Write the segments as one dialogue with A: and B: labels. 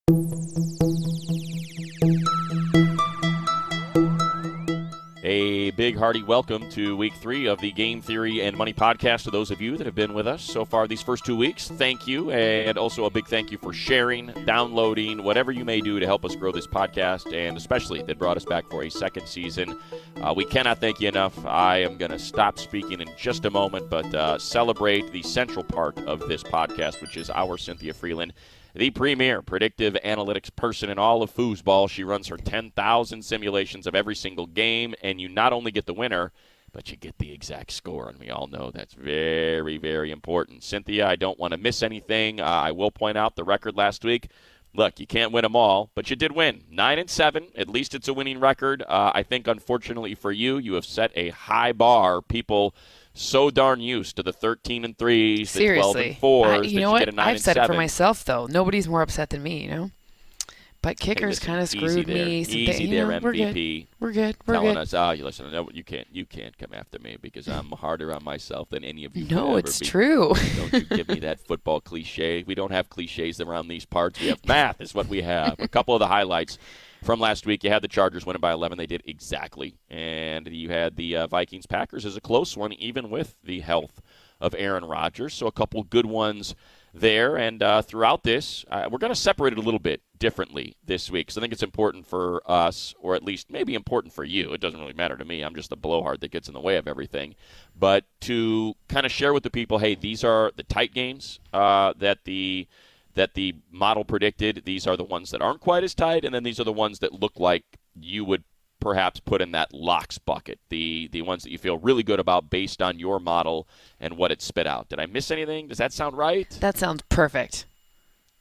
A: A big hearty welcome to week 3 of the Game Theory and Money podcast. To those of you that have been with us so far these first 2 weeks, thank you. And also a big thank you for sharing, downloading, whatever you may do to help us grow this podcast, and especially that brought us back for a second season. We cannot thank you enough. I am going to stop speaking in just a moment, but celebrate the central part of this podcast, which is our Cynthia Freeland, the premier predictive analytics person in all of foosball. She runs her 10,000 simulations of every single game, and you not only get the winner, but you get the exact score, and we all know that's very, very important. Cynthia, I don't want to miss anything. I will point out the record last week. Look, you can't win them all, but you did win. 9-7, at least it's a winning record. I think, unfortunately for you, you have set a high bar. People so darn used to the 13-3s, the 12-4s.
B: You know what? I've said it for myself, though. Nobody's more upset than me, you know? But kickers kind of screwed me.
A: Easy there, MVP.
B: We're good.
A: Telling us, listen, no, you can't come after me because I'm harder on myself than any of you.
B: No, it's true.
A: Don't you give me that football cliche. We don't have cliches around these parts. We have math is what we have. A couple of the highlights from last week, you had the Chargers winning by 11. They did exactly. And you had the Vikings-Packers as a close one, even with the health of Aaron Rodgers. So a couple good ones there. And throughout this, we're going to separate it a little bit differently this week, because I think it's important for us, or at least maybe important for you. It doesn't really matter to me. I'm just the blowhard that gets in the way of everything. But to kind of share with the people, hey, these are the tight games that the model predicted. These are the ones that aren't quite as tight, and then these are the ones that look like you would perhaps put in that locks bucket, the ones that you feel really good about based on your model and what it spit out. Did I miss anything? Does that sound right?
B: That sounds perfect.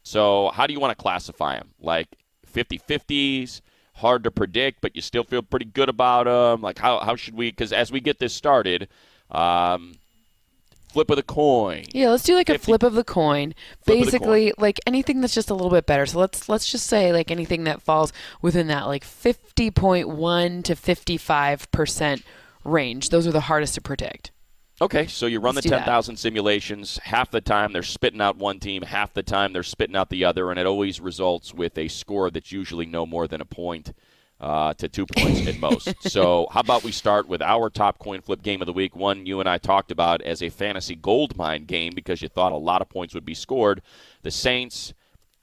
A: So how do you want to classify them? Like 50-50s, hard to predict, but you still feel pretty good about them? Like how should we, because as we get this started, flip of the coin.
B: Yeah, let's do like a flip of the coin. Basically, like anything that's just a little bit better. So let's just say like anything that falls within that like 50.1 to 55% range. Those are the hardest to predict.
A: Okay, so you run the 10,000 simulations. Half the time they're spitting out one team, half the time they're spitting out the other, and it always results with a score that's usually no more than a point to 2 points at most. So how about we start with our top coin flip game of the week, one you and I talked about as a fantasy gold mine game because you thought a lot of points would be scored. The Saints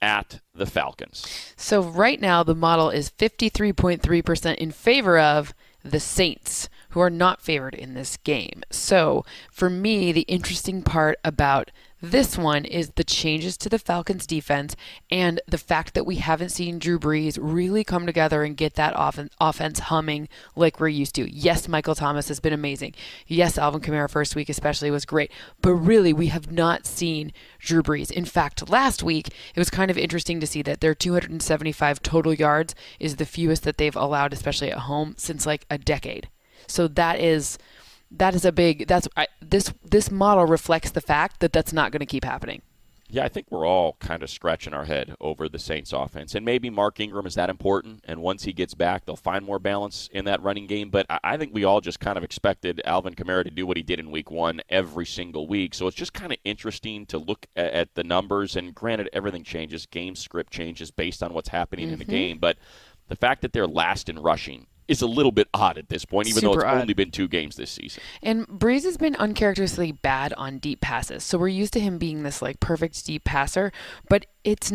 A: at the Falcons.
B: So right now the model is 53.3% in favor of the Saints, who are not favored in this game. So for me, the interesting part about this one is the changes to the Falcons defense and the fact that we haven't seen Drew Brees really come together and get that offense humming like we're used to. Yes, Michael Thomas has been amazing. Yes, Alvin Kamara first week especially was great. But really, we have not seen Drew Brees. In fact, last week, it was kind of interesting to see that their 275 total yards is the fewest that they've allowed, especially at home, since like a decade. So that is a big. This model reflects the fact that that's not going to keep happening.
A: Yeah, I think we're all kind of scratching our head over the Saints offense. And maybe Mark Ingram is that important, and once he gets back, they'll find more balance in that running game. But I think we all just kind of expected Alvin Kamara to do what he did in week 1 every single week. So it's just kind of interesting to look at the numbers. And granted, everything changes. Game script changes based on what's happening in the game. But the fact that they're last in rushing is a little bit odd at this point, even though it's only been 2 games this season.
B: And Breeze has been uncharacteristically bad on deep passes. So we're used to him being this like perfect deep passer, but that's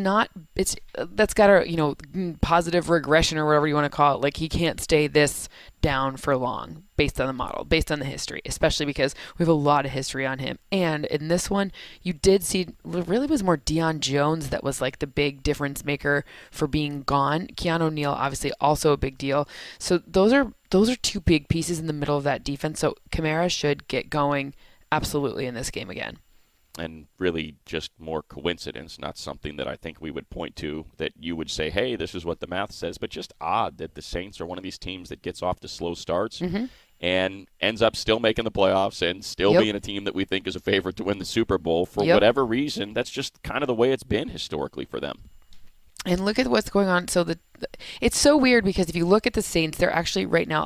B: got a, positive regression or whatever you want to call it. Like he can't stay this down for long based on the model, based on the history, especially because we have a lot of history on him. And in this one, you did see it really was more Deion Jones that was like the big difference maker for being gone. Keanu Neal, obviously also a big deal. So those are 2 big pieces in the middle of that defense. So Kamara should get going absolutely in this game again.
A: And really just more coincidence, not something that I think we would point to that you would say, hey, this is what the math says, but just odd that the Saints are one of these teams that gets off to slow starts and ends up still making the playoffs and still being a team that we think is a favorite to win the Super Bowl for whatever reason. That's just kind of the way it's been historically for them.
B: And look at what's going on. So it's so weird because if you look at the Saints, they're actually right now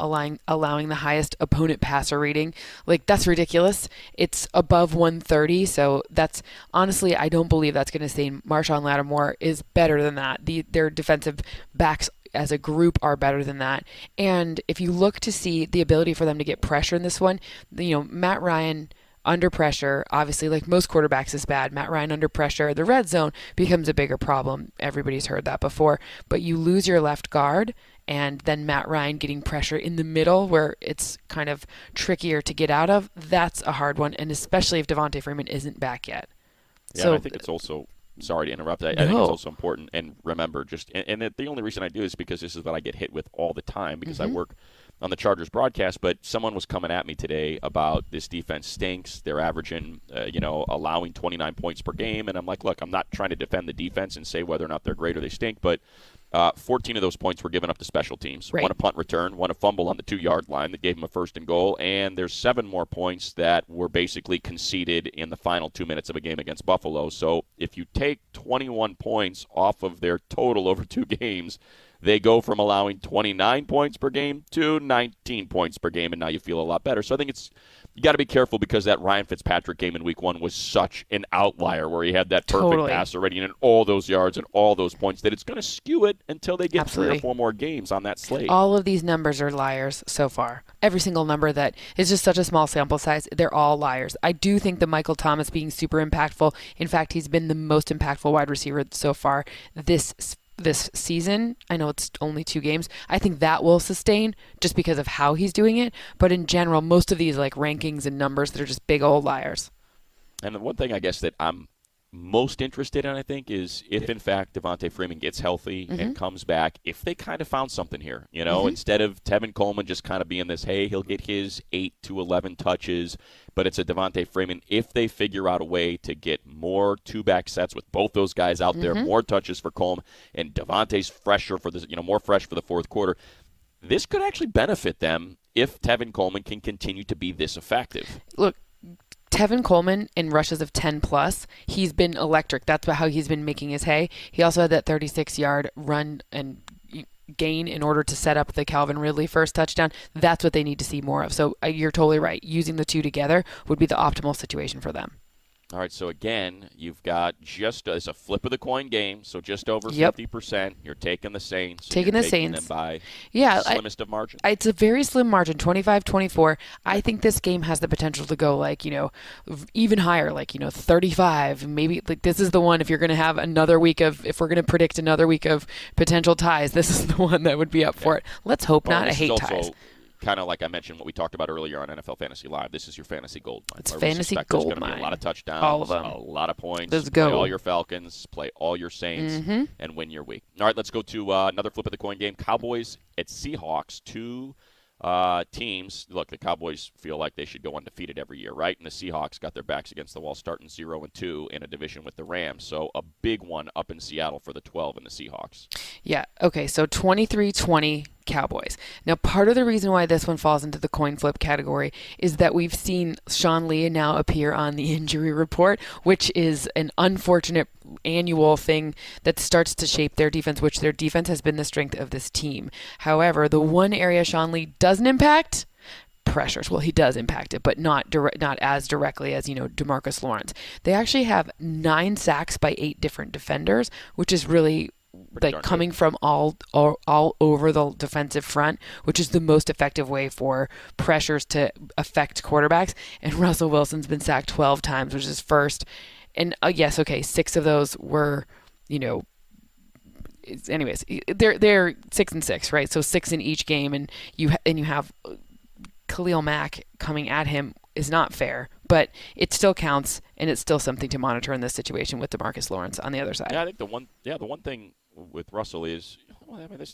B: allowing the highest opponent passer rating. Like, that's ridiculous. It's above 130. So that's honestly, I don't believe that's going to stay. Marshawn Lattimore is better than that. Their defensive backs as a group are better than that. And if you look to see the ability for them to get pressure in this one, Matt Ryan under pressure, obviously, like most quarterbacks, is bad. Matt Ryan under pressure, the red zone becomes a bigger problem. Everybody's heard that before. But you lose your left guard, and then Matt Ryan getting pressure in the middle where it's kind of trickier to get out of. That's a hard one, and especially if Devontae Freeman isn't back yet.
A: Yeah,
B: So
A: and I think it's also, sorry to interrupt, I think it's
B: no.
A: also important, and remember, the only reason I do is because this is what I get hit with all the time because I work on the Chargers broadcast, but someone was coming at me today about this defense stinks. They're averaging, allowing 29 points per game, and I'm like, look, I'm not trying to defend the defense and say whether or not they're great or they stink, but 14 of those points were given up to special teams.
B: Right.
A: One a punt return, one a fumble on the 2-yard line that gave them a first and goal, and there's 7 more points that were basically conceded in the final 2 minutes of a game against Buffalo. So if you take 21 points off of their total over 2 games, they go from allowing 29 points per game to 19 points per game, and now you feel a lot better. So I think you got to be careful because that Ryan Fitzpatrick game in Week 1 was such an outlier where he had that perfect passer rating and all those yards and all those points that it's going to skew it until they get 3 or 4 more games on that slate.
B: All of these numbers are liars so far. Every single number that is just such a small sample size, they're all liars. I do think the Michael Thomas being super impactful. In fact, he's been the most impactful wide receiver so far this season. I know it's only 2 games. I think that will sustain just because of how he's doing it. But in general, most of these like rankings and numbers, they're just big old liars.
A: And the one thing I guess that I'm most interested in, I think, is if in fact Devontae Freeman gets healthy and comes back, if they kind of found something here, instead of Tevin Coleman just kind of being this, hey, he'll get his 8 to 11 touches, but it's a Devontae Freeman. If they figure out a way to get more 2-back sets with both those guys out there, more touches for Coleman, and Devontae's fresher for this, more fresh for the fourth quarter, this could actually benefit them if Tevin Coleman can continue to be this effective.
B: Look, Tevin Coleman in rushes of 10 plus, he's been electric. That's how he's been making his hay. He also had that 36-yard run and gain in order to set up the Calvin Ridley first touchdown. That's what they need to see more of. So you're totally right. Using the two together would be the optimal situation for them.
A: All right, so again, you've got it's a flip of the coin game, so just over 50%. You're taking the Saints.
B: Taking the Saints.
A: Them by slimmest of margin.
B: It's a very slim margin, 25-24. I think this game has the potential to go even higher, 35. Maybe this is the one if you're going to have another week if we're going to predict another week of potential ties, this is the one that would be up for it. Let's hope not. I hate ties.
A: Kind of like I mentioned what we talked about earlier on NFL Fantasy Live. This is your fantasy gold mine.
B: It's fantasy gold mine.
A: There's going to be a lot of touchdowns,
B: all of them,
A: a lot of points.
B: Let's go.
A: Play all your Falcons, play all your Saints, and win your week. All right, let's go to another flip of the coin game. Cowboys at Seahawks. 2 teams. Look, the Cowboys feel like they should go undefeated every year, right? And the Seahawks got their backs against the wall, starting 0-2 in a division with the Rams. So a big one up in Seattle for the 12 and the Seahawks.
B: Yeah. Okay. So 23-20 Cowboys. Now, part of the reason why this one falls into the coin flip category is that we've seen Sean Lee now appear on the injury report, which is an unfortunate annual thing that starts to shape their defense, which their defense has been the strength of this team. However, the one area Sean Lee doesn't impact, pressures. Well, he does impact it, but not as directly as, DeMarcus Lawrence. They actually have 9 sacks by 8 different defenders, which is really coming from all over the defensive front, which is the most effective way for pressures to affect quarterbacks. And Russell Wilson's been sacked 12 times, which is first. And 6 of those were, anyways, they're 6-6, right? So 6 in each game, and you have Khalil Mack coming at him is not fair, but it still counts, and it's still something to monitor in this situation with DeMarcus Lawrence on the other side.
A: Yeah, I think the one thing with Russell is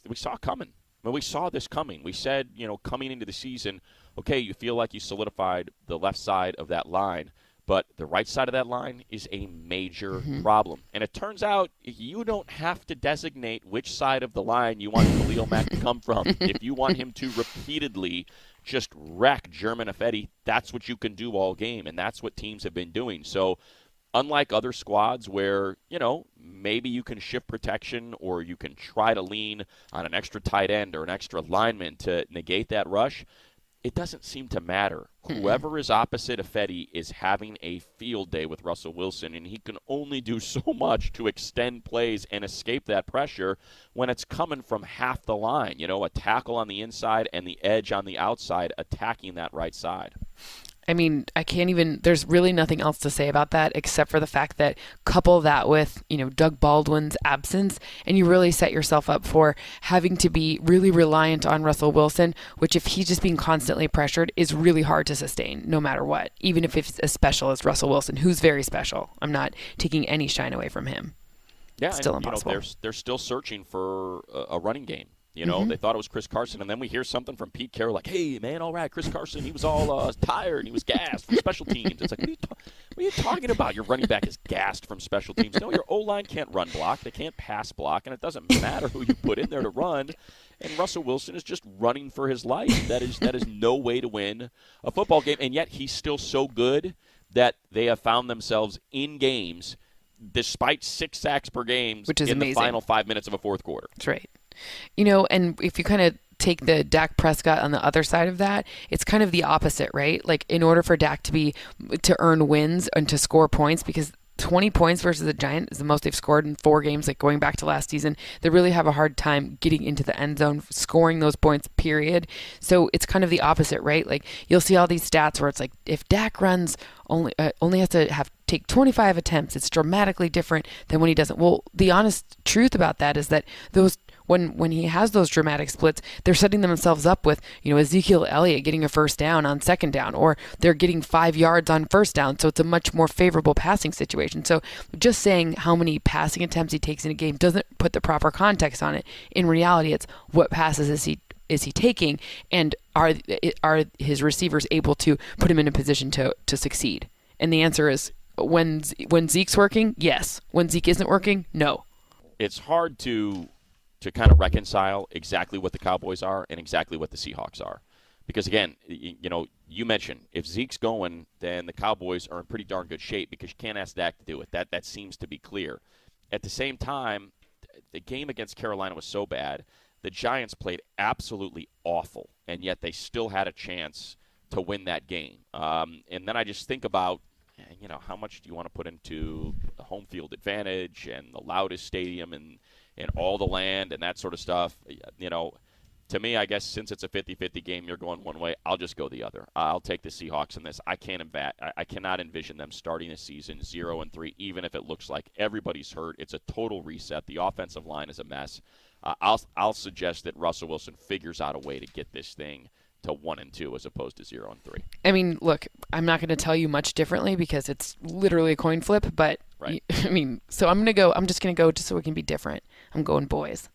A: we saw it coming. We saw this coming. We said, coming into the season, okay, you feel like you solidified the left side of that line, but the right side of that line is a major problem. And it turns out you don't have to designate which side of the line you want Khalil Mack to come from. If you want him to repeatedly just wreck German Ifedi, that's what you can do all game, and that's what teams have been doing. So unlike other squads where, maybe you can shift protection or you can try to lean on an extra tight end or an extra lineman to negate that rush, it doesn't seem to matter. Whoever is opposite of Fetty is having a field day with Russell Wilson, and he can only do so much to extend plays and escape that pressure when it's coming from half the line. A tackle on the inside and the edge on the outside attacking that right side.
B: I mean, there's really nothing else to say about that except for the fact that couple that with, Doug Baldwin's absence, and you really set yourself up for having to be really reliant on Russell Wilson, which if he's just being constantly pressured is really hard to sustain no matter what, even if it's as special as Russell Wilson, who's very special. I'm not taking any shine away from him.
A: Yeah,
B: it's still impossible.
A: They're still searching for a running game. They thought it was Chris Carson, and then we hear something from Pete Carroll like, hey, man, all right, Chris Carson, he was all tired, and he was gassed from special teams. It's like, what are you talking about? Your running back is gassed from special teams. No, your O-line can't run block. They can't pass block, and it doesn't matter who you put in there to run. And Russell Wilson is just running for his life. That is no way to win a football game, and yet he's still so good that they have found themselves in games despite 6 sacks per game in
B: amazing.
A: The final 5 minutes of a fourth quarter.
B: That's right. And if you kind of take the Dak Prescott on the other side of that, it's kind of the opposite, right? Like in order for Dak to earn wins and to score points, because 20 points versus the Giants is the most they've scored in 4 games, like going back to last season. They really have a hard time getting into the end zone, scoring those points, period. So it's kind of the opposite, right? Like you'll see all these stats where it's like if Dak runs only has to take 25 attempts, it's dramatically different than when he doesn't. Well, the honest truth about that is that those when he has those dramatic splits, they're setting themselves up with, Ezekiel Elliott getting a first down on second down, or they're getting 5 yards on first down. So it's a much more favorable passing situation. So just saying how many passing attempts he takes in a game doesn't put the proper context on it. In reality, it's what passes is he taking, and are his receivers able to put him in a position to succeed? And the answer is when Zeke's working, yes. When Zeke isn't working, no.
A: It's hard to kind of reconcile exactly what the Cowboys are and exactly what the Seahawks are. Because, again, you mentioned if Zeke's going, then the Cowboys are in pretty darn good shape because you can't ask Dak to do it. That seems to be clear. At the same time, the game against Carolina was so bad. The Giants played absolutely awful, and yet they still had a chance to win that game. And then I just think about, how much do you want to put into the home field advantage and the loudest stadium and all the land and that sort of stuff. To me, I guess since it's a 50-50 game, you're going one way, I'll just go the other. I'll take the Seahawks in this. I cannot envision them starting the season 0-3, even if it looks like everybody's hurt. It's a total reset. The offensive line is a mess. I'll suggest that Russell Wilson figures out a way to get this thing to 1-2 as opposed to 0-3.
B: I mean, look, I'm not going to tell you much differently because it's literally a coin flip, but
A: right.
B: So I'm just going to go just so it can be different. I'm going boys.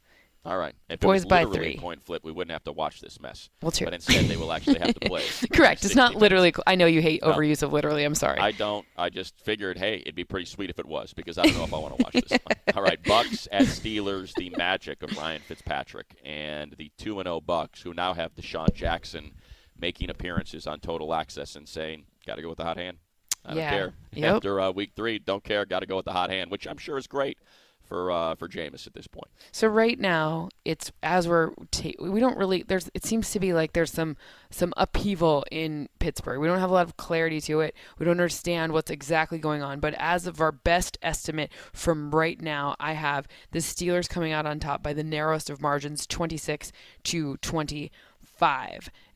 A: All right. If
B: boys
A: it was
B: by
A: literally
B: 3.
A: a coin flip, we wouldn't have to watch this mess.
B: Well, true.
A: But instead, they will actually have to play.
B: Correct. It's not literally. I know you hate overuse of literally. I'm sorry.
A: I don't. I just figured, hey, it'd be pretty sweet if it was because I don't know if I want to watch this one. All right. Bucks at Steelers, the magic of Ryan Fitzpatrick, and the 2-0 Bucks, who now have Deshaun Jackson making appearances on Total Access and saying, got to go with the hot hand. I don't care.
B: Yep.
A: After week 3, don't care. Got to go with the hot hand, which I'm sure is great for Jameis at this point.
B: So right now, it's as we don't really. It seems to be like there's some upheaval in Pittsburgh. We don't have a lot of clarity to it. We don't understand what's exactly going on. But as of our best estimate from right now, I have the Steelers coming out on top by the narrowest of margins, 26-25.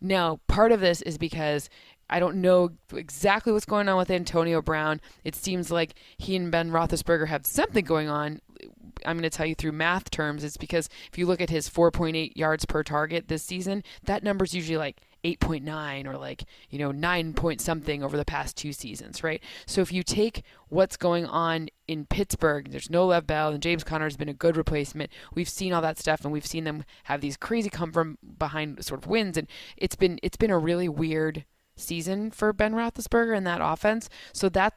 B: Now, part of this is because I don't know exactly what's going on with Antonio Brown. It seems like he and Ben Roethlisberger have something going on. I'm going to tell you through math terms. It's because if you look at his 4.8 yards per target this season, that number's usually like 8.9 or 9 point something over the past 2 seasons, right? So if you take what's going on in Pittsburgh, there's no Lev Bell, and James Conner has been a good replacement. We've seen all that stuff, and we've seen them have these crazy come from behind sort of wins, and it's been a really weird season for Ben Roethlisberger and that offense. So that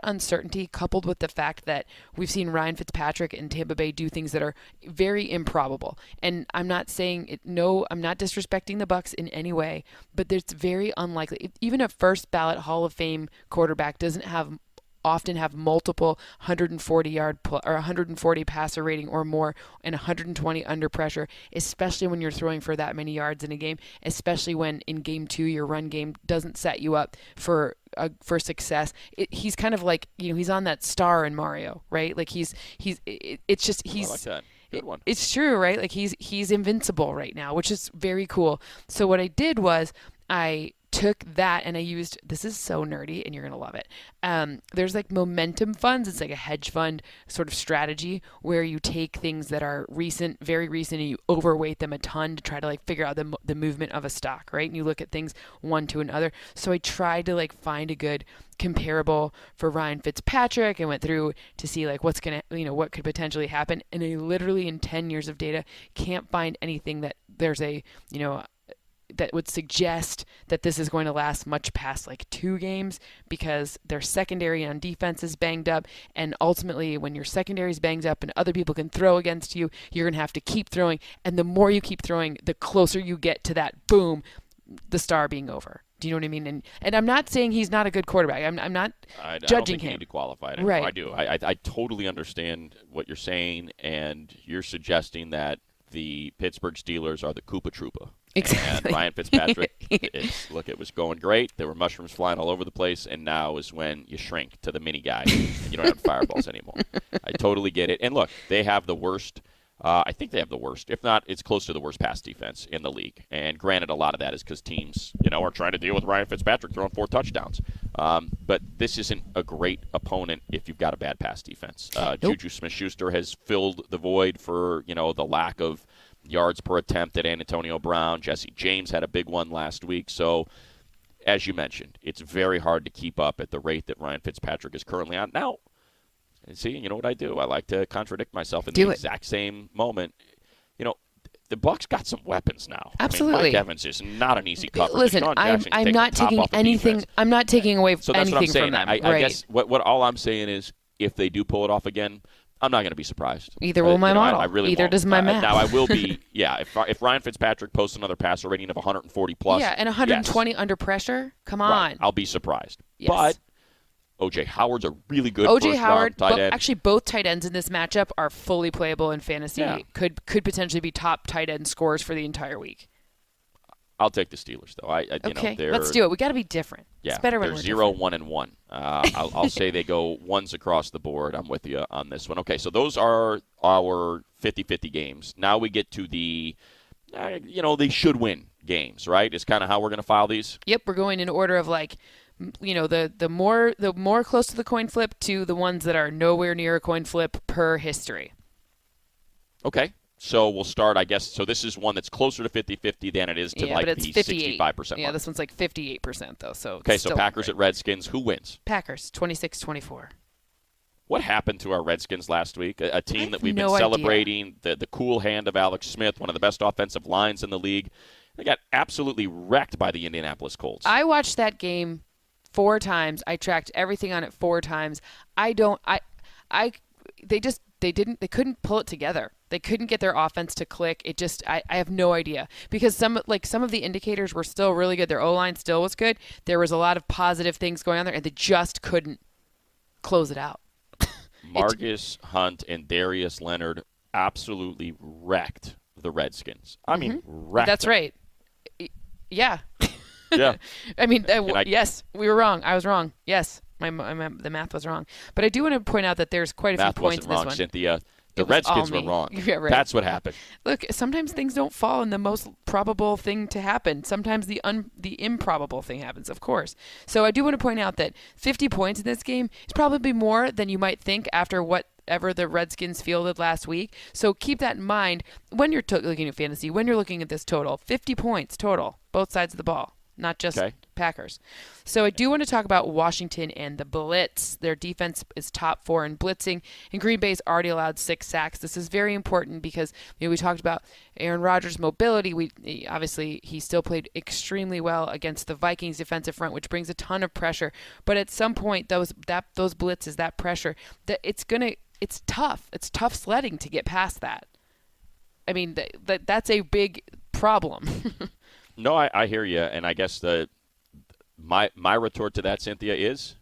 B: uncertainty, coupled with the fact that we've seen Ryan Fitzpatrick and Tampa Bay do things that are very improbable. And I'm not saying it. No, I'm not disrespecting the Bucs in any way, but it's very unlikely. Even a first ballot Hall of Fame quarterback doesn't have often have multiple 140-yard or 140 passer rating or more and 120 under pressure, especially when you're throwing for that many yards in a game, especially when in game 2 your run game doesn't set you up for success. He's kind of like, he's on that star in Mario, right? Like it's just he's
A: I like that. Good one.
B: It's true, right? Like he's invincible right now, which is very cool. So what I did was I took that and I used, this is so nerdy and you're going to love it. There's like momentum funds. It's like a hedge fund sort of strategy where you take things that are recent, very recent, and you overweight them a ton to try to like figure out the movement of a stock, right? And you look at things one to another. So I tried to like find a good comparable for Ryan Fitzpatrick and went through to see like what could potentially happen. And I literally in 10 years of data can't find anything that there's that would suggest that this is going to last much past like 2 games, because their secondary on defense is banged up. And ultimately, when your secondary is banged up and other people can throw against you, you're going to have to keep throwing. And the more you keep throwing, the closer you get to that boom, the star being over. Do you know what I mean? And I'm not saying he's not a good quarterback. I'm not judging
A: I don't think
B: him.
A: You need to qualify it.
B: Right.
A: I do. I totally understand what you're saying, and you're suggesting that the Pittsburgh Steelers are the Koopa Troopa.
B: Exactly.
A: And Ryan Fitzpatrick, it was going great. There were mushrooms flying all over the place, and now is when you shrink to the mini guy and you don't have fireballs anymore. I totally get it. And look, they have the worst. I think they have the worst. If not, it's close to the worst pass defense in the league. And granted, a lot of that is because teams, are trying to deal with Ryan Fitzpatrick throwing 4 touchdowns. But this isn't a great opponent if you've got a bad pass defense.
B: Nope.
A: Juju Smith-Schuster has filled the void for, the lack of yards per attempt at Antonio Brown. Jesse James had a big one last week. So, as you mentioned, it's very hard to keep up at the rate that Ryan Fitzpatrick is currently on. Now, see, you know what I do? I like to contradict myself in the exact same moment. The Bucs got some weapons now.
B: Absolutely.
A: I mean, Mike Evans is not an easy cover.
B: Listen, I'm not taking anything. I'm not taking away
A: so that's
B: anything
A: what I'm saying.
B: from them.
A: I guess what all I'm saying is, if they do pull it off again, I'm not going to be surprised.
B: Either will my model.
A: I really
B: Either
A: won't.
B: does my math.
A: Now I will be. Yeah, if Ryan Fitzpatrick posts another passer rating of 140 plus.
B: Yeah, and 120 under pressure. Come on.
A: Right, I'll be surprised.
B: Yes.
A: But O.J. Howard's a really good
B: O.J.
A: first
B: Howard,
A: round tight end.
B: actually both tight ends in this matchup are fully playable in fantasy.
A: Yeah.
B: Could potentially be top tight end scores for the entire week.
A: I'll take the Steelers, though.
B: Okay, let's do it. We got to be different.
A: Yeah,
B: it's better when
A: they're
B: we're
A: 0,
B: different.
A: 1, and 1. I'll say they go ones across the board. I'm with you on this one. Okay, so those are our 50-50 games. Now we get to the, they should win games, right? Is kind of how we're going to file these.
B: Yep, we're going in order of like, the more close to the coin flip to the ones that are nowhere near a coin flip per history.
A: Okay. So we'll start, I guess. So this is one that's closer to 50-50 than it is to
B: but it's
A: the
B: 58.
A: 65% mark.
B: Yeah, this one's like 58% though. So
A: okay, so Packers at Redskins. Who wins?
B: Packers, 26-24.
A: What happened to our Redskins last week? A team that we've been
B: no
A: celebrating, the cool hand of Alex Smith, one of the best offensive lines in the league. They got absolutely wrecked by the Indianapolis Colts.
B: I watched that game 4 times. I tracked everything on it 4 times. They couldn't pull it together. They couldn't get their offense to click. I have no idea, because some of the indicators were still really good. Their O-line still was good. There was a lot of positive things going on there, and they just couldn't close it out.
A: Marcus Hunt and Darius Leonard absolutely wrecked the Redskins. I mean, wrecked
B: That's
A: them.
B: right. Yeah.
A: Yeah.
B: I mean, yes, we were wrong. I was wrong. Yes, the math was wrong. But I do want to point out that there's quite a few points in this
A: wrong,
B: one.
A: Cynthia. The Redskins were wrong.
B: Yeah, right.
A: That's what happened.
B: Look, sometimes things don't fall in the most probable thing to happen. Sometimes the improbable thing happens, of course. So I do want to point out that 50 points in this game is probably more than you might think after whatever the Redskins fielded last week. So keep that in mind when you're looking at fantasy, when you're looking at this total. 50 points total, both sides of the ball, not just Packers. So I do want to talk about Washington and the blitz. Their defense is top 4 in blitzing, and Green Bay's already allowed 6 sacks. This is very important because we talked about Aaron Rodgers' mobility. Obviously he still played extremely well against the Vikings defensive front, which brings a ton of pressure. But at some point, those blitzes, that pressure, it's tough. It's tough sledding to get past that. I mean, that's a big problem.
A: No, I hear you, and I guess my retort to that, Cynthia, is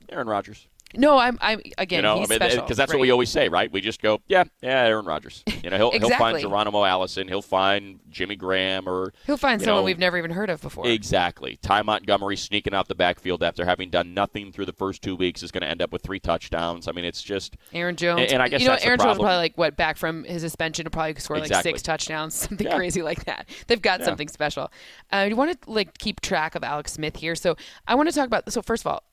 A: Aaron Rodgers.
B: No, I'm again. He's special
A: because that's what we always say, right? We just go, yeah, Aaron Rodgers. He'll
B: exactly.
A: find Geronimo Allison, he'll find Jimmy Graham, or
B: he'll find someone we've never even heard of before.
A: Exactly. Ty Montgomery sneaking out the backfield after having done nothing through the first 2 weeks is going to end up with 3 touchdowns. I mean, it's just
B: Aaron Jones.
A: And I guess
B: Aaron
A: the
B: Jones will probably back from his suspension to probably score
A: exactly.
B: 6 touchdowns, something crazy like that. They've got something special. You want to keep track of Alex Smith here, so I want to talk about. So first of all,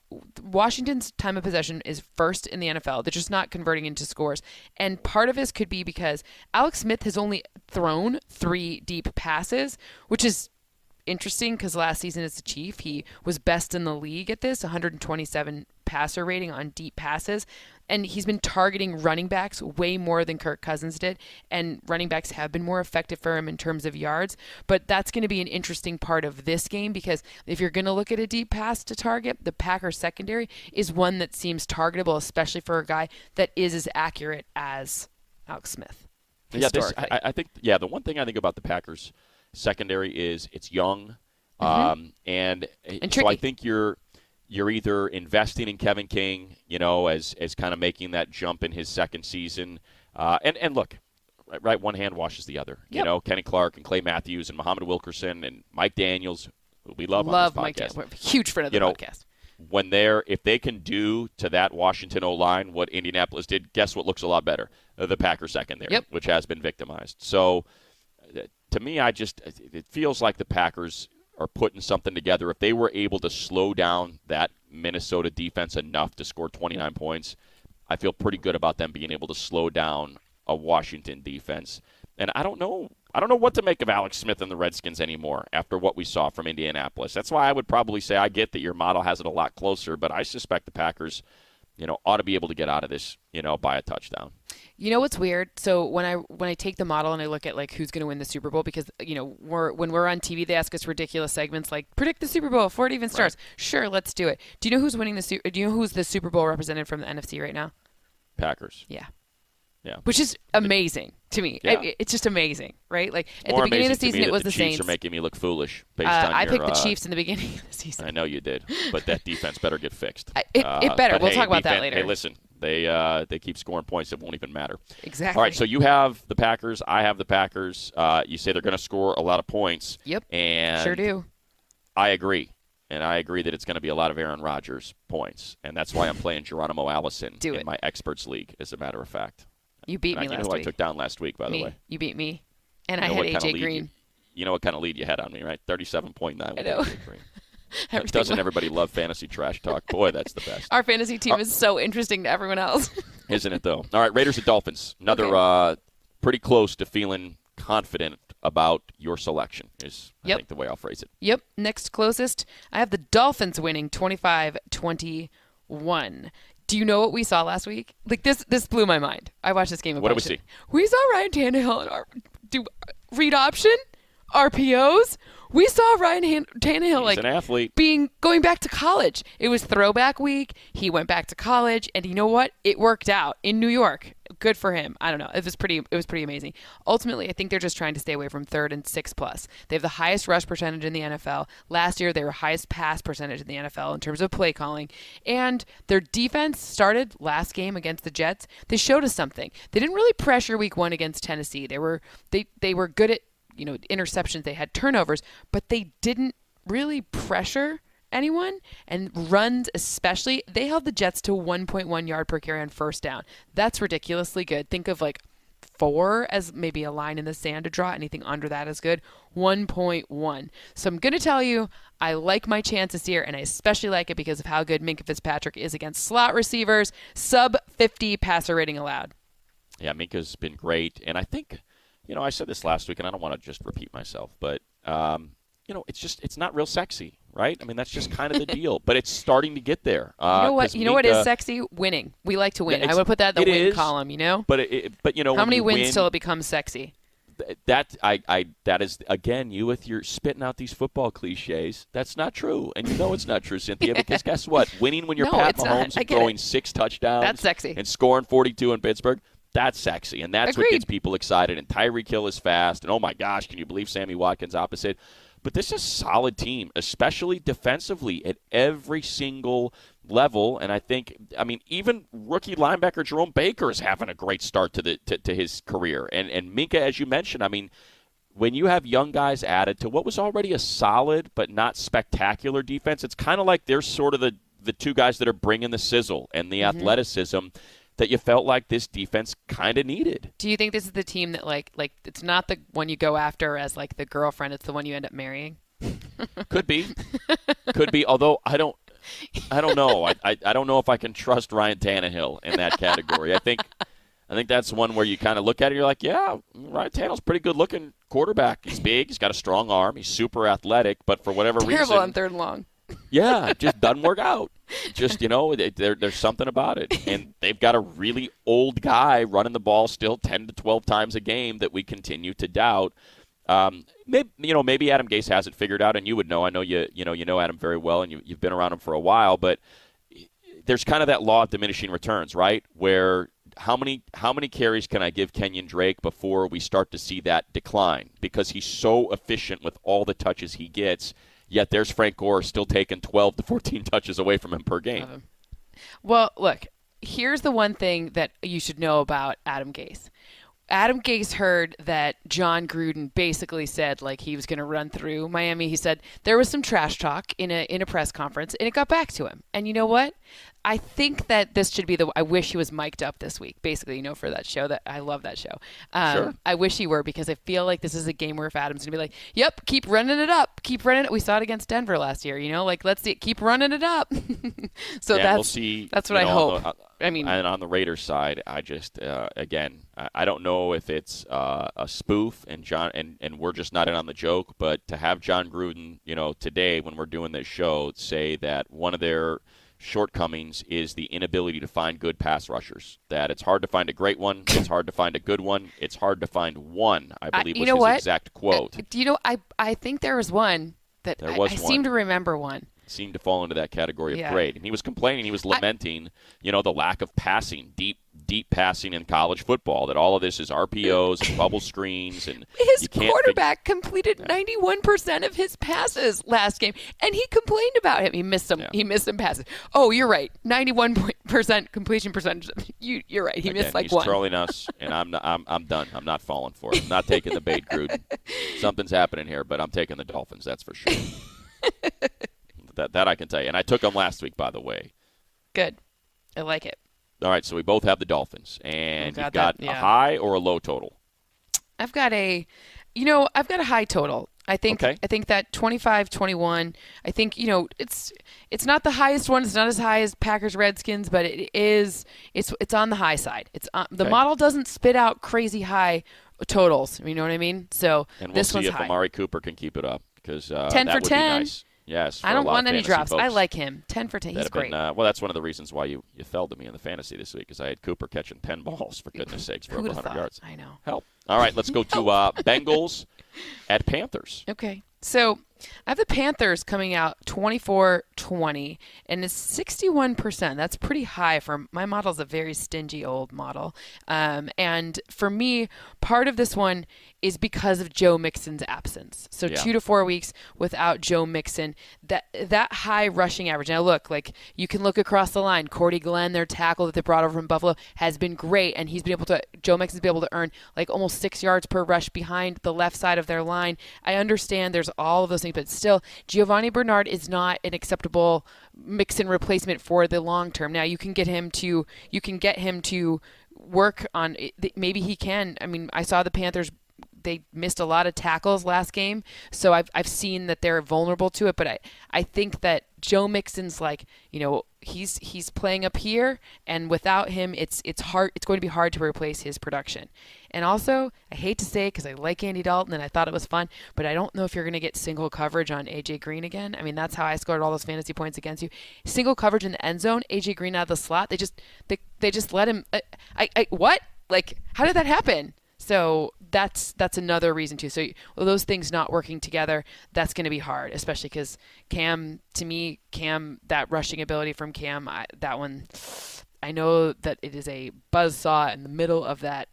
B: Washington's time of possession is first in the NFL. They're just not converting into scores. And part of this could be because Alex Smith has only thrown 3 deep passes, which is interesting because last season as the Chief, he was best in the league at this, 127 passer rating on deep passes. And he's been targeting running backs way more than Kirk Cousins did. And running backs have been more effective for him in terms of yards. But that's going to be an interesting part of this game because if you're going to look at a deep pass to target, the Packers secondary is one that seems targetable, especially for a guy that is as accurate as Alex Smith.
A: Yeah, I think the one thing I think about the Packers secondary is it's young, and so I think you're either investing in Kevin King, as kind of making that jump in his second season, and look, right, one hand washes the other.
B: Yep.
A: Kenny Clark and Clay Matthews and Muhammad Wilkerson and Mike Daniels, who we love on this
B: Mike
A: podcast.
B: Daniels, huge friend of the podcast.
A: If they can do to that Washington O-line what Indianapolis did, guess what looks a lot better? The Packers secondary, which has been victimized. So to me, it feels like the Packers are putting something together. If they were able to slow down that Minnesota defense enough to score 29 points, I feel pretty good about them being able to slow down a Washington defense. And I don't know what to make of Alex Smith and the Redskins anymore after what we saw from Indianapolis. That's why I would probably say I get that your model has it a lot closer, but I suspect the Packers, ought to be able to get out of this, by a touchdown.
B: You know what's weird? So when I take the model and I look at who's going to win the Super Bowl, because when we're on TV, they ask us ridiculous segments like predict the Super Bowl before it even starts. Right. Sure, let's do it. Do you know who's winning Do you know who's the Super Bowl represented from the NFC right now?
A: Packers.
B: Yeah.
A: Yeah.
B: Which is amazing to me.
A: Yeah.
B: It's just amazing, right? Like at
A: More
B: the beginning of the season, it was
A: the
B: Saints.
A: Chiefs are making me look foolish based on
B: I picked the Chiefs in the beginning of the season.
A: I know you did, but that defense better get fixed.
B: It better. We'll talk about that later.
A: Hey, listen, they keep scoring points that won't even matter.
B: Exactly.
A: All right, so you have the Packers. I have the Packers. You say they're going to score a lot of points.
B: Yep.
A: And
B: sure do.
A: I agree. And I agree that it's going to be a lot of Aaron Rodgers points. And that's why I'm playing Geronimo Allison in my Experts League, as a matter of fact.
B: You beat me last week.
A: You know who I took down last week, by the way.
B: You beat me. And I had A.J. Green.
A: You know what kind of lead you had on me, right? 37.9 with A.J. Green. Doesn't everybody love fantasy trash talk? Boy, that's the best.
B: Our fantasy team is so interesting to everyone else.
A: Isn't it, though? All right, Raiders at Dolphins. Another pretty close to feeling confident about your selection is, I think, the way I'll phrase it.
B: Yep. Next closest, I have the Dolphins winning 25-21. Do you know what we saw last week? This blew my mind. I watched this game.
A: What did we see?
B: We saw Ryan Tannehill do read option, RPOs. We saw Ryan Tannehill
A: He's an athlete.
B: going back to college. It was throwback week. He went back to college, and you know what? It worked out in New York. Good for him. I don't know. It was pretty amazing. Ultimately, I think they're just trying to stay away from 3rd and 6+. They have the highest rush percentage in the NFL. Last year, they were highest pass percentage in the NFL in terms of play calling. And their defense started last game against the Jets. They showed us something. They didn't really pressure week 1 against Tennessee. They were good at interceptions. They had turnovers, but they didn't really pressure anyone, and runs especially. They held the Jets to 1.1 yard per carry on first down. That's ridiculously good. Think of 4 as maybe a line in the sand to draw. Anything under that is good. 1.1. So I'm going to tell you, I like my chances here, and I especially like it because of how good Minkah Fitzpatrick is against slot receivers. Sub 50 passer rating allowed.
A: Yeah, Minkah's been great, and I think, I said this last week, and I don't want to just repeat myself, but, it's not real sexy, right? I mean, that's just kind of the deal, but it's starting to get there.
B: You know what? You know what is sexy? Winning. We like to win. I would put that in the win column,
A: But how
B: many wins till it becomes sexy?
A: That is, again, you with your spitting out these football cliches. That's not true, and it's not true, Cynthia. Because guess what? Winning when you're Pat Mahomes and throwing 6 touchdowns,
B: that's sexy,
A: and scoring 42 in Pittsburgh. That's sexy, and that's
B: Agreed.
A: what gets people excited. And Tyreek Hill is fast, and oh my gosh, can you believe Sammy Watkins opposite? But this is a solid team, especially defensively at every single level. And I think, even rookie linebacker Jerome Baker is having a great start to his career. And Minkah, as you mentioned, when you have young guys added to what was already a solid but not spectacular defense, it's kind of like they're sort of the two guys that are bringing the sizzle and the athleticism that you felt like this defense kind of needed.
B: Do you think this is the team that like it's not the one you go after as like the girlfriend, it's the one you end up marrying?
A: Could be. Although I don't know. I don't know if I can trust Ryan Tannehill in that category. I think that's one where you kind of look at it and you're like, yeah, Ryan Tannehill's a pretty good-looking quarterback. He's big. He's got a strong arm. He's super athletic. But for whatever reason.
B: Terrible on third and long.
A: Yeah, it just doesn't work out. Just, there's something about it. And they've got a really old guy running the ball still 10 to 12 times a game that we continue to doubt. Maybe Adam Gase has it figured out, and you would know. I know you know Adam very well, and you've been around him for a while. But there's kind of that law of diminishing returns, right? Where how many carries can I give Kenyon Drake before we start to see that decline? Because he's so efficient with all the touches he gets. Yet there's Frank Gore still taking 12 to 14 touches away from him per game.
B: Well, look, here's the one thing that you should know about Adam Gase. Adam Gase heard that John Gruden basically said like he was going to run through Miami. He said there was some trash talk in a press conference, and it got back to him. And you know what? I think that this should be I wish he was mic'd up this week, basically, for that show. That I love that show.
A: Sure.
B: I wish he were, because I feel like this is a game where if Adam's going to be like, yep, keep running it up. Keep running it. We saw it against Denver last year, let's see it. Keep running it up. So
A: we'll see,
B: that's what I hope.
A: And on the Raiders side, I just, again, I don't know if it's a spoof and we're just not in on the joke, but to have John Gruden, today when we're doing this show, say that one of their shortcomings is the inability to find good pass rushers. That it's hard to find a great one. It's hard to find a good one. It's hard to find one, I believe was his exact quote.
B: I think there was one that I seem to remember one.
A: Seemed to fall into that category of great. And he was complaining, he was lamenting, the lack of passing, deep passing in college football, that all of this is RPOs and bubble screens. And
B: his quarterback completed 91% of his passes last game, and he complained about him. He missed some passes. Oh, you're right. 91% completion percentage. You're right. He missed like one.
A: He's trolling us, and I'm done. I'm not falling for it. I'm not taking the bait, Gruden. Something's happening here, but I'm taking the Dolphins, that's for sure. That I can tell you. And I took them last week, by the way.
B: Good. I like it.
A: All right, so we both have the Dolphins. And you've got a high or a low total?
B: I've got a high total. I think that 25-21, I think, it's not the highest one. It's not as high as Packers Redskins, but it's on the high side. The model doesn't spit out crazy high totals. You know what I mean? So
A: and
B: this
A: we'll see
B: one's
A: if
B: high.
A: Amari Cooper can keep it up, because
B: 10
A: that
B: for
A: would
B: 10.
A: be nice. Yes,
B: I don't want any drops.
A: Folks
B: I like him. 10 for 10. He's great.
A: Well, that's one of the reasons why you fell to me in the fantasy this week, because I had Cooper catching 10 balls, for goodness sakes, for over 100 yards.
B: I know.
A: Help. All right, let's go to Bengals at Panthers.
B: Okay. So I have the Panthers coming out 24-20, and it's 61%. That's pretty high for my model. Is a very stingy old model. And for me, part of this one is because of Joe Mixon's absence. So 2 to 4 weeks without Joe Mixon, that high rushing average. Now look, like you can look across the line. Cordy Glenn, their tackle that they brought over from Buffalo, has been great, and Joe Mixon's been able to earn like almost 6 yards per rush behind the left side of their line. I understand there's all of those things, but still, Giovanni Bernard is not an acceptable Mixon replacement for the long term. Now you can get him to work on maybe he can. I mean, I saw the Panthers, they missed a lot of tackles last game, so I've seen that they're vulnerable to it. But I think that Joe Mixon's like, he's playing up here, and without him, it's hard. It's going to be hard to replace his production. And also, I hate to say it because I like Andy Dalton and I thought it was fun, but I don't know if you're going to get single coverage on AJ Green again. I mean, that's how I scored all those fantasy points against you. Single coverage in the end zone, AJ Green out of the slot. They just let him. What? Like, how did that happen? So that's another reason too. So those things not working together, that's going to be hard, especially because Cam, that rushing ability from Cam, that one, I know that it is a buzzsaw in the middle of that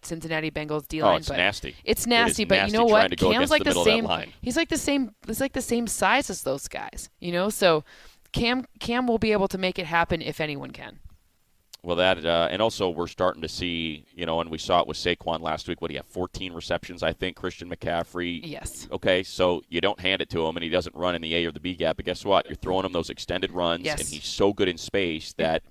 B: Cincinnati Bengals D-line.
A: Oh, it's nasty.
B: It's nasty, but you know what? Cam's like the same. He's like the same. He's like the same size as those guys. So Cam will be able to make it happen if anyone can.
A: Well, that and also we're starting to see, and we saw it with Saquon last week. What do you have? 14 receptions, I think. Christian McCaffrey.
B: Yes.
A: Okay, so you don't hand it to him, and he doesn't run in the A or the B gap. But guess what? You're throwing him those extended runs, and he's so good in space that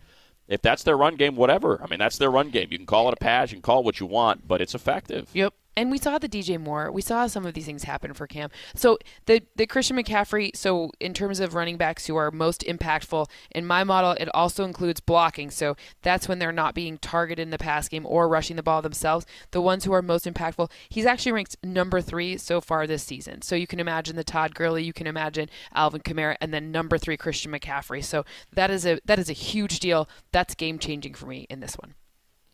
A: if that's their run game, whatever. I mean, that's their run game. You can call it a pass, you can call it what you want, but it's effective.
B: Yep. And we saw the DJ Moore. We saw some of these things happen for Cam. So the Christian McCaffrey, so in terms of running backs who are most impactful, in my model, it also includes blocking. So that's when they're not being targeted in the pass game or rushing the ball themselves. The ones who are most impactful, he's actually ranked number 3 so far this season. So you can imagine the Todd Gurley, you can imagine Alvin Kamara, and then number 3 Christian McCaffrey. So that is a huge deal. That's game-changing for me in this one.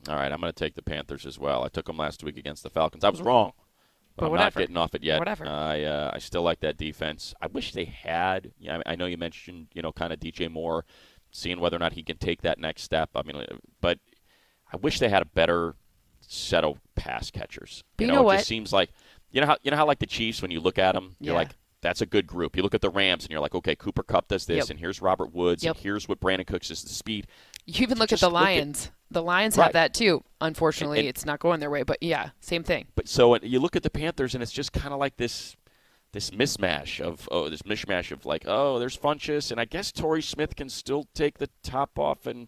A: All right, I'm going to take the Panthers as well. I took them last week against the Falcons. I was wrong, but I'm not getting off it yet.
B: Whatever.
A: I still like that defense. I wish they had. I know you mentioned, kind of DJ Moore, seeing whether or not he can take that next step. I mean, but I wish they had a better set of pass catchers.
B: But you know what?
A: It just seems like you know how like the Chiefs, when you look at them, you're like, that's a good group. You look at the Rams, and you're like, okay, Cooper Kupp does this, and here's Robert Woods, and here's what Brandon Cooks is, the speed.
B: You even look at the Lions. The Lions have that too. Unfortunately, it's not going their way, but yeah, same thing.
A: But so you look at the Panthers, and it's just kind of like this mishmash of like, there's Funchess, and I guess Torrey Smith can still take the top off, and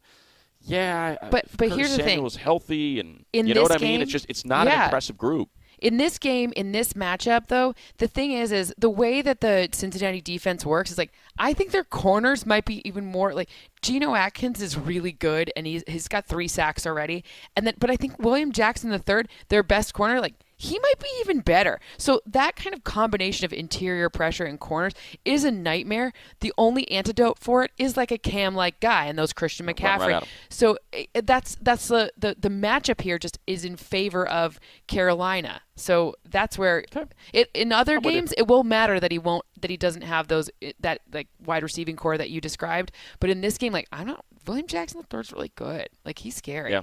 B: but here's the thing:
A: Samuel's healthy, and
B: you
A: know what I mean. It's not an impressive group.
B: In this game, in this matchup, though, the thing is the way that the Cincinnati defense works is like, I think their corners might be even more like Geno Atkins is really good, and he's got 3 sacks already. But I think William Jackson III, their best corner, like he might be even better. So that kind of combination of interior pressure and corners is a nightmare. The only antidote for it is like a Cam-like guy and those Christian McCaffrey. Right, so that's the matchup here just is in favor of Carolina. So that's where in other games it will matter that he doesn't have that like wide receiving core that you described. But in this game, like William Jackson III's really good. Like he's scary.
A: Yeah.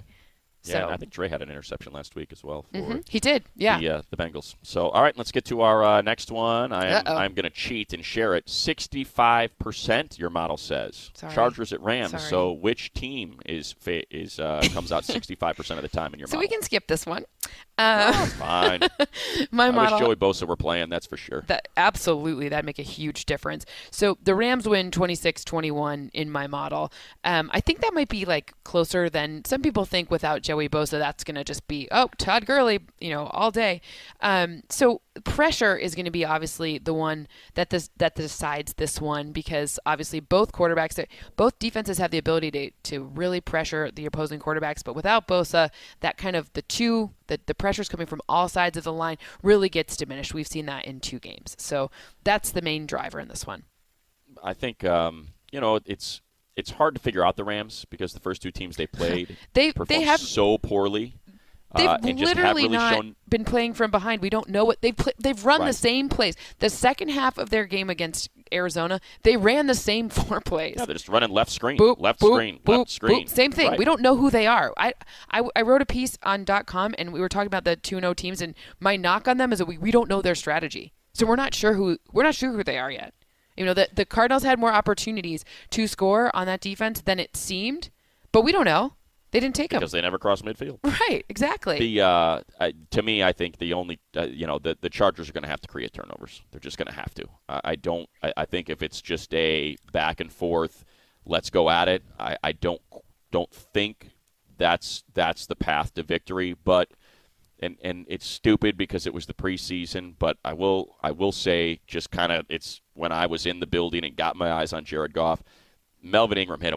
A: Yeah, and I think Dre had an interception last week as well.
B: He did, yeah.
A: The Bengals. So, all right, let's get to our next one. I'm going to cheat and share it. 65%, your model says.
B: Sorry.
A: Chargers at Rams.
B: Sorry.
A: So, which team comes out 65% of the time in your model?
B: So we can skip this one.
A: Fine.
B: My model.
A: I wish Joey Bosa were playing, that's for sure.
B: Absolutely, that'd make a huge difference. So the Rams win 26-21 in my model. I think that might be like closer than some people think without Joey Bosa. That's going to just be, Todd Gurley, all day. So pressure is going to be obviously the one that decides this one, because obviously both defenses have the ability to really pressure the opposing quarterbacks, but without Bosa, that kind of the pressure's coming from all sides of the line really gets diminished. We've seen that in 2 games. So that's the main driver in this one.
A: I think, it's hard to figure out the Rams because the first 2 teams they played
B: they have
A: so poorly.
B: They've literally not been playing from behind. We don't know what they've run the same plays. The second half of their game against Arizona, they ran the same 4 plays.
A: Yeah, they're just running left screen,
B: boop,
A: left
B: boop,
A: screen,
B: boop,
A: left screen.
B: Boop. Same thing.
A: Right.
B: We don't know who they are. I wrote a piece on .com, and we were talking about the 2-0 teams, and my knock on them is that we don't know their strategy. So we're not sure who they are yet. The Cardinals had more opportunities to score on that defense than it seemed, but we don't know. They didn't take them
A: because they never crossed midfield.
B: Right, exactly.
A: To me, I think the only the Chargers are going to have to create turnovers. They're just going to have to. I think if it's just a back and forth, let's go at it. I don't think that's the path to victory. But and it's stupid because it was the preseason. But I will say just kind of it's when I was in the building and got my eyes on Jared Goff, Melvin Ingram hit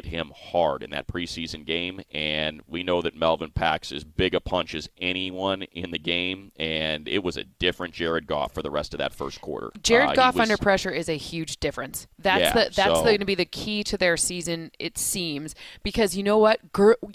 A: him hard in that preseason game, and we know that Melvin packs as big a punch as anyone in the game, and it was a different Jared Goff for the rest of that first quarter.
B: Jared Goff under pressure is a huge difference. That's going to be the key to their season, it seems, because you know what?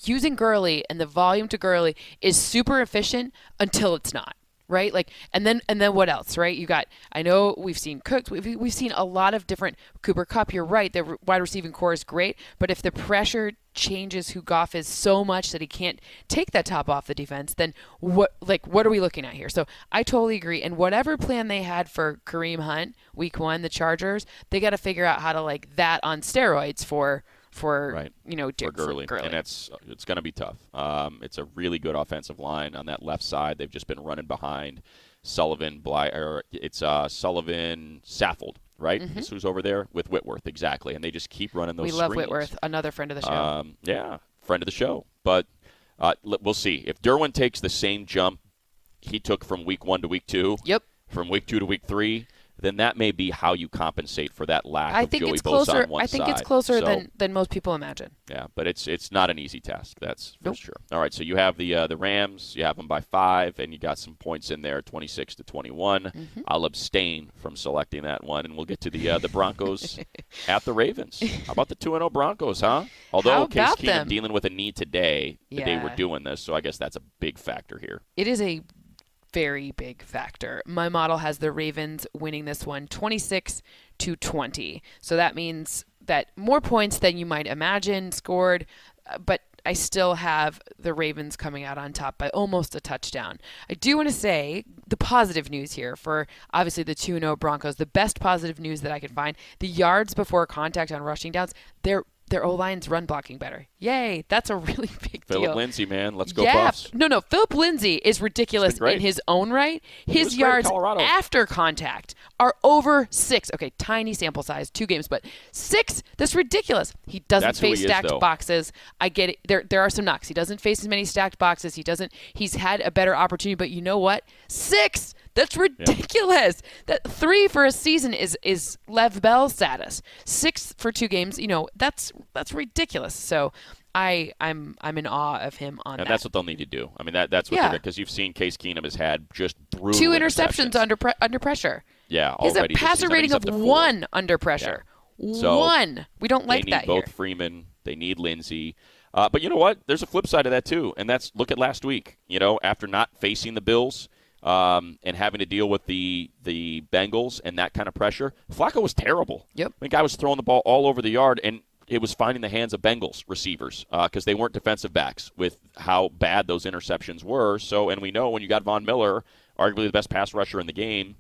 B: Using Gurley and the volume to Gurley is super efficient until it's not. right? Like, and then what else, right? You got, I know we've seen Cooks, we've seen a lot of different Cooper Kupp. You're right, the wide receiving core is great, but if the pressure changes who Goff is so much that he can't take that top off the defense, then what are we looking at here? So I totally agree. And whatever plan they had for Kareem Hunt week 1, the Chargers, they got to figure out how to like that on steroids for
A: right.
B: For
A: Gurley.
B: Gurley.
A: And it's going to be tough. It's a really good offensive line on that left side. They've just been running behind Sullivan, Sullivan, Saffold, right?
B: Mm-hmm.
A: Is who's over there with Whitworth, exactly. And they just keep running those.
B: We love
A: screens.
B: Whitworth, another friend of the show.
A: Yeah, friend of the show. But we'll see if Derwin takes the same jump he took from week 1 to week 2.
B: Yep.
A: From week 2 to week 3. Then that may be how you compensate for that lack of Joey Bosa on one side.
B: I think it's closer than most people imagine.
A: Yeah, but it's not an easy task. That's for sure. All right, so you have the Rams. You have them by 5, and you got some points in there, 26-21. Mm-hmm. I'll abstain from selecting that one, and we'll get to the Broncos at the Ravens. How about the 2-0 Broncos, huh? Although Case Keenum dealing with a knee today, the day we're doing this, so I guess that's a big factor here.
B: It is a very big factor. My model has the Ravens winning this one 26-20. So that means that more points than you might imagine scored, but I still have the Ravens coming out on top by almost a touchdown. I do want to say the positive news here for obviously the 2-0 Broncos, the best positive news that I could find, the yards before contact on rushing downs, their O-line's run blocking better. Yay, that's a really big deal.
A: Philip Lindsay, man, let's go Buffs.
B: No, Philip Lindsay is ridiculous in his own right. His yards after contact are over 6. Okay, tiny sample size, 2 games, but 6, that's ridiculous. He doesn't face stacked boxes. I get it. There are some knocks. He doesn't face as many stacked boxes. He's had a better opportunity, but you know what? 6! That's ridiculous. Yeah. That 3 for a season is Lev Bell status. 6 for 2 games, that's ridiculous. So I'm in awe of him on that.
A: And that's what they'll need to do. I mean, that's what they're because you've seen Case Keenum has had just brutal
B: 2 interceptions under pressure.
A: Yeah, already.
B: He has a passer rating of 1 under pressure. Yeah. So 1. We don't like that here.
A: They need both Freeman. They need Lindsay. But you know what? There's a flip side of that too, and that's look at last week. After not facing the Bills. And having to deal with the Bengals and that kind of pressure, Flacco was terrible.
B: Yep.
A: The guy was throwing the ball all over the yard, and it was finding the hands of Bengals receivers because they weren't defensive backs with how bad those interceptions were. So, and we know when you got Von Miller, arguably the best pass rusher in the game,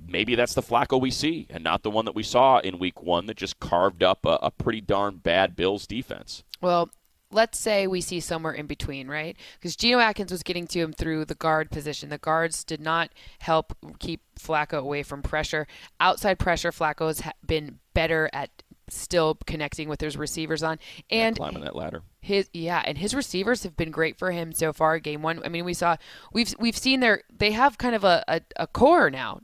A: maybe that's the Flacco we see and not the one that we saw in week 1 that just carved up a pretty darn bad Bills defense.
B: Well, let's say we see somewhere in between, right? Because Geno Atkins was getting to him through the guard position. The guards did not help keep Flacco away from pressure. Outside pressure, Flacco has been better at still connecting with his receivers on and
A: climbing that ladder.
B: His receivers have been great for him so far. Game 1, I mean, we've seen they have kind of a core now.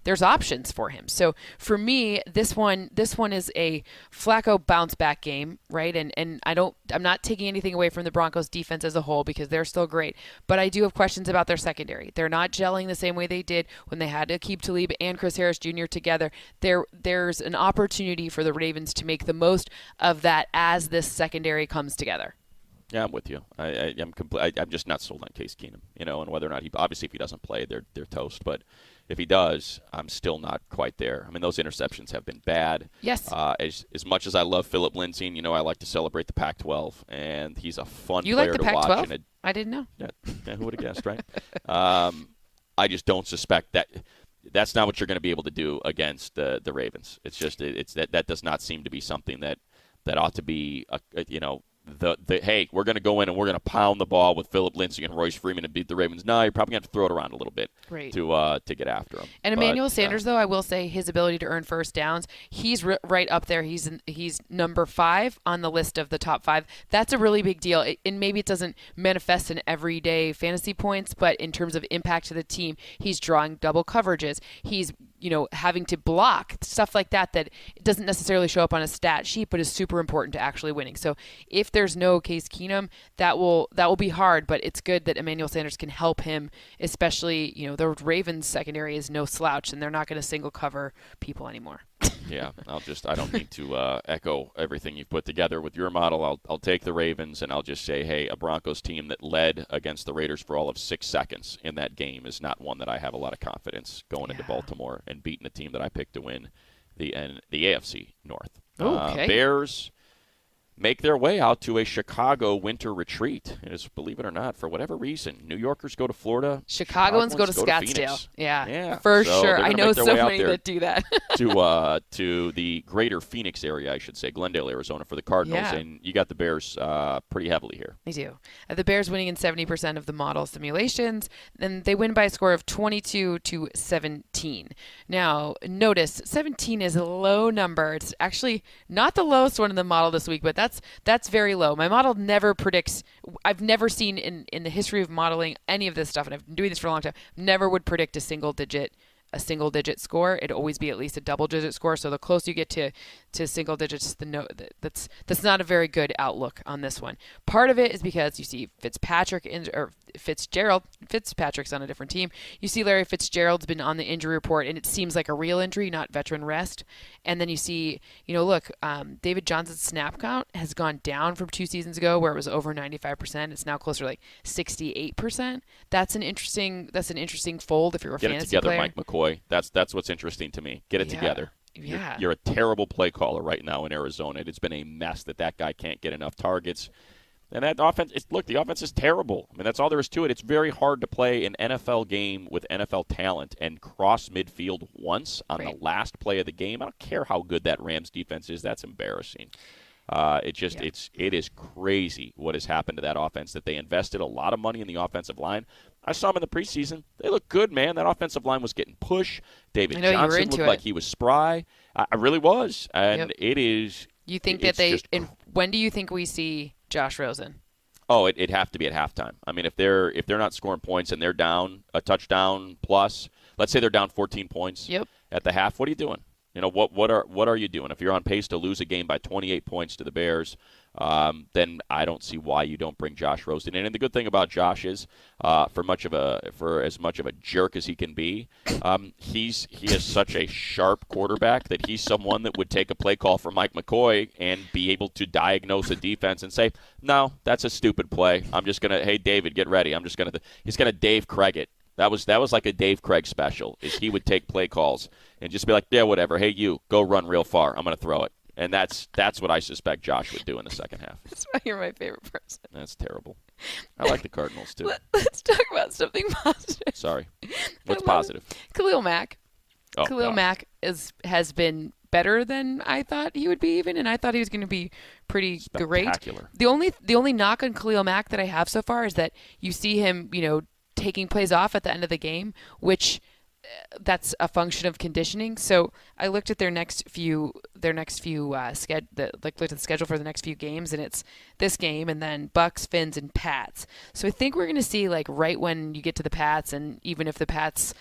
B: There's options for him. So for me, this one is a Flacco bounce back game, right? And I'm not taking anything away from the Broncos defense as a whole because they're still great, but I do have questions about their secondary. They're not gelling the same way they did when they had to keep Talib and Chris Harris Jr. together. There's an opportunity for the Ravens to make the most of that as this secondary comes together.
A: Yeah, I'm with you. I'm just not sold on Case Keenum, and whether or not if he doesn't play, they're toast. But if he does, I'm still not quite there. I mean, those interceptions have been bad.
B: Yes.
A: As much as I love Philip Lindsay, I like to celebrate the Pac-12, and he's a fun
B: player
A: to watch.
B: You like the Pac-12? I didn't know.
A: Yeah, who would have guessed, right? I just don't suspect that. That's not what you're going to be able to do against the Ravens. It's just that does not seem to be something that ought to be hey, we're going to go in and we're going to pound the ball with Philip Lindsay and Royce Freeman and beat the Ravens. No, you're probably going to have to throw it around a little bit to get after them.
B: And Emmanuel Sanders, though, I will say his ability to earn first downs, he's right up there. He's number 5 on the list of the top 5. That's a really big deal. And maybe it doesn't manifest in everyday fantasy points, but in terms of impact to the team, he's drawing double coverages. He's having to block, stuff like that it doesn't necessarily show up on a stat sheet, but is super important to actually winning. So if there's no Case Keenum, that will be hard, but it's good that Emmanuel Sanders can help him, especially, the Ravens secondary is no slouch, and they're not going to single cover people anymore.
A: Yeah, I don't need to echo everything you've put together with your model. I'll take the Ravens, and I'll just say, hey, a Broncos team that led against the Raiders for all of 6 seconds in that game is not one that I have a lot of confidence going into Baltimore and beating a team that I picked to win the AFC North.
B: Okay.
A: Bears make their way out to a Chicago winter retreat. Believe it or not, for whatever reason, New Yorkers go to Florida.
B: Chicagoans go to Scottsdale.
A: Phoenix.
B: Yeah, for
A: so
B: sure. I know so many that do that.
A: to the greater Phoenix area, I should say, Glendale, Arizona, for the Cardinals.
B: Yeah.
A: And you got the Bears pretty heavily here.
B: They do. The Bears winning in 70% of the model simulations, and they win by a score of 22-17. Now, notice 17 is a low number. It's actually not the lowest one in the model this week, but that's very low. My model never predicts. I've never seen in the history of modeling any of this stuff, and I've been doing this for a long time. Never would predict a single digit score. It'd always be at least a double digit score. So the closer you get to single digits, that's not a very good outlook on this one. Part of it is because you see Fitzpatrick's on a different team. You see Larry Fitzgerald's been on the injury report, and it seems like a real injury, not veteran rest. And then you see, David Johnson's snap count has gone down from 2 seasons ago, where it was over 95%. It's now closer to like 68%. That's an interesting fold if you're a fantasy player.
A: Get it together, Mike McCoy. That's what's interesting to me. Get it together.
B: Yeah.
A: You're a terrible play caller right now in Arizona. It's been a mess that guy can't get enough targets. And that offense, the offense is terrible. I mean, that's all there is to it. It's very hard to play an NFL game with NFL talent and cross midfield once on the last play of the game. I don't care how good that Rams defense is. That's embarrassing. It is crazy what has happened to that offense, that they invested a lot of money in the offensive line. I saw them in the preseason. They look good, man. That offensive line was getting pushed. David Johnson looked like he was spry. I really was. And it is.
B: You think when do you think we see Josh Rosen?
A: Oh, it'd have to be at halftime. I mean, if they're not scoring points and they're down a touchdown plus, let's say they're down 14 points at the half, what are you doing? What are you doing? If you're on pace to lose a game by 28 points to the Bears, then I don't see why you don't bring Josh Rosen in. And the good thing about Josh is, for as much of a jerk as he can be, he is such a sharp quarterback that he's someone that would take a play call from Mike McCoy and be able to diagnose a defense and say, no, that's a stupid play. I'm just gonna, hey David, get ready. He's gonna Dave Craig it. That was like a Dave Craig special. Is he would take play calls and just be like, yeah, whatever. Hey, you go run real far. I'm going to throw it. And that's what I suspect Josh would do in the second half.
B: That's why you're my favorite person.
A: That's terrible. I like the Cardinals too.
B: Let's talk about something positive.
A: Sorry. What's positive?
B: Khalil Mack.
A: Oh,
B: Khalil Mack has been better than I thought he would be, and I thought he was going to be pretty great. The only knock on Khalil Mack that I have so far is that you see him, taking plays off at the end of the game, which that's a function of conditioning. So I looked at looked at the schedule for the next few games, and it's this game and then Bucks, Fins, and Pats. So I think we're going to see, like, right when you get to the Pats, and even if the Pats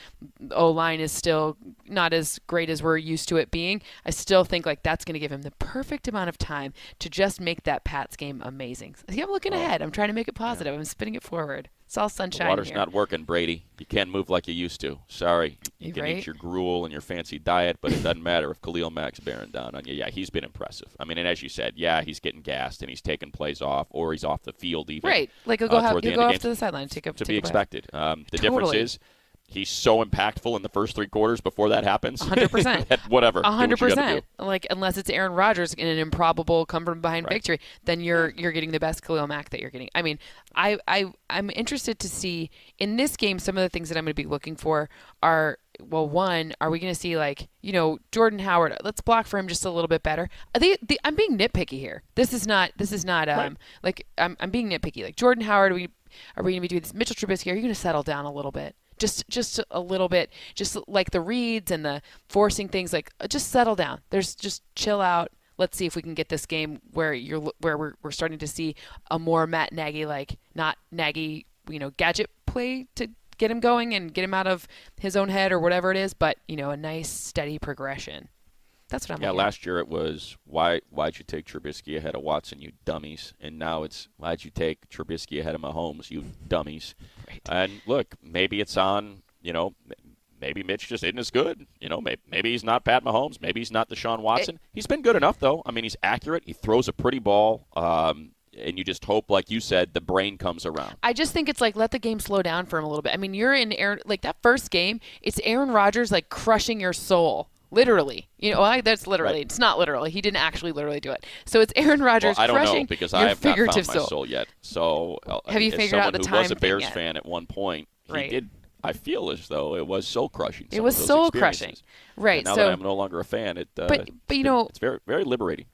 B: O-line is still not as great as we're used to it being, I still think like that's going to give him the perfect amount of time to just make that Pats game amazing. See, I'm looking ahead. I'm trying to make it positive. I'm spinning it forward. It's all sunshine.
A: The water's
B: here.
A: not working, Brady. You can't move like you used to. Sorry. You can eat your gruel and your fancy diet, but it doesn't matter if Khalil Mack's bearing down on you. Yeah, he's been impressive. I mean, and as you said, he's getting gassed and he's taking plays off, or he's off the field even.
B: Right. Like he'll go off to the sideline. To
A: be expected. The difference is he's so impactful in the first 3 quarters before that happens.
B: 100%.
A: Whatever.
B: 100%. Like, unless it's Aaron Rodgers in an improbable come from behind victory, then you're getting the best Khalil Mack that you're getting. I mean, I'm interested to see in this game some of the things that I'm going to be looking for are, well, one, are we going to see, like, Jordan Howard? Let's block for him just a little bit better. I'm being nitpicky here. This is not right. Like, I'm being nitpicky. Like, Jordan Howard, are we going to be doing this? Mitchell Trubisky, are you going to settle down a little bit? Just a little bit, just like the reads and the forcing things, like, just settle down. Just chill out. Let's see if we can get this game where we're starting to see a more Matt Nagy, like, not Nagy, gadget play to get him going and get him out of his own head or whatever it is, but a nice steady progression. That's what I'm looking
A: last year it was, why'd you take Trubisky ahead of Watson, you dummies? And now it's, why'd you take Trubisky ahead of Mahomes, you dummies? Right. And look, maybe it's on, maybe Mitch just isn't as good. Maybe he's not Pat Mahomes. Maybe he's not Deshaun Watson. He's been good enough, though. I mean, he's accurate. He throws a pretty ball. And you just hope, like you said, the brain comes around.
B: I just think it's like let the game slow down for him a little bit. I mean, you're in Aaron, like that first game, it's Aaron Rodgers like crushing your soul. Literally. That's literally.
A: Right.
B: It's not literally. He didn't actually literally do it. So it's Aaron Rodgers
A: I don't
B: crushing
A: know because
B: your
A: I have not found my
B: soul.
A: soul yet. So
B: have you figured out the time
A: someone who was a
B: thing
A: Bears
B: yet?
A: fan at one point,
B: Right.
A: he did. I feel as though it was soul crushing.
B: It was soul crushing. Right.
A: And now
B: so
A: that I'm no longer a fan, it's very, very liberating.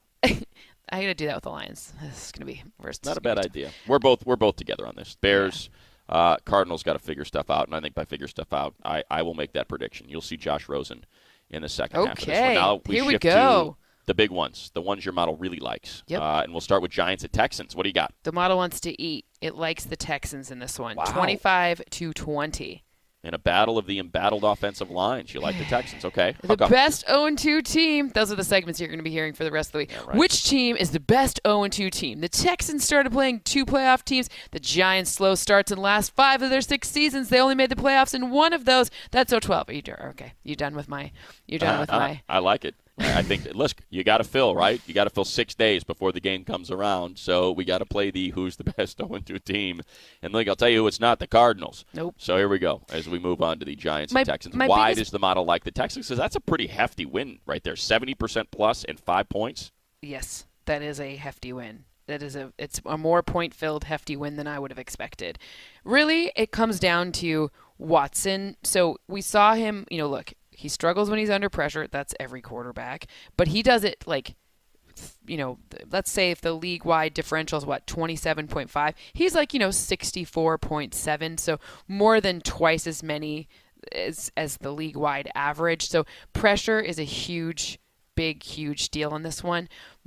B: I got to do that with the Lions. This is going to be worse.
A: Not a bad idea. We're both together on this. Bears, Cardinals got to figure stuff out, and I think by figure stuff out, I will make that prediction. You'll see Josh Rosen in the second half of this one. Now
B: Here we
A: shift
B: go.
A: to the big ones, the ones your model really likes.
B: Yep.
A: And we'll start with Giants at Texans. What do you got?
B: The model wants to eat. It likes the Texans in this one.
A: Wow.
B: 25-20.
A: In a battle of the embattled offensive lines, you like the Texans. Okay.
B: The best 0-2 team. Those are the segments you're going to be hearing for the rest of the week.
A: Yeah, right.
B: Which team is the best 0-2 team? The Texans started playing 2 playoff teams. The Giants' slow starts in the last 5 of their 6 seasons. They only made the playoffs in 1 of those. That's 0-12. Okay. You done with my?
A: I like it. I think, listen, you got to fill, right? You got to fill 6 days before the game comes around. So we got to play the who's the best 0-2 team. And I'll tell you who it's not, the Cardinals.
B: Nope.
A: So here we go as we move on to the Giants and Texans. Why does the model like the Texans? Because that's a pretty hefty win right there, 70% plus and 5 points.
B: Yes, that is a hefty win. It's a more point-filled, hefty win than I would have expected. Really, it comes down to Watson. So we saw him, look, he struggles when he's under pressure. That's every quarterback. But he does it let's say if the league-wide differential is 27.5, he's 64.7, so more than twice as many as the league-wide average. So pressure is a huge deal in this one.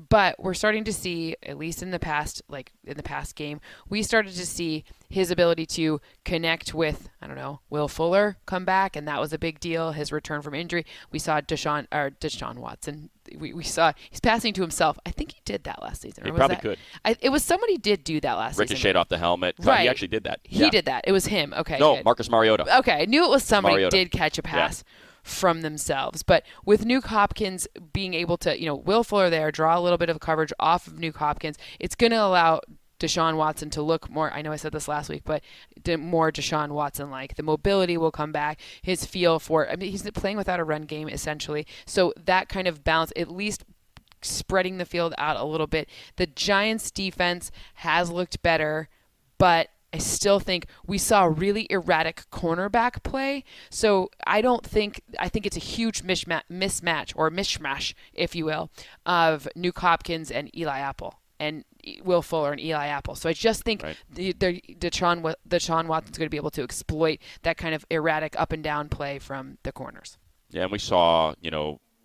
B: But we're starting to see, at least in the past game, we started to see his ability to connect with, Will Fuller come back, and that was a big deal, his return from injury. We saw Deshaun Watson. We saw he's passing to himself. I think he did that last season.
A: He probably could.
B: It was somebody did do that last season.
A: Ricocheted off the helmet.
B: Right.
A: He actually did that.
B: He did that. It was him. Okay.
A: No,
B: good.
A: Marcus Mariota.
B: Okay. I knew it was somebody
A: Mariota.
B: did catch a pass from themselves. But with Nuke Hopkins being able to, Will Fuller there, draw a little bit of coverage off of Nuke Hopkins, it's going to allow Deshaun Watson to look more, I know I said this last week, but more Deshaun Watson-like. The mobility will come back. His feel for, he's playing without a run game, essentially. So that kind of balance, at least spreading the field out a little bit. The Giants' defense has looked better, but I still think we saw really erratic cornerback play. So I think it's a huge mismatch or mishmash, if you will, of Nuke Hopkins and Eli Apple and Will Fuller and Eli Apple. So I just think Deshaun Watson's going to be able to exploit that kind of erratic up and down play from the corners.
A: Yeah, and we saw,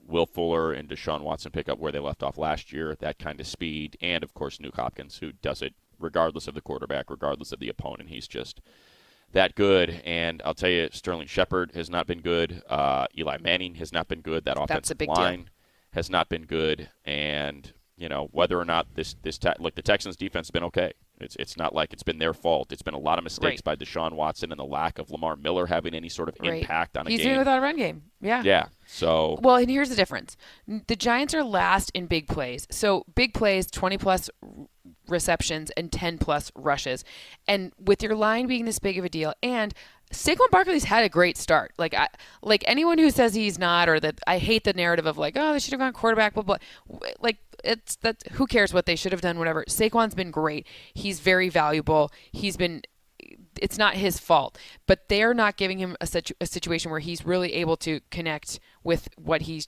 A: Will Fuller and Deshaun Watson pick up where they left off last year, that kind of speed, and, of course, Nuke Hopkins, who does it regardless of the quarterback, regardless of the opponent. He's just that good. And I'll tell you, Sterling Shepard has not been good. Eli Manning has not been good. That offensive line has not been good. And, whether or not look, the Texans' defense has been okay. It's not like it's been their fault. It's been a lot of mistakes by Deshaun Watson and the lack of Lamar Miller having any sort of impact on a game.
B: He's doing without a run game. Yeah.
A: Yeah. So.
B: Well, and here's the difference. The Giants are last in big plays. So big plays, 20-plus receptions and 10-plus rushes. And with your line being this big of a deal, and Saquon Barkley's had a great start. Like anyone who says he's not, or that I hate the narrative of they should have gone quarterback, blah, blah. Who cares what they should have done, whatever. Saquon's been great. He's very valuable. It's not his fault, but they're not giving him a situation where he's really able to connect with what he's,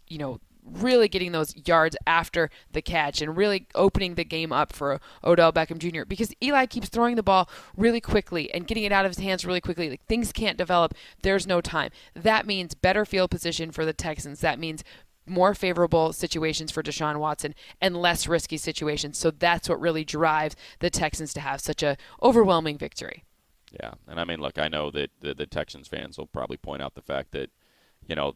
B: really getting those yards after the catch and really opening the game up for Odell Beckham Jr. because Eli keeps throwing the ball really quickly and getting it out of his hands really quickly. Things can't develop. There's no time. That means better field position for the Texans. That means more favorable situations for Deshaun Watson and less risky situations. So that's what really drives the Texans to have such a overwhelming victory.
A: Yeah, and look, I know that the Texans fans will probably point out the fact that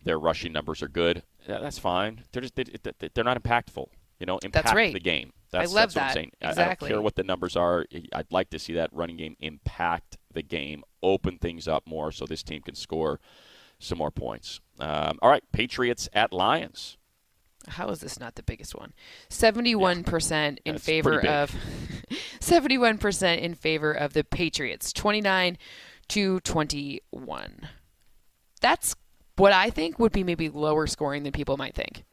A: their rushing numbers are good. Yeah, that's fine. They're not impactful. Impact the game.
B: I love
A: that's
B: that.
A: What I'm saying.
B: Exactly.
A: I don't care what the numbers are. I'd like to see that running game impact the game, open things up more so this team can score some more points. All right, Patriots at Lions.
B: How is this not the biggest one? 71% in
A: That's
B: favor
A: pretty big.
B: of 71% in favor of the Patriots. 29-21. That's what I think would be maybe lower scoring than people might think.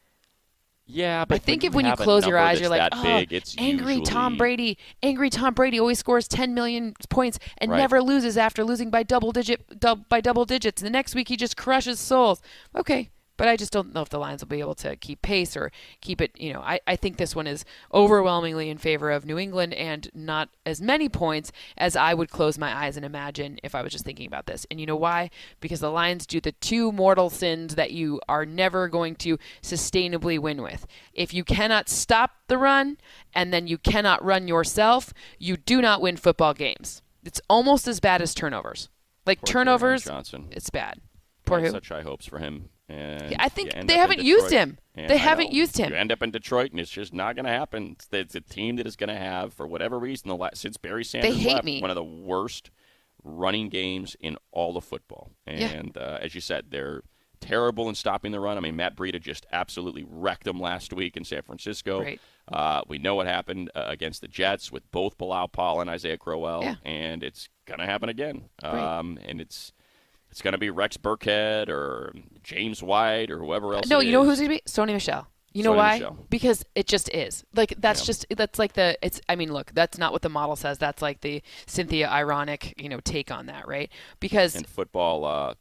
A: Yeah, but
B: I think
A: when
B: when you
A: have a
B: close your
A: number
B: eyes, you're
A: that's
B: like,
A: that
B: oh,
A: big, it's
B: angry
A: usually,
B: Tom Brady. Angry Tom Brady always scores 10 million points and
A: Right.
B: never loses after losing by double digits. The next week he just crushes souls. Okay, but I just don't know if the Lions will be able to keep pace or keep it. I think this one is overwhelmingly in favor of New England and not as many points as I would close my eyes and imagine if I was just thinking about this. And you know why? Because the Lions do the two mortal sins that you are never going to sustainably win with. If you cannot stop the run and then you cannot run yourself, you do not win football games. It's almost as bad as turnovers. Like
A: Poor
B: turnovers,
A: Kerryon Johnson.
B: it's bad.
A: I
B: Poor
A: had
B: who?
A: such high hopes for him. And
B: Yeah, I think
A: you end
B: they
A: up in
B: haven't used
A: Detroit,
B: him.
A: and
B: They
A: I
B: haven't
A: know.
B: used him.
A: You end up in Detroit, and it's just not going to happen. It's a team that is going to have, for whatever reason, since Barry Sanders
B: hate
A: left,
B: me.
A: one of the worst running games in all of football. And as you said, they're terrible in stopping the run. I mean, Matt Breida just absolutely wrecked them last week in San Francisco.
B: Right.
A: We know what happened against the Jets with both Bilal Paul and Isaiah Crowell,
B: Yeah.
A: and it's going to happen again.
B: Right.
A: And it's going to be Rex Burkhead or James White or whoever else.
B: No,
A: it
B: you know
A: is.
B: who's going to be? Sony Michel. You know
A: Sony
B: why?
A: Michel.
B: Because it just is. Like, that's
A: Yeah.
B: like the, it's, I mean, look, that's not what the model says. That's like the Cynthia ironic, take on that, right? Because
A: And football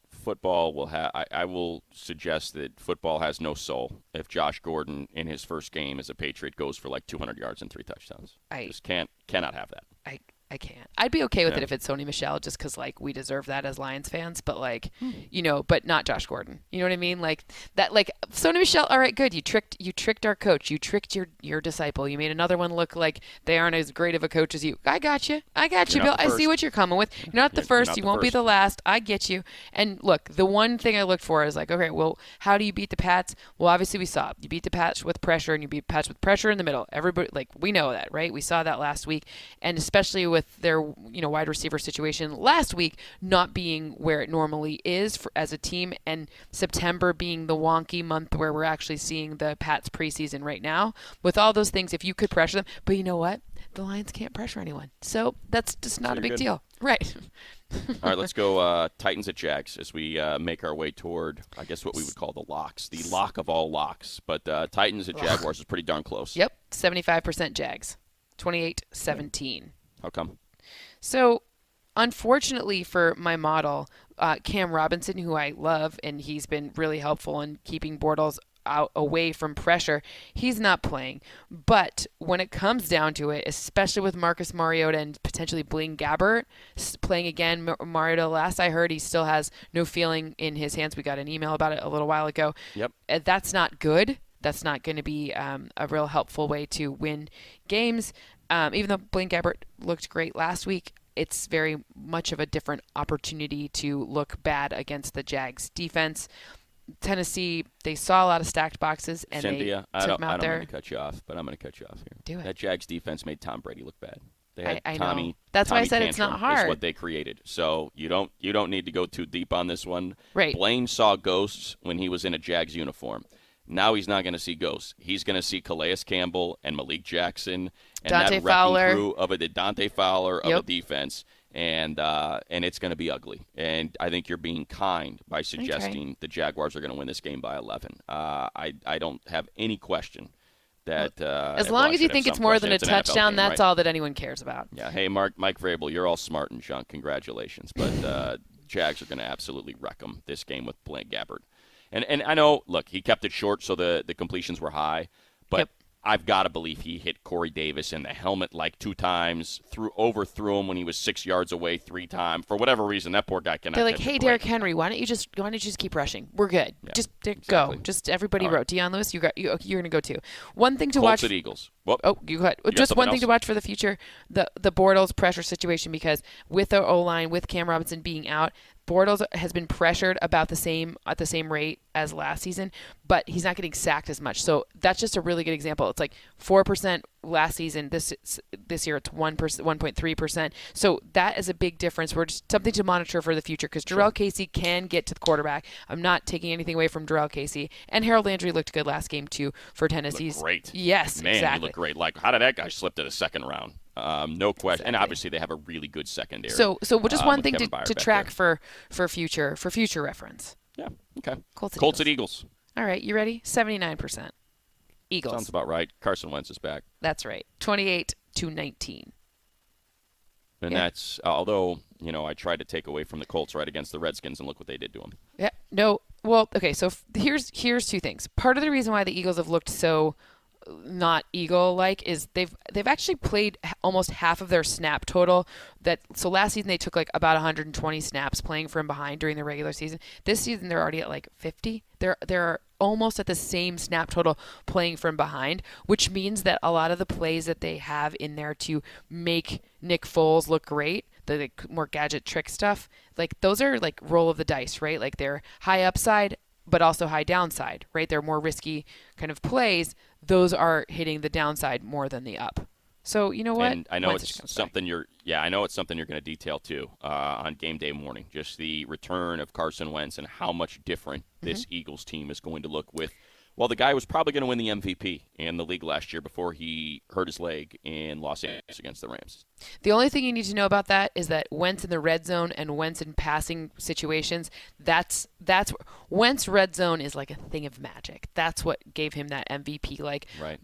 A: will have. I will suggest that football has no soul if Josh Gordon in his first game as a Patriot goes for like 200 yards and 3 touchdowns. Just cannot have that.
B: I can't. I'd be okay with
A: Yeah.
B: it if it's Sony Michel, just because like we deserve that as Lions fans. But like, but not Josh Gordon. You know what I mean? Like that. Like Sony Michel. All right, good. You tricked our coach. You tricked your disciple. You made another one look like they aren't as great of a coach as you. I got you.
A: You're
B: Bill.
A: not the
B: I see
A: first.
B: what you're coming with. You're not the
A: You're
B: first.
A: not
B: You
A: the
B: won't be
A: first.
B: the last. I get you. And look, the one thing I looked for is like, okay, well, how do you beat the Pats? Well, obviously we saw it. You beat the Pats with pressure, and you beat Pats with pressure in the middle. Everybody, like, we know that, right? We saw that last week, and especially with their wide receiver situation last week not being where it normally is as a team, and September being the wonky month where we're actually seeing the Pats preseason right now. With all those things, if you could pressure them, but you know what? The Lions can't pressure anyone, so that's just not a big deal, right?
A: All right, let's go Titans at Jags as we make our way toward, I guess, what we would call the locks, the lock of all locks. But Titans at Jaguars is pretty darn close.
B: Yep, 75% Jags, 28-17.
A: How come?
B: So, unfortunately for my model, Cam Robinson, who I love, and he's been really helpful in keeping Bortles out away from pressure, he's not playing. But when it comes down to it, especially with Marcus Mariota and potentially Blaine Gabbert playing again, Mariota, last I heard, he still has no feeling in his hands. We got an email about it a little while ago.
A: Yep.
B: That's not good. That's not going to be a real helpful way to win games. Even though Blaine Gabbert looked great last week, it's very much of a different opportunity to look bad against the Jags defense. Tennessee, they saw a lot of stacked boxes, and
A: Cynthia,
B: they took them out
A: I don't
B: there.
A: mean to cut you off, but I'm going to cut you off here.
B: Do it.
A: That Jags defense made Tom Brady look bad. They had
B: I
A: Tommy.
B: know. That's why I
A: Tommy
B: said it's not
A: Tantrum is
B: hard.
A: what they created. So you don't need to go too deep on this one.
B: Right.
A: Blaine saw ghosts when he was in a Jags uniform. Now he's not going to see ghosts. He's going to see Calais Campbell and Malik Jackson and
B: Dante
A: that
B: Fowler.
A: wrecking crew of it, the Dante Fowler of
B: Yep.
A: a defense. And it's going to be ugly. And I think you're being kind by suggesting the Jaguars are going to win this game by 11. I don't have any question that
B: as long as you think it's more than a touchdown, that's all that anyone cares about.
A: Yeah. Hey, Mike Vrabel, you're all smart and junk. Congratulations. But Jags are going to absolutely wreck them this game with Blaine Gabbert. And I know, look, he kept it short, so the completions were high. But
B: Yep.
A: I've got to believe he hit Corey Davis in the helmet like 2 times, overthrew him when he was 6 yards away 3 times. For whatever reason, that poor guy cannot.
B: They're like,
A: catch a
B: hey,
A: break.
B: Derrick Henry, why don't you just keep rushing? We're good.
A: Yeah,
B: Just
A: exactly.
B: go. Just everybody
A: All right.
B: wrote. Deion Lewis, you're going to go too. One thing to
A: Colts
B: watch.
A: at Eagles. Whoop.
B: Oh, you go ahead.
A: got
B: Just one
A: something
B: thing to
A: else?
B: watch for the future: the Bortles pressure situation, because with the O line, with Cam Robinson being out, Bortles has been pressured about the same at the same rate as last season, but he's not getting sacked as much. So that's just a really good example. It's like 4% last season. This year it's 1%, 1.3%. So that is a big difference. We're just something to monitor for the future because Jarrell Casey can get to the quarterback. I'm not taking anything away from Jarrell Casey, and Harold Landry looked good last game too for Tennessee.
A: Great.
B: Yes,
A: man,
B: exactly.
A: He looked great. Like, how did that guy slip to the second round? No question. Exactly. And obviously they have a really good secondary.
B: So just one thing to track
A: there.
B: for future reference.
A: Yeah. Okay.
B: Colts
A: at Eagles.
B: All right, you ready? 79%. Eagles.
A: Sounds about right. Carson Wentz is back.
B: That's right. 28-19.
A: And that's although, I tried to take away from the Colts right against the Redskins, and look what they did to them.
B: Yeah. No. Well, okay, so here's two things. Part of the reason why the Eagles have looked so not Eagle-like is they've actually played almost half of their snap total. So last season they took like about 120 snaps playing from behind during the regular season. This season they're already at like 50. They're almost at the same snap total playing from behind, which means that a lot of the plays that they have in there to make Nick Foles look great, the more gadget trick stuff, like those are like roll of the dice, right? Like they're high upside but also high downside, right? They're more risky kind of plays. Those are hitting the downside more than the up. So you know what?
A: And I know it's something you're going to detail too on game day morning. Just the return of Carson Wentz and how much different this Eagles team is going to look with. Well, the guy was probably going to win the MVP in the league last year before he hurt his leg in Los Angeles against the Rams.
B: The only thing you need to know about that is that Wentz in the red zone and Wentz in passing situations, that's Wentz red zone is like a thing of magic. That's what gave him that MVP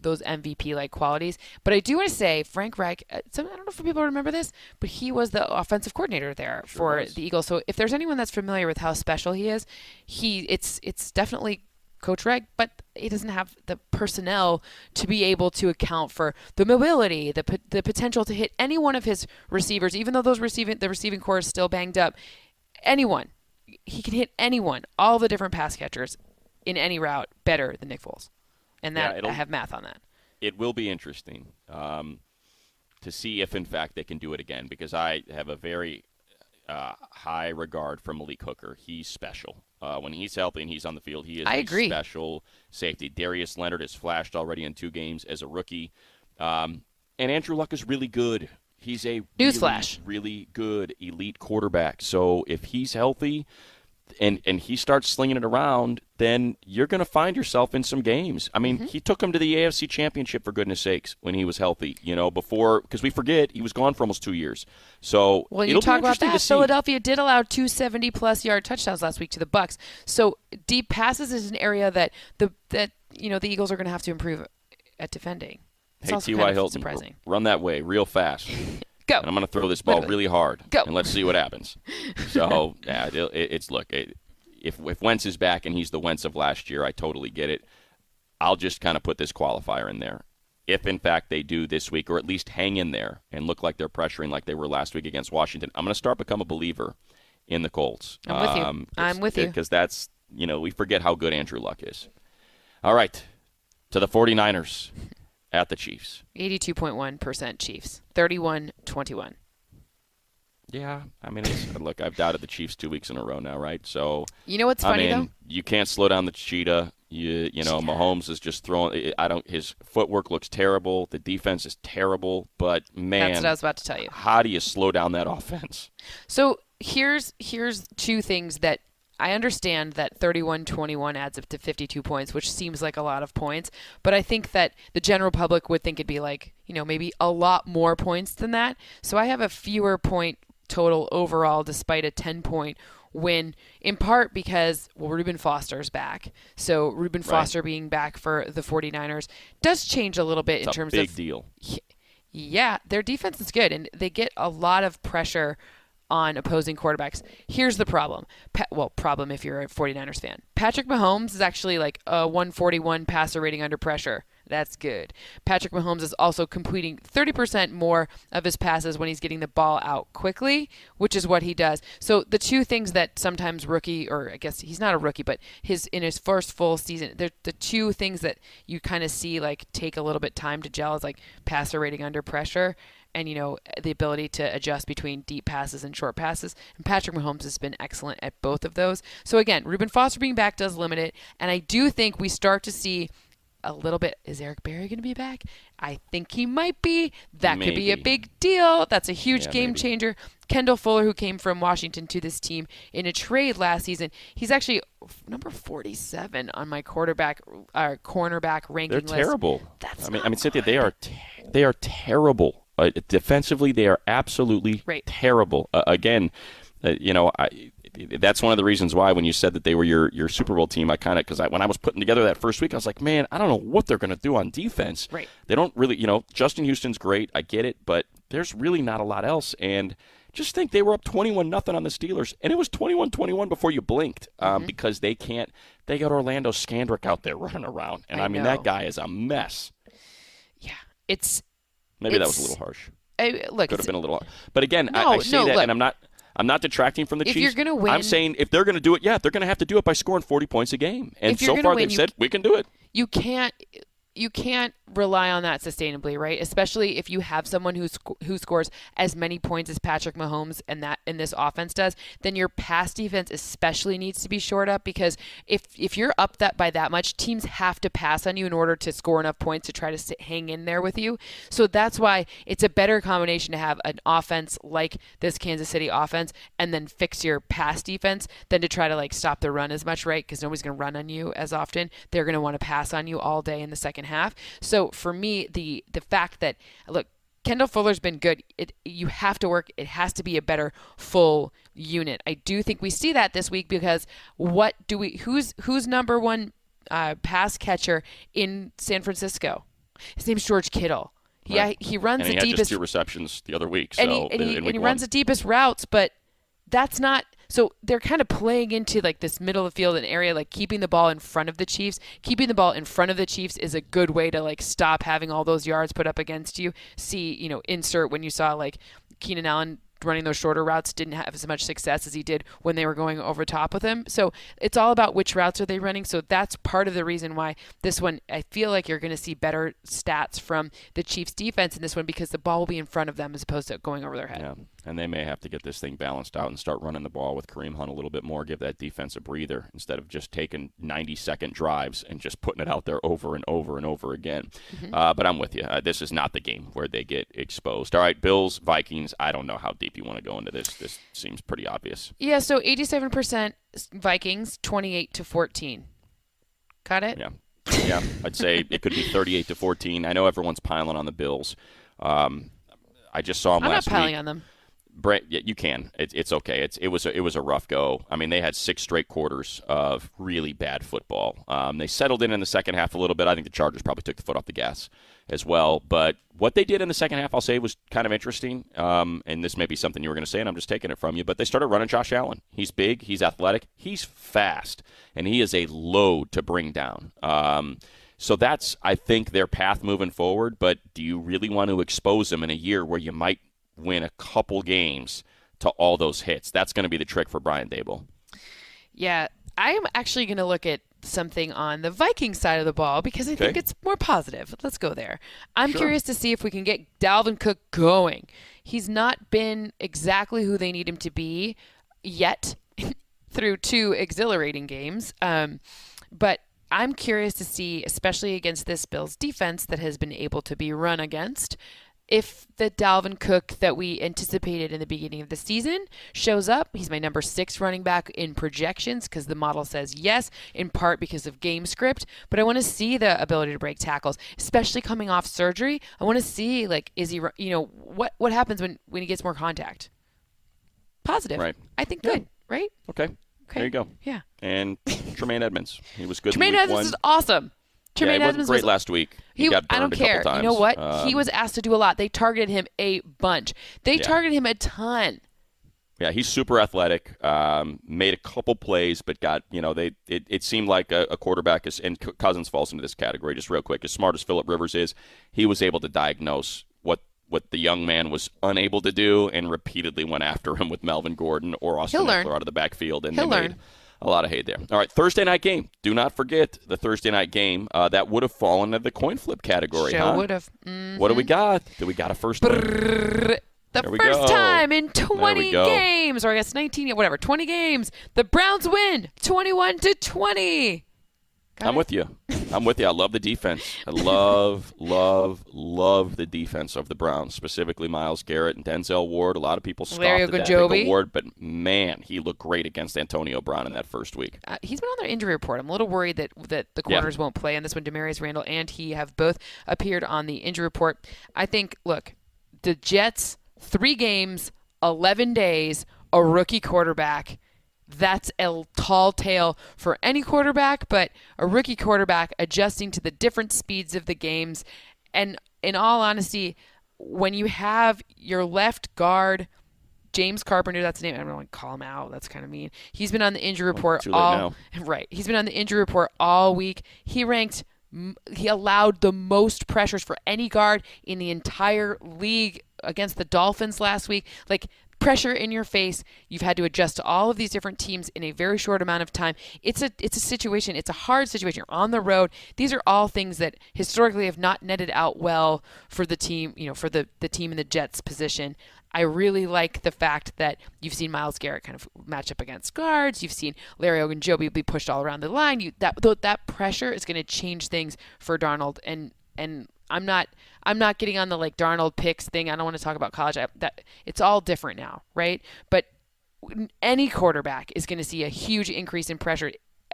B: those MVP qualities. But I do want to say Frank Reich, I don't know if people remember this, but he was the offensive coordinator there for the Eagles. So if there's anyone that's familiar with how special he is, it's definitely Coach Reg, but he doesn't have the personnel to be able to account for the mobility, the potential to hit any one of his receivers, even though the receiving core is still banged up. Anyone. He can hit anyone, all the different pass catchers in any route better than Nick Foles. And I have math on that.
A: It will be interesting to see if, in fact, they can do it again, because I have a very high regard for Malik Hooker. He's special. When he's healthy and he's on the field, he is a special safety. Darius Leonard has flashed already in 2 games as a rookie. And Andrew Luck is really good. He's a really good elite quarterback. So if he's healthy and he starts slinging it around, then you're going to find yourself in some games. I mean, he took him to the AFC Championship, for goodness sakes, when he was healthy, before, because we forget he was gone for almost 2 years. So
B: you talk about that. Philadelphia did allow 270-plus yard touchdowns last week to the Bucs. So deep passes is an area that the Eagles are going to have to improve at defending. It's
A: hey, T.Y. Hilton,
B: surprising.
A: Run that way real fast.
B: Go.
A: And I'm going to throw this ball really hard.
B: Go.
A: And let's see what happens. So, if Wentz is back and he's the Wentz of last year, I totally get it. I'll just kind of put this qualifier in there. If, in fact, they do this week, or at least hang in there and look like they're pressuring like they were last week against Washington, I'm going to start become a believer in the Colts.
B: I'm with you.
A: Because that's, we forget how good Andrew Luck is. All right. To the 49ers. At the Chiefs.
B: 82.1% Chiefs. 31-21.
A: Yeah, I mean, look, I've doubted the Chiefs 2 weeks in a row now, right? So
B: you know what's funny though?
A: You can't slow down the cheetah. Mahomes is just throwing. His footwork looks terrible. The defense is terrible. But man,
B: that's what I was about to tell you.
A: How do you slow down that offense?
B: So here's 2 things that. I understand that 31-21 adds up to 52 points, which seems like a lot of points, but I think that the general public would think it'd be like, maybe a lot more points than that. So I have a fewer point total overall despite a 10-point win, in part because, Reuben Foster's back. So Reuben Foster being back for the 49ers does change a little bit in terms of...
A: It's a big deal.
B: Yeah, their defense is good, and they get a lot of pressure on opposing quarterbacks. Here's the problem. Problem if you're a 49ers fan. Patrick Mahomes is actually like a 141 passer rating under pressure. That's good. Patrick Mahomes is also completing 30% more of his passes when he's getting the ball out quickly, which is what he does. So the 2 things that sometimes rookie, or I guess he's not a rookie, but in his first full season, the 2 things that you kind of see like take a little bit time to gel is like passer rating under pressure and, the ability to adjust between deep passes and short passes. And Patrick Mahomes has been excellent at both of those. So again, Reuben Foster being back does limit it. And I do think we start to see a little bit. Is Eric Berry going to be back? I think he might be. That could be a big deal. That's a huge game changer. Kendall Fuller, who came from Washington to this team in a trade last season, he's actually number 47 on my cornerback ranking list.
A: They're terrible.
B: That's
A: Cynthia, they are terrible. Defensively, they are absolutely terrible. Again, that's one of the reasons why when you said that they were your Super Bowl team, because when I was putting together that first week, I was like, man, I don't know what they're going to do on defense.
B: Right.
A: They don't really, Justin Houston's great. I get it, but there's really not a lot else. And just think they were up 21-0 on the Steelers, and it was 21-21 before you blinked because they got Orlando Scandrick out there running around. And I mean, that guy is a mess.
B: Yeah.
A: Maybe that was a little harsh.
B: Could
A: have been a little harsh. But again, I say that, and I'm not detracting from the Chiefs.
B: If you're going to win,
A: I'm saying if they're going to do it, they're going to have to do it by scoring 40 points a game. And so far they've said, we can do it.
B: You can't rely on that sustainably, right? Especially if you have someone who scores as many points as Patrick Mahomes and this offense does, then your pass defense especially needs to be shored up, because if you're up by that much, teams have to pass on you in order to score enough points to try to hang in there with you. So that's why it's a better combination to have an offense like this Kansas City offense and then fix your pass defense than to try to stop the run as much, right? Because nobody's going to run on you as often. They're going to want to pass on you all day in the second half. So for me, the fact that, look, Kendall Fuller's been good. You have to work. It has to be a better full unit. I do think we see that this week because who's number one pass catcher in San Francisco? His name's George Kittle.
A: Right.
B: Yeah, he runs
A: and
B: the deepest.
A: He had just 2 receptions the other week. So
B: he runs the deepest routes, but that's not. So they're kind of playing into this middle of the field, an area keeping the ball in front of the Chiefs. Keeping the ball in front of the Chiefs is a good way to stop having all those yards put up against you. See, insert when you saw Keenan Allen running those shorter routes didn't have as much success as he did when they were going over top with him. So it's all about which routes are they running. So that's part of the reason why this one, I feel like you're going to see better stats from the Chiefs defense in this one, because the ball will be in front of them as opposed to going over their head.
A: Yeah, and they may have to get this thing balanced out and start running the ball with Kareem Hunt a little bit more, give that defense a breather instead of just taking 90-second drives and just putting it out there over and over and over again. But I'm with you. This is not the game where they get exposed. All right, Bills, Vikings, I don't know how deep you want to go into this. This seems pretty obvious.
B: Yeah, so 87% Vikings, 28-14. Got it?
A: Yeah, I'd say it could be 38-14. I know everyone's piling on the Bills. I just saw them last week.
B: I'm not piling on them.
A: Brett, yeah, you can. It's okay. It was a rough go. I mean, they had 6 straight quarters of really bad football. They settled in the second half a little bit. I think the Chargers probably took the foot off the gas as well. But what they did in the second half, I'll say, was kind of interesting. And this may be something you were going to say, and I'm just taking it from you. But they started running Josh Allen. He's big. He's athletic. He's fast. And he is a load to bring down. So that's, I think, their path moving forward. But do you really want to expose them in a year where you might win a couple games to all those hits? That's going to be the trick for Brian Daboll.
B: Yeah, I'm actually going to look at something on the Viking side of the ball because I think it's more positive. Let's go there. I'm curious to see if we can get Dalvin Cook going. He's not been exactly who they need him to be yet through 2 exhilarating games. But I'm curious to see, especially against this Bills defense that has been able to be run against, if the Dalvin Cook that we anticipated in the beginning of the season shows up. He's my number 6 running back in projections because the model says yes, in part because of game script. But I want to see the ability to break tackles, especially coming off surgery. I want to see, is he, what happens when he gets more contact? Positive.
A: Right.
B: I think good, right?
A: Okay. There you go.
B: Yeah.
A: And Tremaine Edmonds. He was good
B: Tremaine
A: in week
B: Edmonds
A: 1.
B: is awesome.
A: He wasn't great last week. He got burned
B: I don't
A: a
B: care.
A: couple times.
B: You know what? He was asked to do a lot. They targeted him a bunch. They targeted him a ton.
A: Yeah, he's super athletic. Made a couple plays, but got, it seemed like a quarterback is, and Cousins falls into this category just real quick. As smart as Phillip Rivers is, he was able to diagnose what the young man was unable to do and repeatedly went after him with Melvin Gordon or Austin Eckler out of the backfield. And
B: He'll learn.
A: A lot of hate there. All right, Thursday night game. Do not forget the Thursday night game. That would have fallen into the coin flip category,
B: Sure
A: huh?
B: would have.
A: What do we got? Do we got a first win?
B: The first time in 20 games, or I guess 19, whatever, 20 games, the Browns win 21-20.
A: I'm with you. I love the defense. I love the defense of the Browns, specifically Myles Garrett and Denzel Ward. A lot of people scoffed at that Ward, but man, he looked great against Antonio Brown in that first week.
B: He's been on their injury report. I'm a little worried that the corners won't play, and this one, Demarius Randall and he have both appeared on the injury report. I think, look, the Jets, 3 games, 11 days, a rookie quarterback. That's a tall tale for any quarterback, but a rookie quarterback adjusting to the different speeds of the games. And in all honesty, when you have your left guard, James Carpenter, that's the name. I don't want to call him out. That's kind of mean. He's been on the injury report He's been on the injury report all week. He allowed the most pressures for any guard in the entire league against the Dolphins last week. Like, pressure in your face. You've had to adjust to all of these different teams in a very short amount of time. It's a situation. It's a hard situation. You're on the road. These are all things that historically have not netted out well for the team, for the team in the Jets position. I really like the fact that you've seen Myles Garrett kind of match up against guards. You've seen Larry Ogunjobi be pushed all around the line. That pressure is going to change things for Darnold, and I'm not getting on the like Darnold picks thing. I don't want to talk about college. It's all different now, right? But any quarterback is going to see a huge increase in pressure.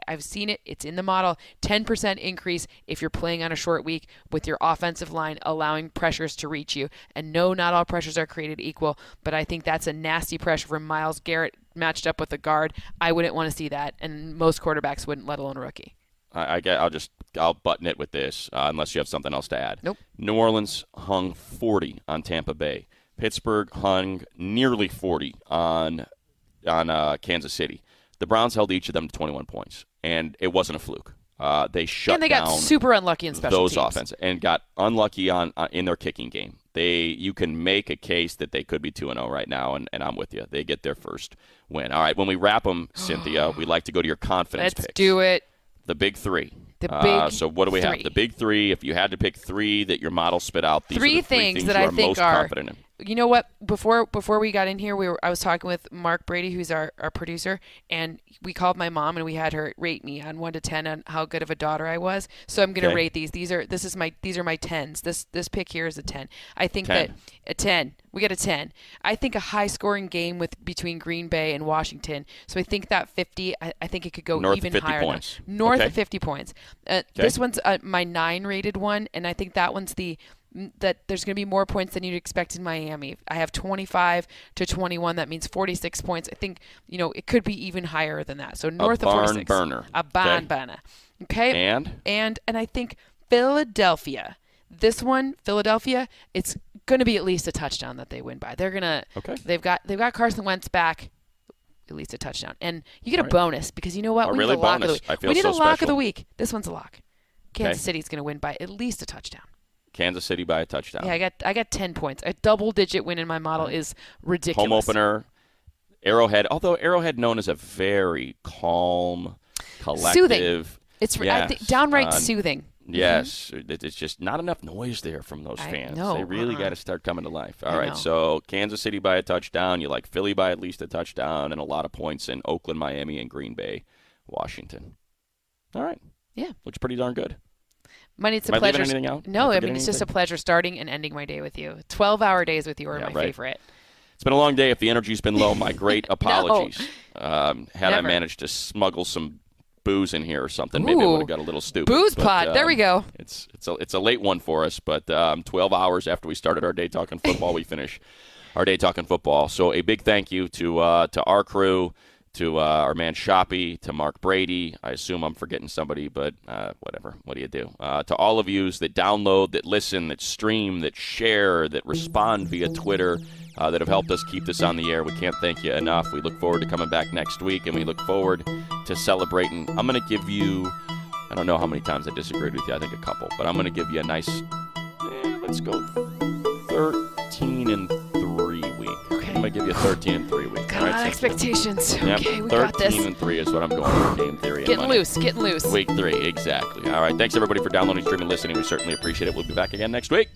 B: I've seen it. It's in the model. 10% increase if you're playing on a short week with your offensive line allowing pressures to reach you. And no, not all pressures are created equal, but I think that's a nasty pressure from Myles Garrett matched up with a guard. I wouldn't want to see that, and most quarterbacks wouldn't, let alone a rookie.
A: I'll button it with this, unless you have something else to add.
B: Nope.
A: New Orleans hung 40 on Tampa Bay. Pittsburgh hung nearly 40 on Kansas City. The Browns held each of them to 21 points, and it wasn't a fluke. They shut down.
B: And they got super unlucky in special teams.
A: Those offense and got unlucky in their kicking game. You can make a case that they could be 2-0 right now, and I'm with you. They get their first win. All right, when we wrap them, Cynthia, we like to go to your confidence picks.
B: Let's do it.
A: The big 3.
B: So
A: what do we have? The big 3. If you had to pick 3 that your model spit out, these are the 3 things that I think most confident in.
B: You know what? Before we got in here, I was talking with Mark Brady, who's our producer, and we called my mom and we had her rate me on 1 to 10 on how good of a daughter I was. So I'm going to rate these. These are my 10s. This pick here is a 10. I think
A: 10.
B: that a 10. We got a 10. I think a high-scoring game between Green Bay and Washington. So I think that 50. I think it could go
A: north
B: even
A: of 50
B: higher.
A: Points.
B: North of 50 points. This one's my 9-rated one, and I think that one's that there's going to be more points than you'd expect in Miami. I have 25-21. That means 46 points. I think, it could be even higher than that. So north of 46. A barn burner. Okay? And I think Philadelphia. This one, Philadelphia, it's going to be at least a touchdown that they win by. They're going to they've got Carson Wentz back. At least a touchdown. And you get a bonus because you know what? We need a lock of the week. We need a lock of the week. This one's a lock. Kansas City's going to win by at least a touchdown.
A: Kansas City by a touchdown.
B: Yeah, I got 10 points. A double-digit win in my model is ridiculous.
A: Home opener, Arrowhead. Although Arrowhead known as a very calm, collective.
B: Soothing. It's I think, downright soothing.
A: Yes. It's just not enough noise there from those fans. They really got to start coming to life. All right, so Kansas City by a touchdown. You like Philly by at least a touchdown, and a lot of points in Oakland, Miami, and Green Bay, Washington. All right.
B: Yeah.
A: Looks pretty darn good.
B: It's a
A: pleasure.
B: Leaving
A: anything out?
B: No, it's just a pleasure starting and ending my day with you. 12-hour days with you are my favorite.
A: It's been a long day. If the energy's been low, my great apologies. Had I managed to smuggle some booze in here or something, maybe I would have got a little stupid.
B: Booze pot. There we go.
A: It's a late one for us, but 12 hours after we started our day talking football, we finish our day talking football. So a big thank you to our crew, to our man Shoppy, to Mark Brady. I assume I'm forgetting somebody, but whatever. What do you do? To all of you that download, that listen, that stream, that share, that respond via Twitter, that have helped us keep this on the air. We can't thank you enough. We look forward to coming back next week, and we look forward to celebrating. I'm going to give you, I don't know how many times I disagreed with you. I think a couple, but I'm going to give you a nice, let's go 13-3 week.
B: Okay.
A: I'm going give you a 13-3 week.
B: Got
A: All right,
B: expectations.
A: Yep,
B: Okay, we got this.
A: 13-3 is what I'm going for game theory. And
B: Getting
A: money.
B: getting loose.
A: Week 3, exactly. All right, thanks everybody for downloading, streaming, listening. We certainly appreciate it. We'll be back again next week.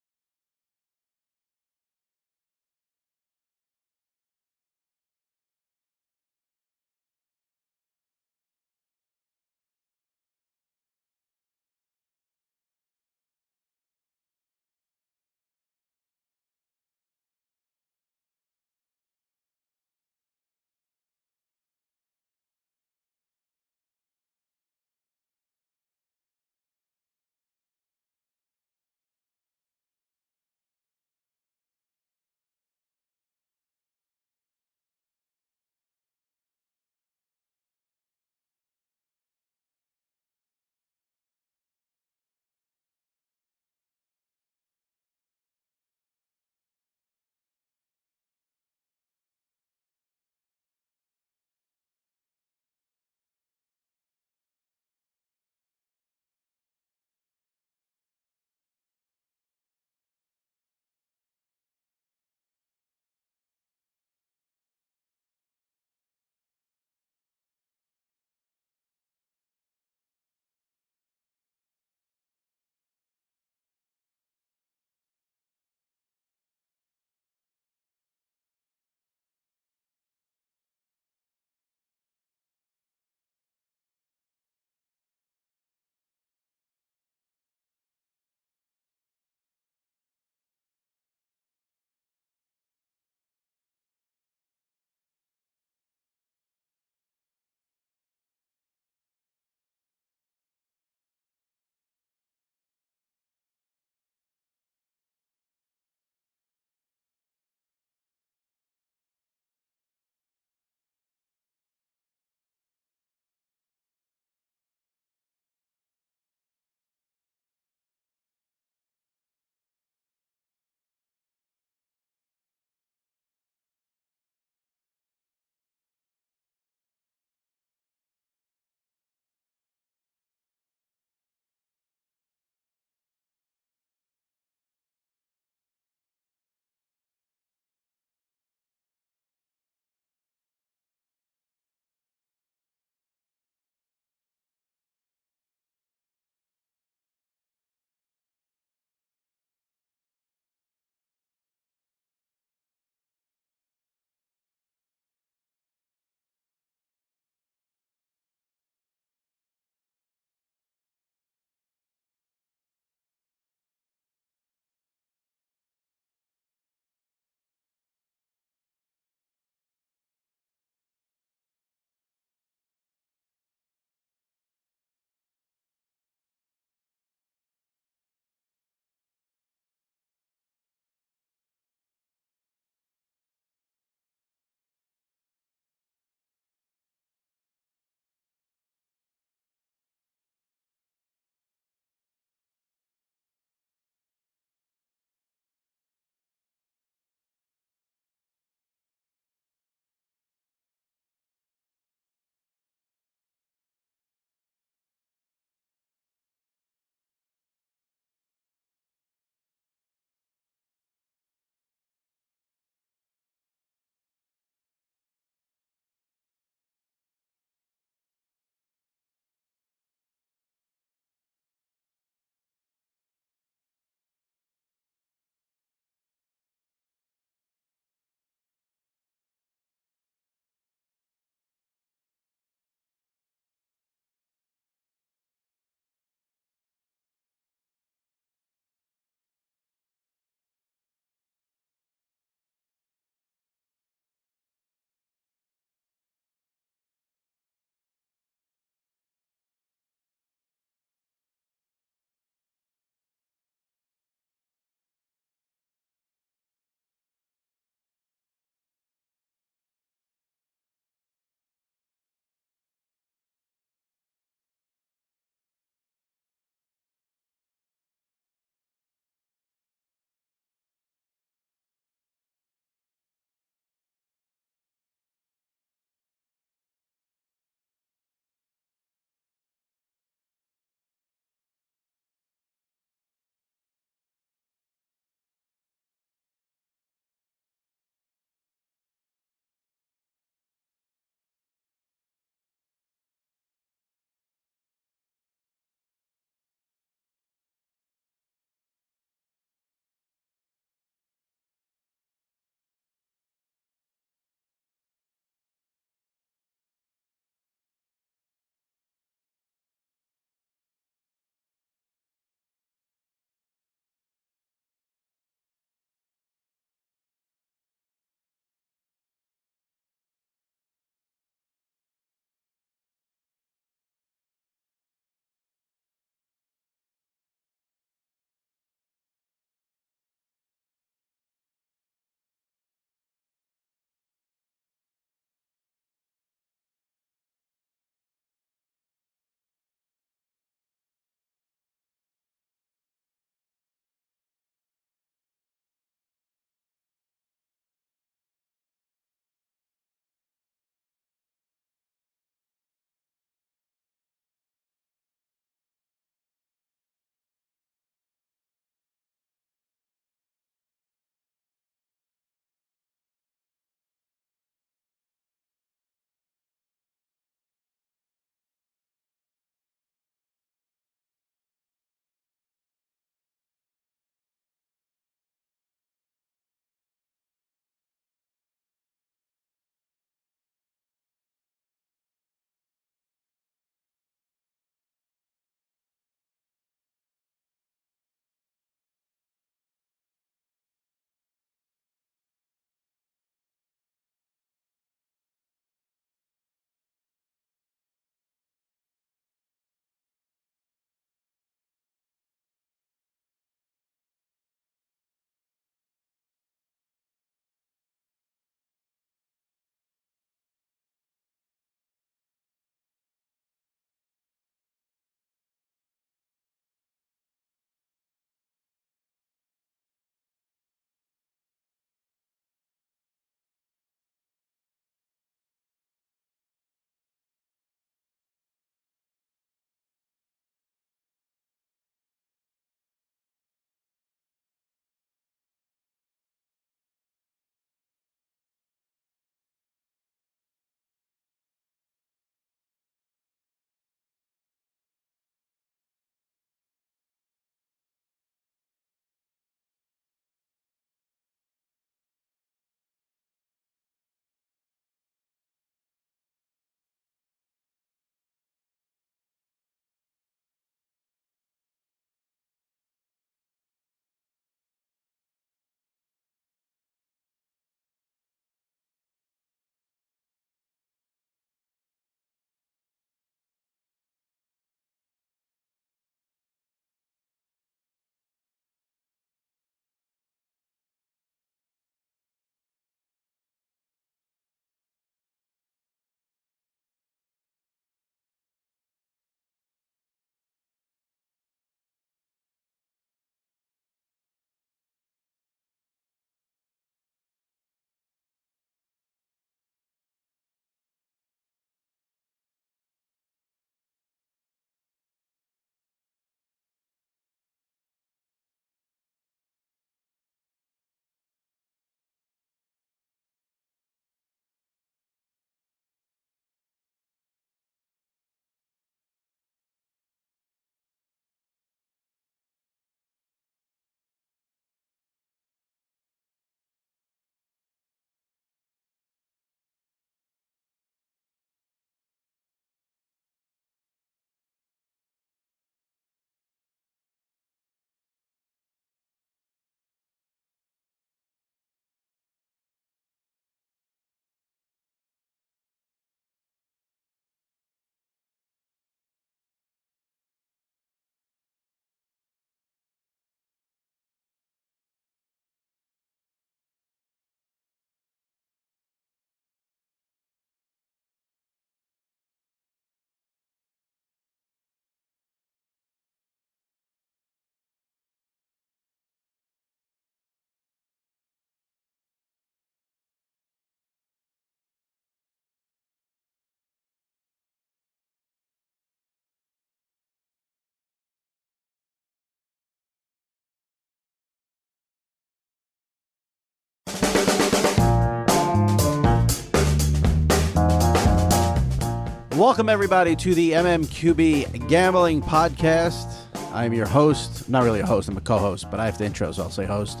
C: Welcome, everybody, to the MMQB Gambling Podcast. I'm your host. Not really a host, I'm a co-host, but I have to intro, so I'll say host.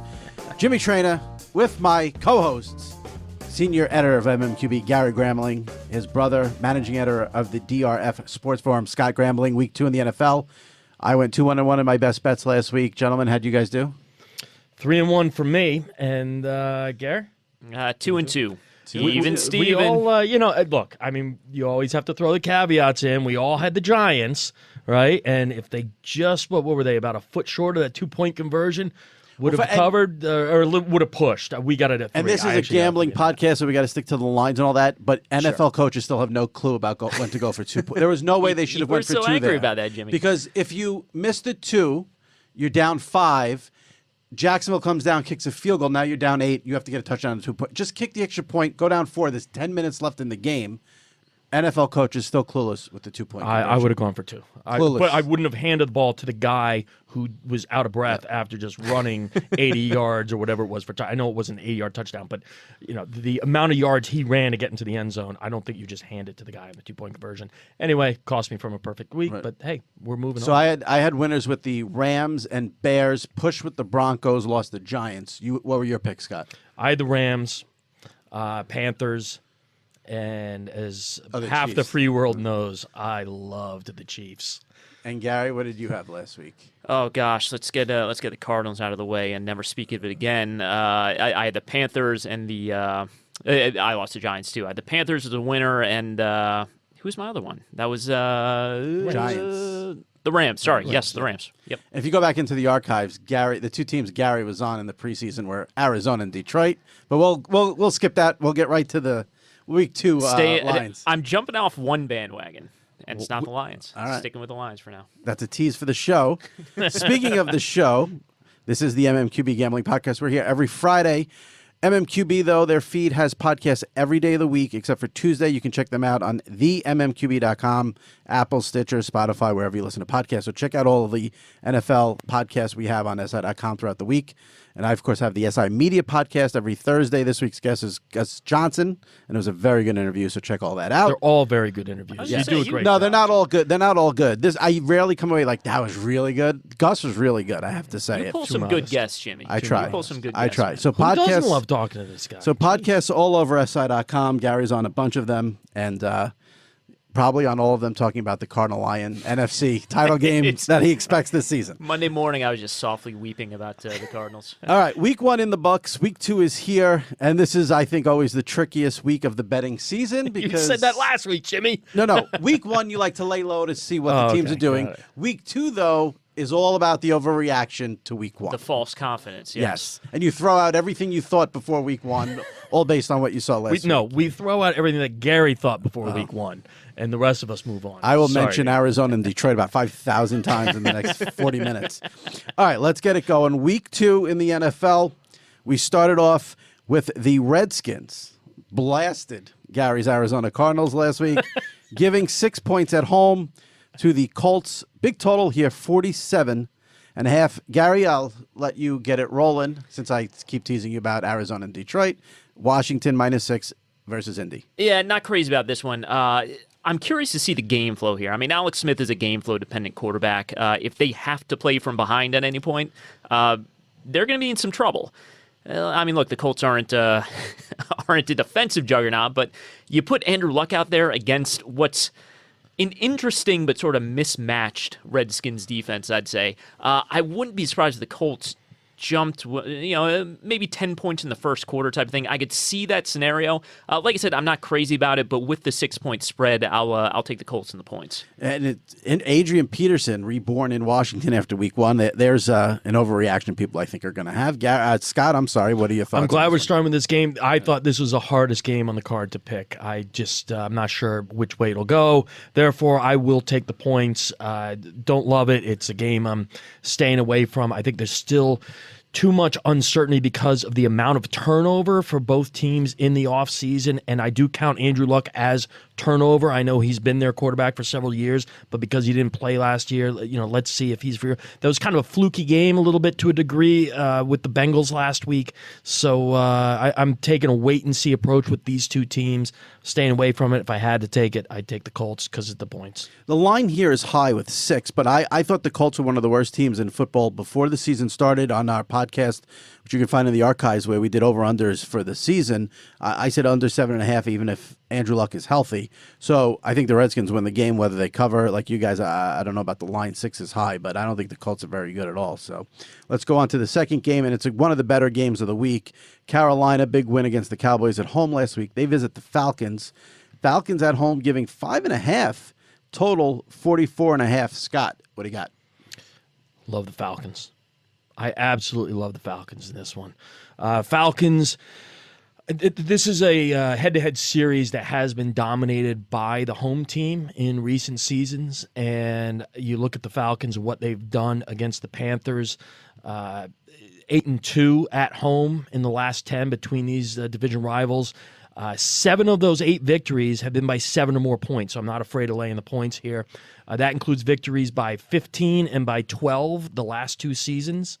C: Jimmy Traina, with my co-hosts, senior editor of MMQB, Gary Gramling, his brother, managing editor of the DRF Sports Forum, Scott Gramling, week 2 in the NFL. I went 2-1-1 in my best bets last week. Gentlemen, how'd you guys do?
D: 3-1 for me, and Gare?
E: 2-2.
D: Even Steven. We all, look, I mean, you always have to throw the caveats in. We all had the Giants, right? And if they just, what were they, about a foot short of that 2-point conversion, would have covered or would have pushed. We got it at 3.
C: And this is a gambling podcast, so we got to stick to the lines and all that. But NFL coaches still have no clue about when to go for 2 points. There was no way they should have went for 2 there.
E: We're so angry about that, Jimmy.
C: Because if you missed the 2, you're down 5. Jacksonville comes down, kicks a field goal. Now you're down 8. You have to get a touchdown on 2 points. Just kick the extra point. Go down 4. There's 10 minutes left in the game. NFL coach is still clueless with the 2-point.
D: I would have gone for 2. But I wouldn't have handed the ball to the guy who was out of breath after just running 80 yards or whatever it was for. I know it was an 80-yard touchdown, but the amount of yards he ran to get into the end zone, I don't think you just hand it to the guy in the 2-point conversion. Anyway, cost me from a perfect week, but hey, we're moving on.
C: So I had winners with the Rams and Bears, push with the Broncos, lost the Giants. What were your picks, Scott?
D: I had the Rams, Panthers. And as half
C: Chiefs.
D: the free world knows, I loved the Chiefs.
C: And Gary, what did you have last week?
E: Oh gosh, let's get the Cardinals out of the way and never speak of it again. I had the Panthers and the I lost the Giants too. I had the Panthers as a winner, and who's my other one? That was
C: Giants.
E: The Rams. Sorry, yes, the Rams. Yep.
C: And if you go back into the archives, the 2 teams Gary was on in the preseason were Arizona and Detroit. But we'll skip that. We'll get right to the week 2 lines.
E: I'm jumping off one bandwagon, and it's not the Lions.
C: All right.
E: Sticking with the Lions for now.
C: That's a tease for the show. Speaking of the show, this is the MMQB Gambling Podcast. We're here every Friday. MMQB, though, their feed has podcasts every day of the week, except for Tuesday. You can check them out on themmqb.com, Apple, Stitcher, Spotify, wherever you listen to podcasts. So check out all of the NFL podcasts we have on SI.com throughout the week. And I, of course, have the SI Media Podcast every Thursday. This week's guest is Gus Johnson, and it was a very good interview, so check all that out.
D: They're all very good interviews. You do a great
C: No,
D: job.
C: they're not all good. They're not all good. I rarely come away like, that was really good. Gus was really good, I have to say.
E: You pull some good guests, Jimmy.
C: I try.
E: You pull some good
C: I
E: guests.
C: try.
E: Man.
C: So
D: Who doesn't love talking to this guy?
C: So podcasts all over SI.com. Gary's on a bunch of them, and probably on all of them talking about the Cardinal Lion NFC title game that he expects this season.
E: Monday morning, I was just softly weeping about the Cardinals.
C: All right, week 1 in the books. Week 2 is here, and this is, I think, always the trickiest week of the betting season because
D: you said that last week, Jimmy.
C: No. Week 1, you like to lay low to see what the teams are doing. Week 2, though, is all about the overreaction to week 1.
E: The false confidence.
C: Yes. And you throw out everything you thought before week 1, all based on what you saw last week.
D: No, we throw out everything that Gary thought before week 1, and the rest of us move on.
C: I will mention Arizona and Detroit about 5,000 times in the next 40 minutes. All right, let's get it going. Week 2 in the NFL, we started off with the Redskins. Blasted Gary's Arizona Cardinals last week, giving 6 points at home to the Colts. Big total here, 47.5. Gary, I'll let you get it rolling since I keep teasing you about Arizona and Detroit. Washington -6 versus Indy.
E: Yeah, not crazy about this one. I'm curious to see the game flow here. I mean, Alex Smith is a game flow dependent quarterback. If they have to play from behind at any point, they're going to be in some trouble. I mean, look, the Colts aren't a defensive juggernaut, but you put Andrew Luck out there against what's an interesting but sort of mismatched Redskins defense, I'd say. I wouldn't be surprised if the Colts jumped, maybe 10 points in the first quarter type of thing. I could see that scenario. Like I said, I'm not crazy about it, but with the 6-point spread, I'll take the Colts and the points.
C: And Adrian Peterson, reborn in Washington after week 1. There's an overreaction people I think are going to have. Scott, I'm sorry. What are your thoughts?
D: I'm glad we're starting with this game. I thought this was the hardest game on the card to pick. I'm not sure which way it'll go. Therefore, I will take the points. Don't love it. It's a game I'm staying away from. I think there's still too much uncertainty because of the amount of turnover for both teams in the offseason, and I do count Andrew Luck as turnover. I know he's been their quarterback for several years, but because he didn't play last year, let's see if he's for. That was kind of a fluky game a little bit to a degree with the Bengals last week, so I'm taking a wait-and-see approach with these two teams, staying away from it. If I had to take it, I'd take the Colts because of the points.
C: The line here is high with 6, but I thought the Colts were one of the worst teams in football before the season started. On our podcast, which you can find in the archives where we did over-unders for the season, I said under 7.5 even if Andrew Luck is healthy. So I think the Redskins win the game, whether they cover. Like you guys, I don't know about the line. 6 is high, but I don't think the Colts are very good at all. So let's go on to the second game, and it's one of the better games of the week. Carolina, big win against the Cowboys at home last week. They visit the Falcons. Falcons at home giving 5.5, total 44.5. Scott, what do you got?
D: Love the Falcons. I absolutely love the Falcons in this one. Falcons, this is a head-to-head series that has been dominated by the home team in recent seasons, and you look at the Falcons and what they've done against the Panthers, 8-2 at home in the last 10 between these division rivals. 7 of those 8 victories have been by 7 or more points, so I'm not afraid of laying the points here. That includes victories by 15 and by 12 the last 2 seasons.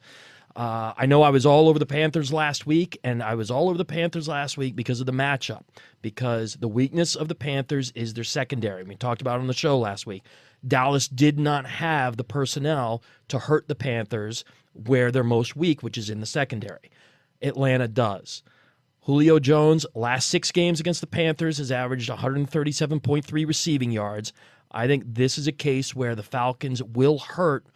D: I know I was all over the Panthers last week, and I was all over the Panthers last week because of the matchup, because the weakness of the Panthers is their secondary. We talked about it on the show last week. Dallas did not have the personnel to hurt the Panthers where they're most weak, which is in the secondary. Atlanta does. Julio Jones, last 6 games against the Panthers, has averaged 137.3 receiving yards. I think this is a case where the Falcons will hurt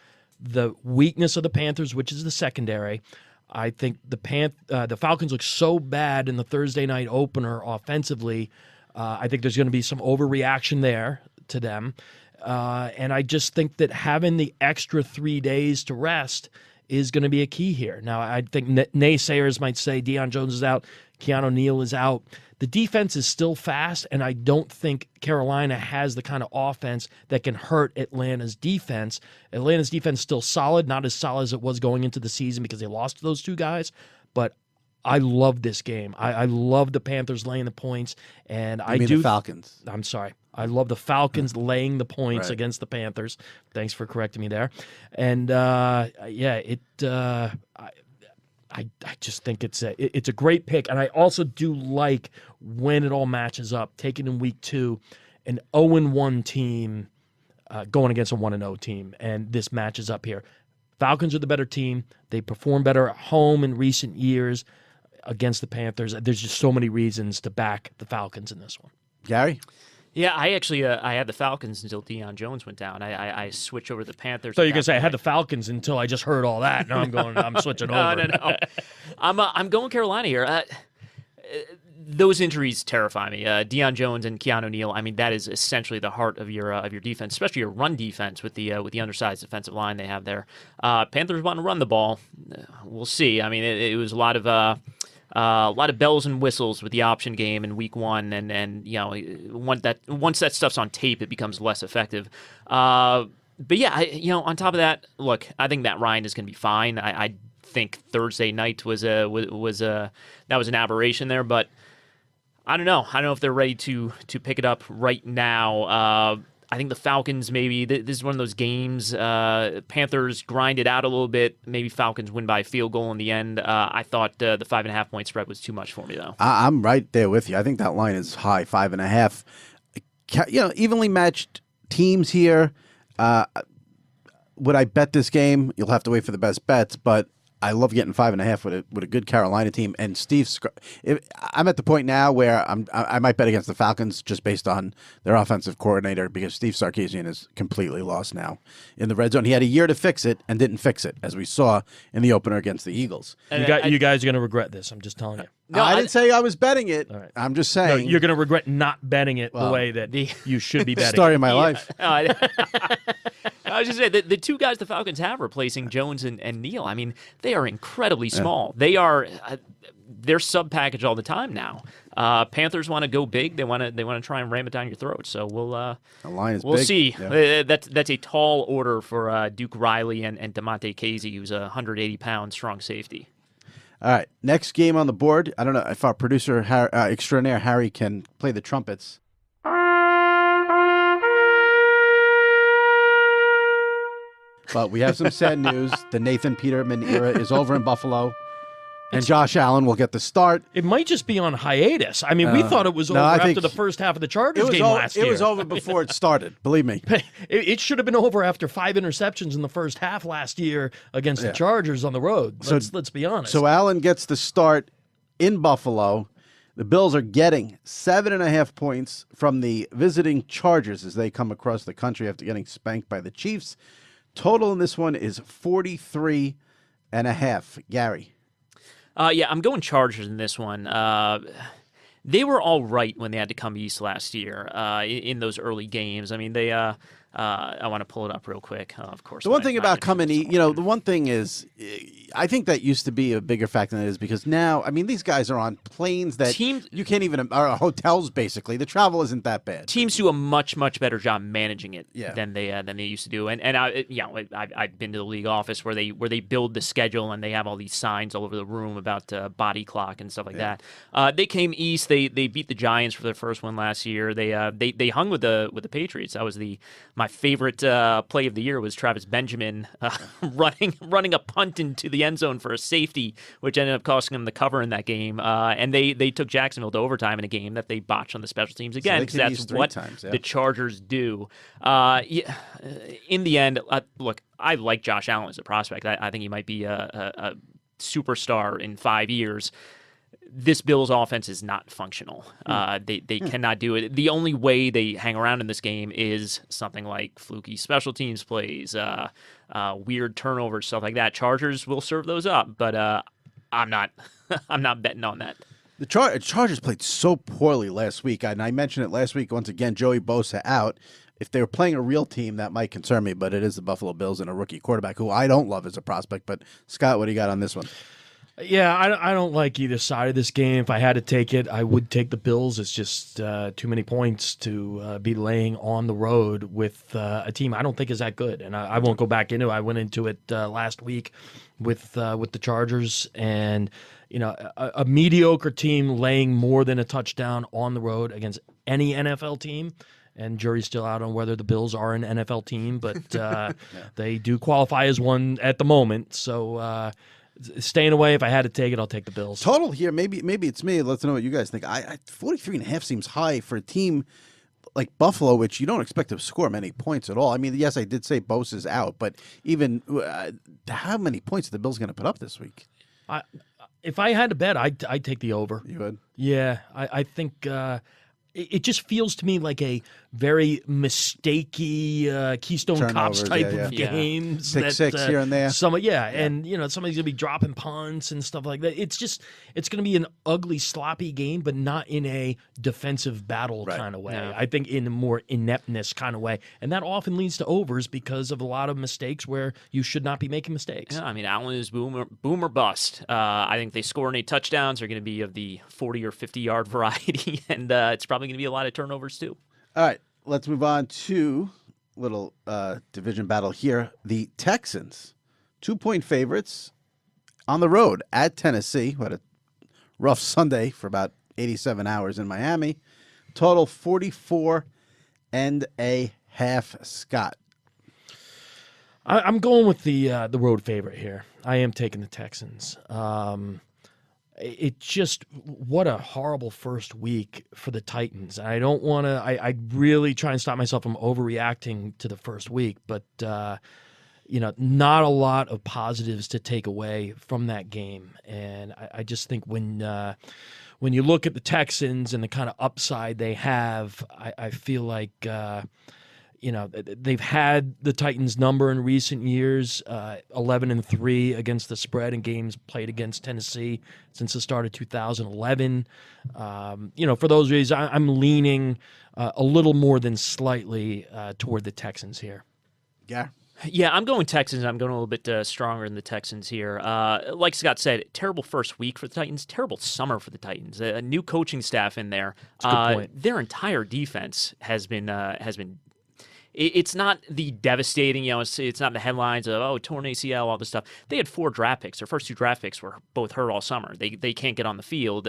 D: the weakness of the Panthers, which is the secondary. I think the Falcons look so bad in the Thursday night opener offensively. I think there's going to be some overreaction there to them. And I just think that having the extra 3 days to rest is going to be a key here. Now, I think naysayers might say Deion Jones is out, Keanu Neal is out. The defense is still fast, and I don't think Carolina has the kind of offense that can hurt Atlanta's defense. Atlanta's defense is still solid, not as solid as it was going into the season because they lost to those 2 guys, but I love this game. I love the Panthers laying the points, and
C: the Falcons.
D: I'm sorry. I love the Falcons laying the points against the Panthers. Thanks for correcting me there. And I just think it's a great pick, and I also do like when it all matches up. Taking in week 2, an 0-1 team going against a 1-0 team, and this matches up here. Falcons are the better team. They perform better at home in recent years against the Panthers. There's just so many reasons to back the Falcons in this one.
C: Gary?
E: Yeah, I actually I had the Falcons until Deion Jones went down. I switched over to the Panthers.
D: So you're gonna say I had the Falcons until I just heard all that. Now I'm switching over.
E: No. I'm going Carolina here. Those injuries terrify me. Deion Jones and Keanu Neal. I mean, that is essentially the heart of your defense, especially your run defense with the undersized defensive line they have there. Panthers want to run the ball. We'll see. I mean, it was a lot of bells and whistles with the option game in week 1, and once that stuff's on tape, it becomes less effective. But yeah, on top of that, look, I think Matt Ryan is going to be fine. I think Thursday night was an aberration there, but I don't know. I don't know if they're ready to pick it up right now. I think the Falcons, maybe this is one of those games. Panthers grind it out a little bit. Maybe Falcons win by a field goal in the end. I thought the 5.5 point spread was too much for me, though.
C: I'm right there with you. I think that line is high, 5.5. Evenly matched teams here. Would I bet this game? You'll have to wait for the best bets, but I love getting 5.5 with a good Carolina team. And I'm at the point now where I might bet against the Falcons just based on their offensive coordinator because Steve Sarkisian is completely lost now in the red zone. He had a year to fix it and didn't fix it, as we saw in the opener against the Eagles.
D: You guys are going to regret this. I'm just telling you.
C: No, I didn't say I was betting it. Right. I'm just saying.
D: No, you're going to regret not betting it the way that you should be betting.
C: Story of my life.
E: I was just saying, the 2 guys the Falcons have replacing Jones and Neal, I mean, they are incredibly small. They are they're sub package all the time now. Panthers want to go big. They want to try and ram it down your throat. So we'll
C: big.
E: see.
C: Yeah.
E: That's a tall order for Duke Riley and DeMonte Casey, who's a 180-pound strong safety.
C: All right, next game on the board. I don't know if our producer extraordinaire Harry can play the trumpets. But we have some sad news. The Nathan Peterman era is over in Buffalo. And Josh Allen will get the start.
D: It might just be on hiatus. I mean, we thought it was over after the first half of the Chargers game last year.
C: It was over before it started, believe me.
D: It should have been over after 5 interceptions in the first half last year against the Chargers on the road. Let's be honest.
C: So Allen gets the start in Buffalo. The Bills are getting 7.5 points from the visiting Chargers as they come across the country after getting spanked by the Chiefs. Total in this one is 43.5. Gary.
E: Yeah, I'm going Chargers in this one. They were all right when they had to come east last year in those early games. I mean, they. I want to pull it up real quick. Of course.
C: The one thing about coming, the one thing is, I think that used to be a bigger factor than it is because now, I mean, these guys are on planes that you can't even, or hotels basically. The travel isn't that bad.
E: Teams do a much much better job managing it than they used to do. And I've been to the league office where they build the schedule and they have all these signs all over the room about body clock and stuff like that. They came east. They beat the Giants for their first one last year. They hung with the Patriots. That was my favorite play of the year was Travis Benjamin running a punt into the end zone for a safety, which ended up costing them the cover in that game. And they took Jacksonville to overtime in a game that they botched on the special teams again because that's what the Chargers do. In the end, look, I like Josh Allen as a prospect. I think he might be a superstar in 5 years. This Bills offense is not functional. They cannot do it. The only way they hang around in this game is something like fluky special teams plays, weird turnovers, stuff like that. Chargers will serve those up, but I'm not betting on that.
C: The Chargers played so poorly last week, and I mentioned it last week. Once again, Joey Bosa out. If they were playing a real team, that might concern me, but it is the Buffalo Bills and a rookie quarterback who I don't love as a prospect. But Scott, what do you got on this one?
D: Yeah, I don't like either side of this game. If I had to take it, I would take the Bills. It's just too many points to be laying on the road with a team I don't think is that good. And I won't go back into it. I went into it last week with the Chargers, and a mediocre team laying more than a touchdown on the road against any NFL team. And jury's still out on whether the Bills are an NFL team, but they do qualify as one at the moment. So. Staying away. If I had to take it, I'll take the Bills.
C: Total here, maybe it's me. Let's know what you guys think. 43.5 seems high for a team like Buffalo, which you don't expect to score many points at all. I mean, yes, I did say Bosa's out, but even how many points are the Bills going to put up this week?
D: If I had to bet, I'd take the over.
C: You would?
D: Yeah, I think it just feels to me like a very mistakey Keystone Cops type of games.
C: Six here and there.
D: And somebody's gonna be dropping punts and stuff like that. It's gonna be an ugly, sloppy game, but not in a defensive battle kind of way. No. I think in a more ineptness kind of way, and that often leads to overs because of a lot of mistakes where you should not be making mistakes.
E: Yeah, I mean, Allen is boom or bust. I think they score any touchdowns are going to be of the 40 or 50 yard variety, and it's probably going to be a lot of turnovers too.
C: All right, let's move on to a little division battle here. The Texans, 2-point favorites on the road at Tennessee. What a rough Sunday for about 87 hours in Miami. Total 44.5. Scott.
D: I'm going with the road favorite here. I am taking the Texans. It just, what a horrible first week for the Titans. I don't want to, I really try and stop myself from overreacting to the first week, but, not a lot of positives to take away from that game. And I just think when you look at the Texans and the kind of upside they have, I feel like, they've had the Titans' number in recent years, 11-3 against the spread in games played against Tennessee since the start of 2011. For those reasons, I'm leaning a little more than slightly toward the Texans here.
C: Yeah.
E: Yeah, I'm going Texans. I'm going a little bit stronger than the Texans here. Like Scott said, terrible first week for the Titans, terrible summer for the Titans. A new coaching staff in there.
D: That's a good point.
E: Their entire defense has been. It's not the devastating, it's not the headlines of, torn ACL, all this stuff. They had 4 draft picks. Their first 2 draft picks were both hurt all summer. They can't get on the field.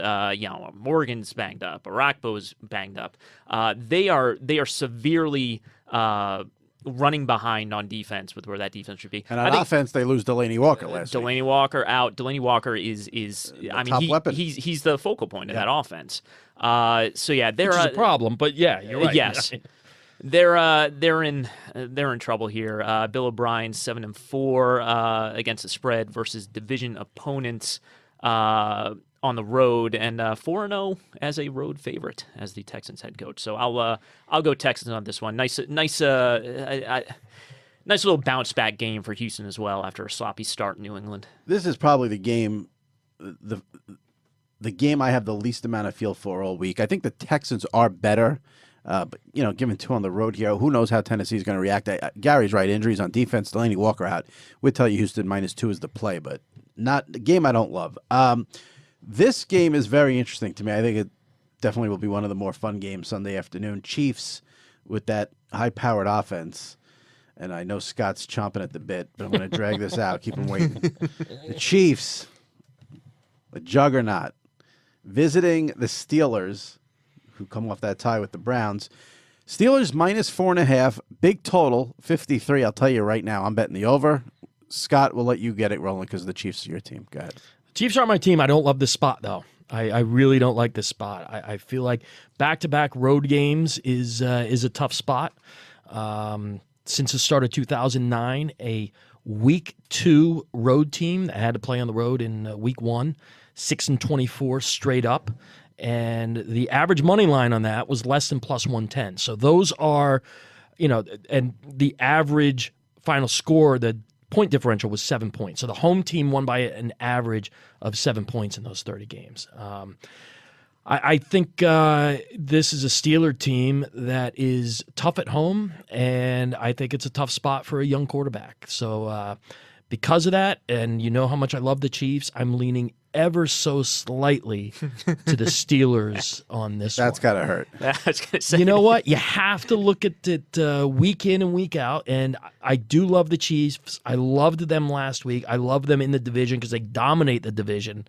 E: Morgan's banged up. Arakpo's banged up. They are severely running behind on defense with where that defense should be.
C: And on offense, they lose Delaney Walker last week.
E: Delaney Walker out. Delaney Walker is
C: top weapon.
E: He's the focal point of that offense. So yeah,
D: Which is a problem, but yeah, you're right.
E: Yes. They're in trouble here. Bill O'Brien's 7-4 against the spread versus division opponents on the road, and 4-0 as a road favorite as the Texans head coach. So I'll go Texans on this one. Nice little bounce back game for Houston as well after a sloppy start in New England.
C: This is probably the game I have the least amount of feel for all week. I think the Texans are better. But, given 2 on the road here, who knows how Tennessee's going to react. Gary's right. Injuries on defense, Delaney Walker out. We'd tell you Houston -2 is the play, but not a game I don't love. This game is very interesting to me. I think it definitely will be one of the more fun games Sunday afternoon. Chiefs with that high-powered offense. And I know Scott's chomping at the bit, but I'm going to drag this out. Keep him waiting. The Chiefs, a juggernaut, visiting the Steelers, who come off that tie with the Browns. Steelers -4.5, big total, 53. I'll tell you right now, I'm betting the over. Scott, we'll let you get it rolling because the Chiefs are your team. Go ahead.
D: Chiefs aren't my team. I don't love this spot, though. I really don't like this spot. I feel like back-to-back road games is a tough spot. Since the start of 2009, a Week 2 road team that had to play on the road in Week 1, 6-24 straight up. And the average money line on that was less than +110. So those are, and the average final score, the point differential was 7 points. So the home team won by an average of 7 points in those 30 games. I think this is a Steeler team that is tough at home, and I think it's a tough spot for a young quarterback. So because of that, and you know how much I love the Chiefs, I'm leaning ever so slightly to the Steelers on this
C: That's got to hurt.
E: I was gonna say,
D: You know what? You have to look at it week in and week out, and I do love the Chiefs. I loved them last week. I love them in the division because they dominate the division.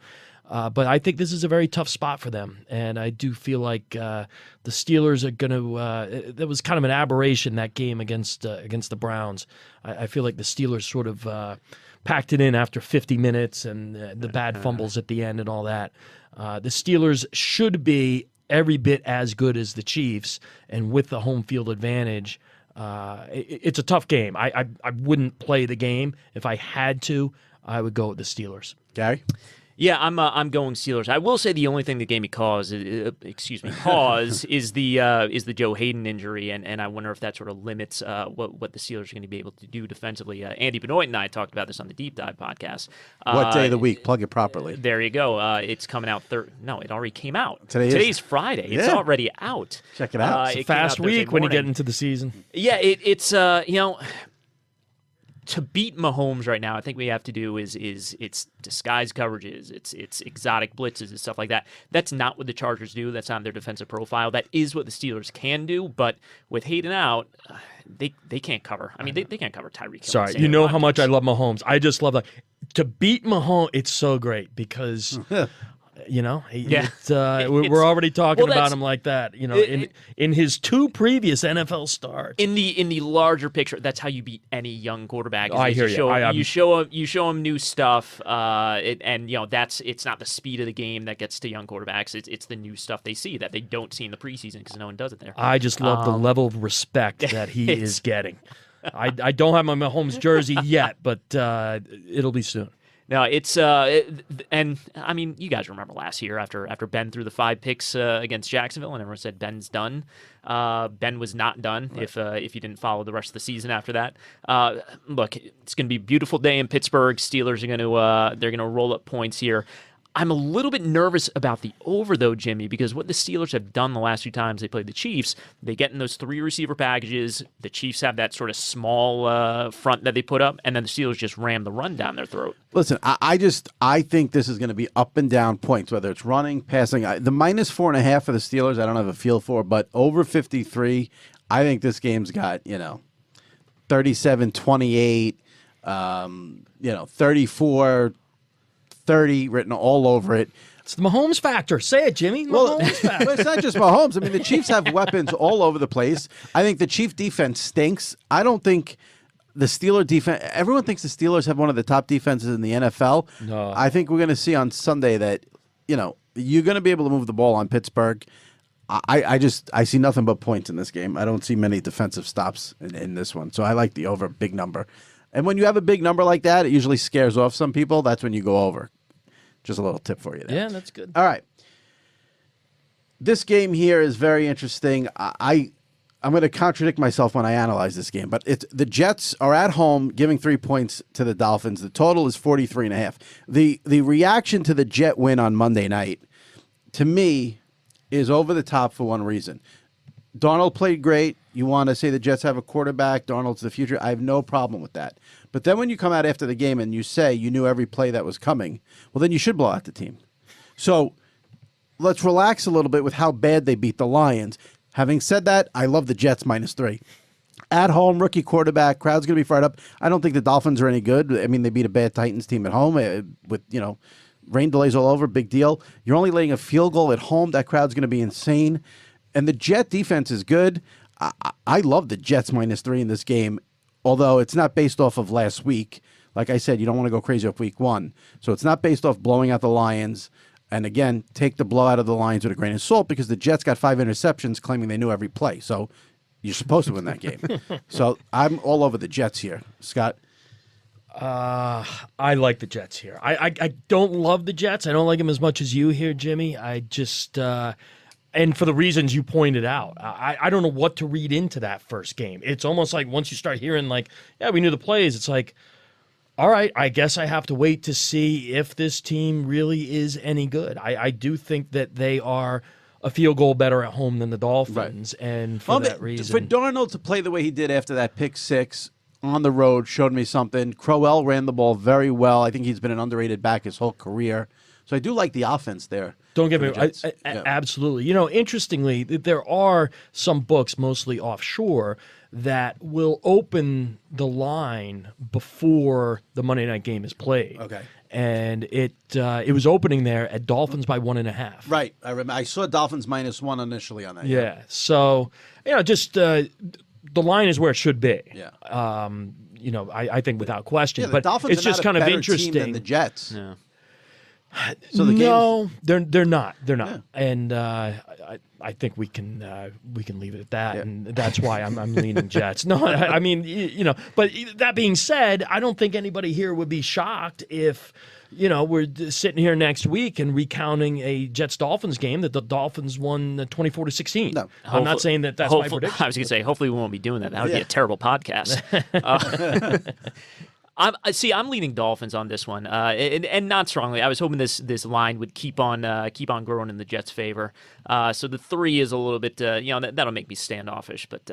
D: But I think this is a very tough spot for them, and I do feel like the Steelers are going to. That was kind of an aberration, that game against the Browns. I feel like the Steelers sort of packed it in after 50 minutes and the bad fumbles at the end and all that. The Steelers should be every bit as good as the Chiefs, and with the home field advantage, it's a tough game. I wouldn't play the game. If I had to, I would go with the Steelers.
C: Gary?
E: Yeah, I'm going Steelers. I will say the only thing that gave me pause is the Joe Hayden injury, and I wonder if that sort of limits what the Steelers are going to be able to do defensively. Andy Benoit and I talked about this on the Deep Dive podcast.
C: What day of the week? Plug it properly.
E: There you go. It's coming out. No, it already came out.
C: Today's
E: Friday.
C: Yeah.
E: It's already out.
C: Check it out.
D: It's a fast week when you get into the season.
E: Yeah, it's to beat Mahomes right now, I think we have to do is it's disguise coverages, it's exotic blitzes and stuff like that. That's not what the Chargers do. That's not their defensive profile. That is what the Steelers can do. But with Hayden out, they can't cover. I mean, they can't cover Tyreek Hill.
D: Sorry, you know how much I love Mahomes. I just love that. To beat Mahomes, it's so great because we're already talking about him like that. In his 2 previous NFL starts.
E: In the larger picture, that's how you beat any young quarterback.
D: I hear you.
E: You show him new stuff, it's not the speed of the game that gets to young quarterbacks. It's the new stuff they see that they don't see in the preseason because no one does it there.
D: I just love the level of respect that he is getting. I don't have my Mahomes jersey yet, but it'll be soon.
E: No, it's and I mean, you guys remember last year after Ben threw the 5 picks against Jacksonville, and everyone said Ben's done. Ben was not done. Right. If you didn't follow the rest of the season after that. Look, it's going to be a beautiful day in Pittsburgh. Steelers are going to roll up points here. I'm a little bit nervous about the over, though, Jimmy, because what the Steelers have done the last few times they played the Chiefs, they get in those 3 receiver packages. The Chiefs have that sort of small front that they put up, and then the Steelers just ram the run down their throat.
C: Listen, I think this is going to be up and down points, whether it's running, passing. The minus 4.5 for the Steelers, I don't have a feel for, but over 53, I think this game's got 37-28, 34. 30 written all over it.
D: It's the Mahomes factor. Say it, Jimmy. Mahomes factor.
C: Well, it's not just Mahomes. I mean, the Chiefs have weapons all over the place. I think the Chief defense stinks. I don't think the Steeler defense. Everyone thinks the Steelers have one of the top defenses in the NFL.
D: No.
C: I think we're going to see on Sunday that you're going to be able to move the ball on Pittsburgh. I see nothing but points in this game. I don't see many defensive stops in this one. So I like the over big number. And when you have a big number like that, it usually scares off some people. That's when you go over. Just a little tip for you there.
D: Yeah, that's good.
C: All right. This game here is very interesting. I'm going to contradict myself when I analyze this game, but the Jets are at home giving 3 points to the Dolphins. The total is 43.5. The reaction to the Jet win on Monday night, to me, is over the top for one reason. Darnold played great. You want to say the Jets have a quarterback, Darnold's the future. I have no problem with that. But then when you come out after the game and you say you knew every play that was coming, well, then you should blow out the team. So let's relax a little bit with how bad they beat the Lions. Having said that, I love the Jets -3. At home, rookie quarterback, crowd's going to be fired up. I don't think the Dolphins are any good. I mean, they beat a bad Titans team at home with, rain delays all over, big deal. You're only laying a field goal at home. That crowd's going to be insane. And the Jet defense is good. I love the Jets -3 in this game, although it's not based off of last week. Like I said, you don't want to go crazy off week 1. So it's not based off blowing out the Lions. And again, take the blowout of the Lions with a grain of salt because the Jets got 5 interceptions claiming they knew every play. So you're supposed to win that game. So I'm all over the Jets here. Scott?
D: I like the Jets here. I don't love the Jets. I don't like them as much as you here, Jimmy. I just... and for the reasons you pointed out, I don't know what to read into that first game. It's almost like once you start hearing we knew the plays, it's like, all right, I guess I have to wait to see if this team really is any good. I do think that they are a field goal better at home than the Dolphins, right. And for that reason.
C: For Darnold to play the way he did after that pick 6 on the road showed me something. Crowell ran the ball very well. I think he's been an underrated back his whole career. So I do like the offense there.
D: Don't get me wrong. Absolutely. Interestingly, there are some books, mostly offshore, that will open the line before the Monday night game is played.
C: Okay.
D: And it was opening there at Dolphins by 1.5.
C: Right. I remember. I saw Dolphins -1 initially on that.
D: Yeah. So, just the line is where it should be.
C: Yeah.
D: I think without question.
C: Yeah, the
D: but
C: Dolphins
D: it's
C: are
D: just
C: not
D: kind
C: a
D: of
C: better
D: interesting.
C: Team than the Jets.
E: Yeah.
C: So
D: No, they're not. They're not.
C: Yeah.
D: And I think we can leave it at that, and that's why I'm leaning Jets. No, I mean, But that being said, I don't think anybody here would be shocked if we're sitting here next week and recounting a Jets-Dolphins game that the Dolphins won 24-16.
C: No,
D: I'm not saying that's my prediction.
E: I was going to say, hopefully we won't be doing that. That would be a terrible podcast. I'm leaning Dolphins on this one, and not strongly. I was hoping this line would keep on growing in the Jets' favor. So the 3 is a little bit, that'll make me standoffish. But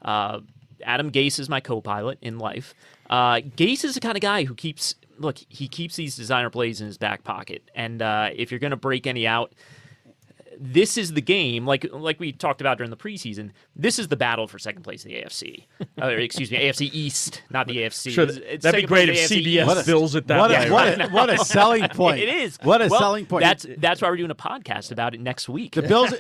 E: Adam Gase is my co-pilot in life. Gase is the kind of guy who keeps these designer plays in his back pocket, and if you're going to break any out, this is the game, like we talked about during the preseason. This is the battle for second place in the AFC. Excuse me, AFC East, not the AFC.
D: Sure, that'd be great if CBS fills it that way.
C: What a selling point!
E: It is.
C: What a selling point.
E: That's why we're doing a podcast about it next week.
C: The Bills,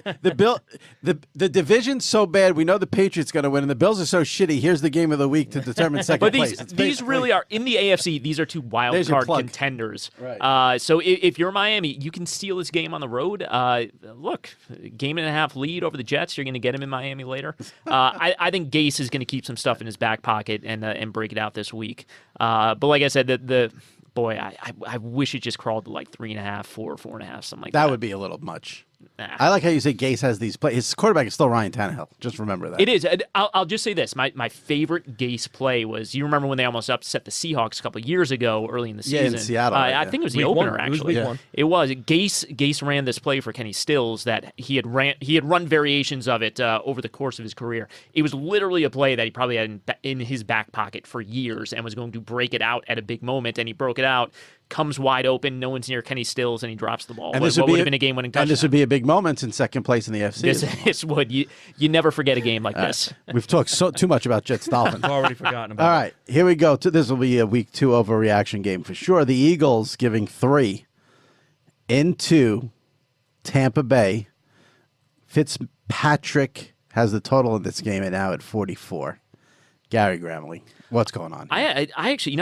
C: the division's so bad. We know the Patriots going to win, and the Bills are so shitty. Here's the game of the week to determine second place.
E: But these really are in the AFC. These are 2 wild card contenders.
C: Right.
E: So if you're Miami, you can steal this game on the road. Look, game and a half lead over the Jets. You're going to get him in Miami later. I think Gase is going to keep some stuff in his back pocket and break it out this week. But like I said, I wish it just crawled to 3.5, 4.5, something like that.
C: That would be a little much. I like how you say Gase has these plays. His quarterback is still Ryan Tannehill. Just remember that.
E: It is. I'll just say this. My favorite Gase play was, you remember when they almost upset the Seahawks a couple of years ago early in the season?
C: Yeah, in Seattle.
E: I think it was the opener, actually.
D: It was
E: It was. Gase ran this play for Kenny Stills that he had run variations of it over the course of his career. It was literally a play that he probably had in his back pocket for years and was going to break it out at a big moment, and he broke it out. Comes wide open, no one's near Kenny Stills, and he drops the ball.
C: And
E: What would have been a game-winning touchdown?
C: And this would be a big moment in second place in the FC.
E: This would. You never forget a game like this.
C: We've talked too much about Jets Dolphins.
D: I've already forgotten about
C: All right, here we go. This will be a week 2 overreaction game for sure. The Eagles giving 3 into Tampa Bay. Fitzpatrick has the total in this game and now at 44. Gary Gramley, what's going on here?
E: I actually,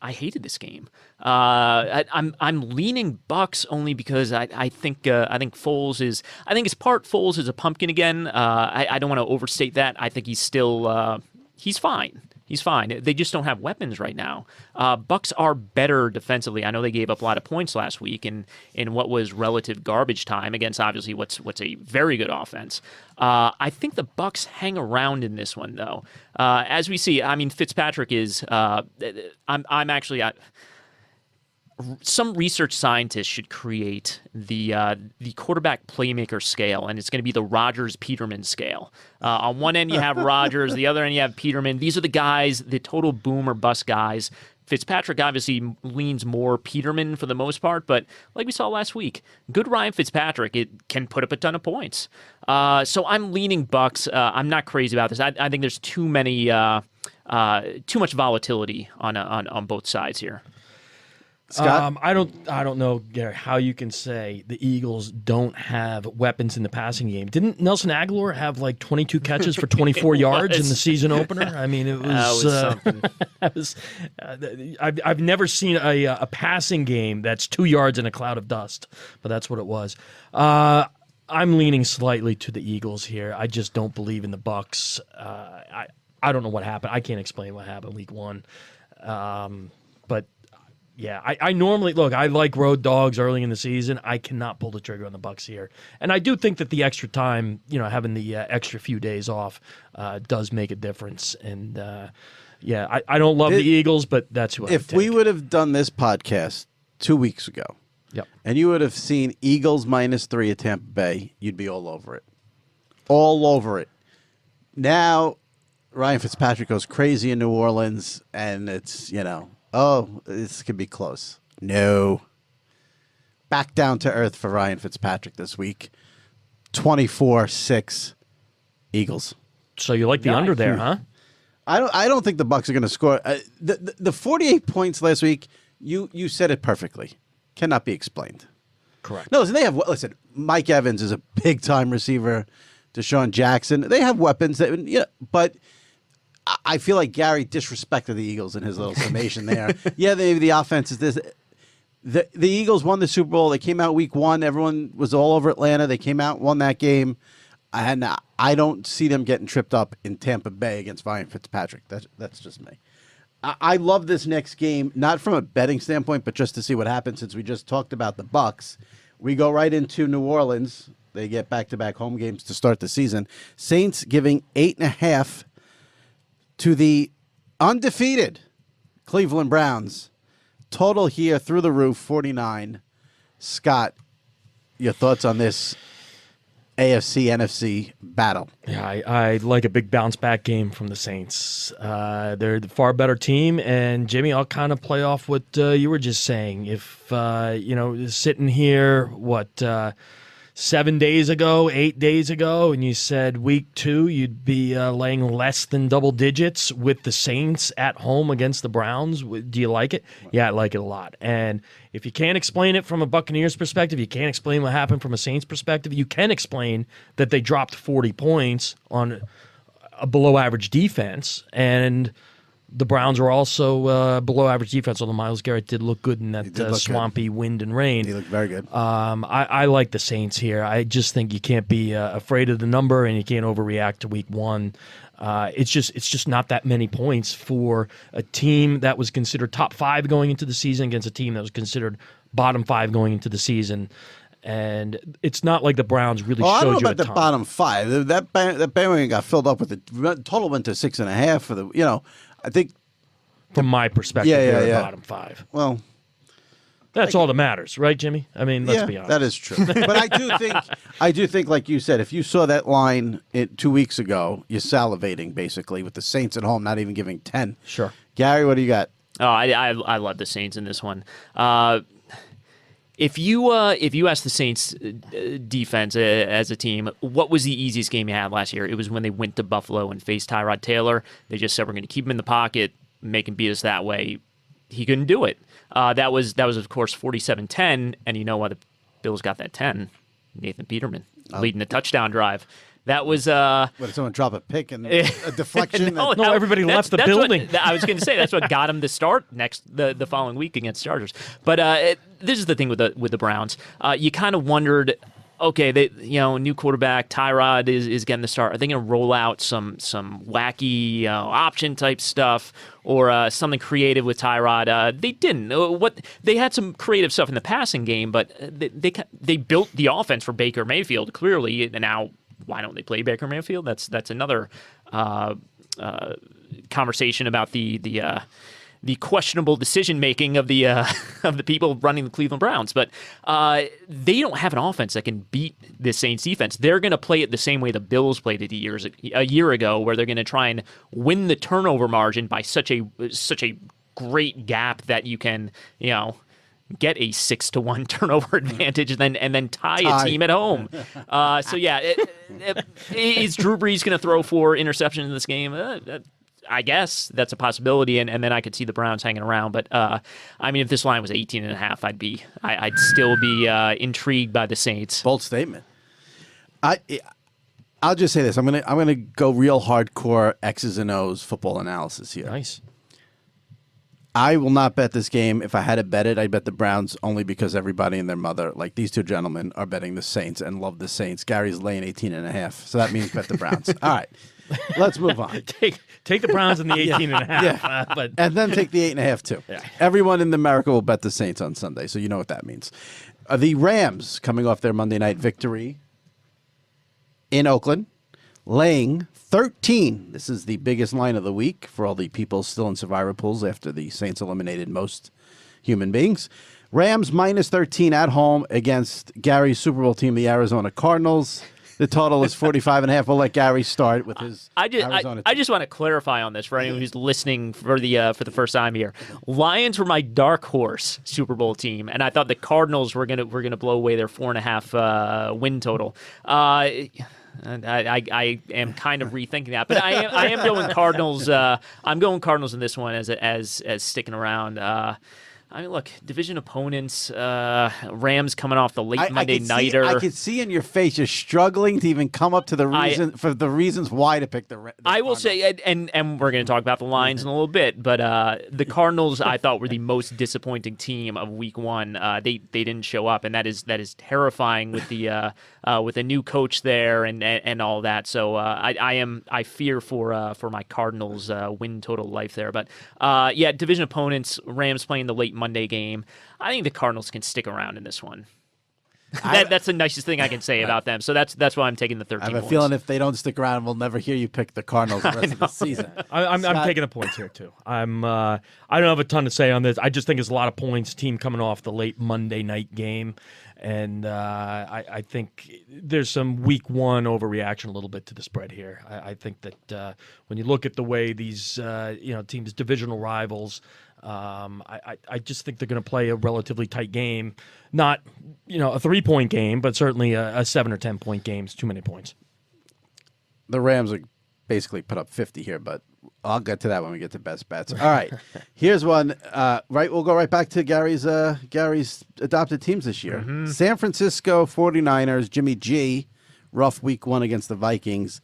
E: I hated this game. I'm leaning Bucks only because I think Foles is. I think it's part Foles is a pumpkin again. I don't want to overstate that. I think he's still he's fine. He's fine. They just don't have weapons right now. Bucks are better defensively. I know they gave up a lot of points last week in what was relative garbage time against obviously what's a very good offense. I think the Bucks hang around in this one though. As we see, I mean Fitzpatrick is. I'm actually. Some research scientists should create the quarterback playmaker scale, and it's going to be the Rodgers-Peterman scale. On one end you have Rodgers, the other end you have Peterman. These are the guys, the total boom or bust guys. Fitzpatrick obviously leans more Peterman for the most part, but like we saw last week, good Ryan Fitzpatrick, it can put up a ton of points. So I'm leaning Bucks. I'm not crazy about this. I think there's too much volatility on both sides here.
C: Scott?
D: I don't know, Gary, how you can say the Eagles don't have weapons in the passing game. Didn't Nelson Aguilar have like 22 catches for 24 yards in the season opener? I mean, it was something. I've never seen a passing game that's 2 yards in a cloud of dust, but that's what it was. I'm leaning slightly to the Eagles here. I just don't believe in the Bucks. I don't know what happened. I can't explain what happened week 1, but. Yeah, I normally look. I like road dogs early in the season. I cannot pull the trigger on the Bucks here, and I do think that the extra time, having the extra few days off, does make a difference. And I don't love the Eagles, but that's who I would
C: If
D: take.
C: we would have done this podcast 2 weeks ago,
D: yep,
C: and you would have seen Eagles -3 at Tampa Bay, you'd be all over it, all over it. Now, Ryan Fitzpatrick goes crazy in New Orleans, and it's oh, this could be close. No. Back down to earth for Ryan Fitzpatrick this week. 24-6 Eagles.
D: So you like the under there, huh?
C: I don't think the Bucks are going to score. The 48 points last week, you said it perfectly. Cannot be explained.
D: Correct.
C: No, listen, Mike Evans is a big-time receiver. Deshaun Jackson. They have weapons, but I feel like Gary disrespected the Eagles in his little summation there. Yeah, maybe the offense is this. The Eagles won the Super Bowl. They came out week 1. Everyone was all over Atlanta. They came out, won that game. And I don't see them getting tripped up in Tampa Bay against Ryan Fitzpatrick. That's just me. I love this next game, not from a betting standpoint, but just to see what happens since we just talked about the Bucks. We go right into New Orleans. They get back-to-back home games to start the season. Saints giving 8.5 to the undefeated Cleveland Browns. Total here through the roof, 49. Scott, your thoughts on this AFC, NFC battle?
D: Yeah, I like a big bounce-back game from the Saints. They're the far better team, and Jimmy, I'll kind of play off what you were just saying. If, sitting here, 7 days ago, 8 days ago, and you said week 2 you'd be laying less than double digits with the Saints at home against the Browns. Do you like it? Yeah, I like it a lot. And if you can't explain it from a Buccaneers perspective, you can't explain what happened from a Saints perspective, you can explain that they dropped 40 points on a below-average defense, and the Browns were also below average defense, although Myles Garrett did look good in that swampy wind and rain.
C: He looked very good.
D: I like the Saints here. I just think you can't be afraid of the number, and you can't overreact to week 1. It's just not that many points for a team that was considered top 5 going into the season against a team that was considered bottom 5 going into the season. And it's not like the Browns really
C: I
D: showed
C: don't know
D: you
C: about the
D: ton.
C: bottom five. That bandwagon got filled up with the total went to 6.5 for the. I think
D: From my perspective,
C: Yeah,
D: they're
C: yeah.
D: a bottom five.
C: well.
D: That's all that matters, right, Jimmy? I mean, let's be honest.
C: That is true. But I do think, like you said, if you saw that line 2 weeks ago, you're salivating basically with the Saints at home, not even giving 10.
D: Sure.
C: Gary, what do you got?
E: Oh, I love the Saints in this one. If you ask the Saints defense as a team, what was the easiest game you had last year? It was when they went to Buffalo and faced Tyrod Taylor. They just said we're going to keep him in the pocket, make him beat us that way. He couldn't do it. That was of course 47-10, and you know why the Bills got that 10? Nathan Peterman leading the touchdown drive. That was
C: What, did someone drop a pick and a deflection?
D: No, everybody left the building.
E: I was going to say that's what got him to start the following week against Chargers. But this is the thing with the Browns. You kind of wondered, okay, new quarterback Tyrod is getting the start. Are they going to roll out some wacky option type stuff or something creative with Tyrod? They didn't. They had some creative stuff in the passing game, but they built the offense for Baker Mayfield clearly. And now, why don't they play Baker Mayfield? That's another conversation about the questionable decision making of the of the people running the Cleveland Browns. But they don't have an offense that can beat the Saints defense. They're going to play it the same way the Bills played it a year ago, where they're going to try and win the turnover margin by such a great gap that you can get a 6-1 turnover advantage and then tie a team at home. Is Drew Brees going to throw 4 interceptions in this game? I guess that's a possibility, and then I could see the Browns hanging around. But if this line was 18.5, I'd still be intrigued by the Saints.
C: Bold statement. I'll just say this: I'm gonna go real hardcore X's and O's football analysis here.
D: Nice.
C: I will not bet this game. If I had to bet it, I'd bet the Browns only because everybody and their mother, like these two gentlemen, are betting the Saints and love the Saints. Gary's laying 18.5, so that means bet the Browns. All right, let's move on.
D: Take the Browns in the 18.5, but
C: and then take the 8.5 too.
D: Yeah.
C: Everyone in America will bet the Saints on Sunday, so you know what that means. The Rams coming off their Monday night victory in Oakland, laying 13. This is the biggest line of the week for all the people still in survivor pools after the Saints eliminated most human beings. Rams minus 13 at home against Gary's Super Bowl team, the Arizona Cardinals. The total is 45.5. We'll let Gary start with his Arizona team.
E: I just want to clarify on this for anyone who's listening for the first time here. Lions were my dark horse Super Bowl team, and I thought the Cardinals were gonna blow away their 4.5 win total. I am kind of rethinking that, but I am going Cardinals. I'm going Cardinals in this one as sticking around. Look, division opponents, Rams coming off the late Monday nighter.
C: I could see in your face you're struggling to even come up to the reasons why to pick the.
E: I will say, and we're going to talk about the Lions in a little bit, but the Cardinals I thought were the most disappointing team of Week 1. They didn't show up, and that is terrifying with a new coach there and all that. So I fear for my Cardinals win total life there. But division opponents, Rams playing the late Monday game. I think the Cardinals can stick around in this one. That's the nicest thing I can say about them. So that's why I'm taking the 13
C: I have a
E: points.
C: feeling if they don't stick around, we'll never hear you pick the Cardinals the rest of the season.
D: I'm taking the points here too. I don't have a ton to say on this. I just think it's a lot of points. Team coming off the late Monday night game, and I think there's some Week 1 overreaction a little bit to the spread here. I think that when you look at the way these teams, divisional rivals. I just think they're going to play a relatively tight game, not a 3-point game, but certainly a 7 or 10 point game. It's too many points.
C: The Rams are basically put up 50 here, but I'll get to that when we get to best bets. All right, here's one. We'll go right back to Gary's adopted teams this year. Mm-hmm. San Francisco 49ers, Jimmy G, rough Week 1 against the Vikings,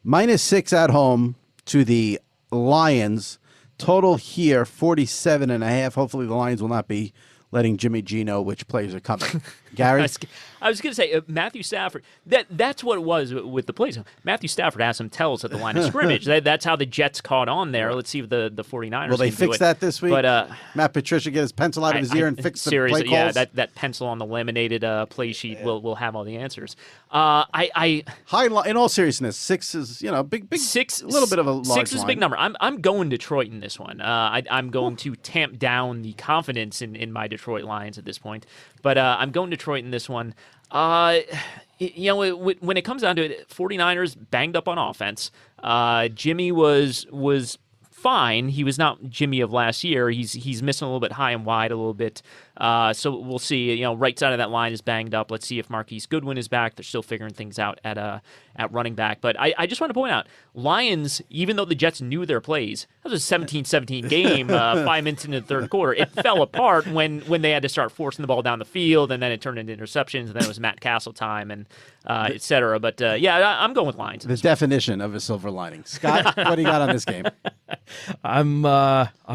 C: -6 at home to the Lions. Total here, 47.5. Hopefully the Lions will not be letting Jimmy G know which players are coming. Gary?
E: I was going to say, Matthew Stafford, that's what it was with the plays. Matthew Stafford has some tells at the line of scrimmage. That's how the Jets caught on there. Let's see if the 49ers
C: Will they fix that this week?
E: But,
C: Matt Patricia get his pencil out of his ear and fix the play calls?
E: Yeah, that pencil on the laminated play sheet will have all the answers. In
C: all seriousness, 6 is, big, a little bit of a large
E: 6 is a
C: line.
E: big number. I'm going Detroit in this one. I'm going to tamp down the confidence in my Detroit Lions at this point. But I'm going Detroit in this one. When it comes down to it, 49ers banged up on offense. Jimmy was fine. He was not Jimmy of last year. He's missing a little bit high and wide a little bit. So we'll see. Right side of that line is banged up. Let's see if Marquise Goodwin is back. They're still figuring things out at running back. But I just want to point out, Lions, even though the Jets knew their plays, that was a 17-17 game 5 minutes into the third quarter. It fell apart when they had to start forcing the ball down the field, and then it turned into interceptions, and then it was Matt Castle time, and et cetera. But, I'm going with Lions.
C: The definition of a silver lining. Scott, what do you got on this game?
D: I'm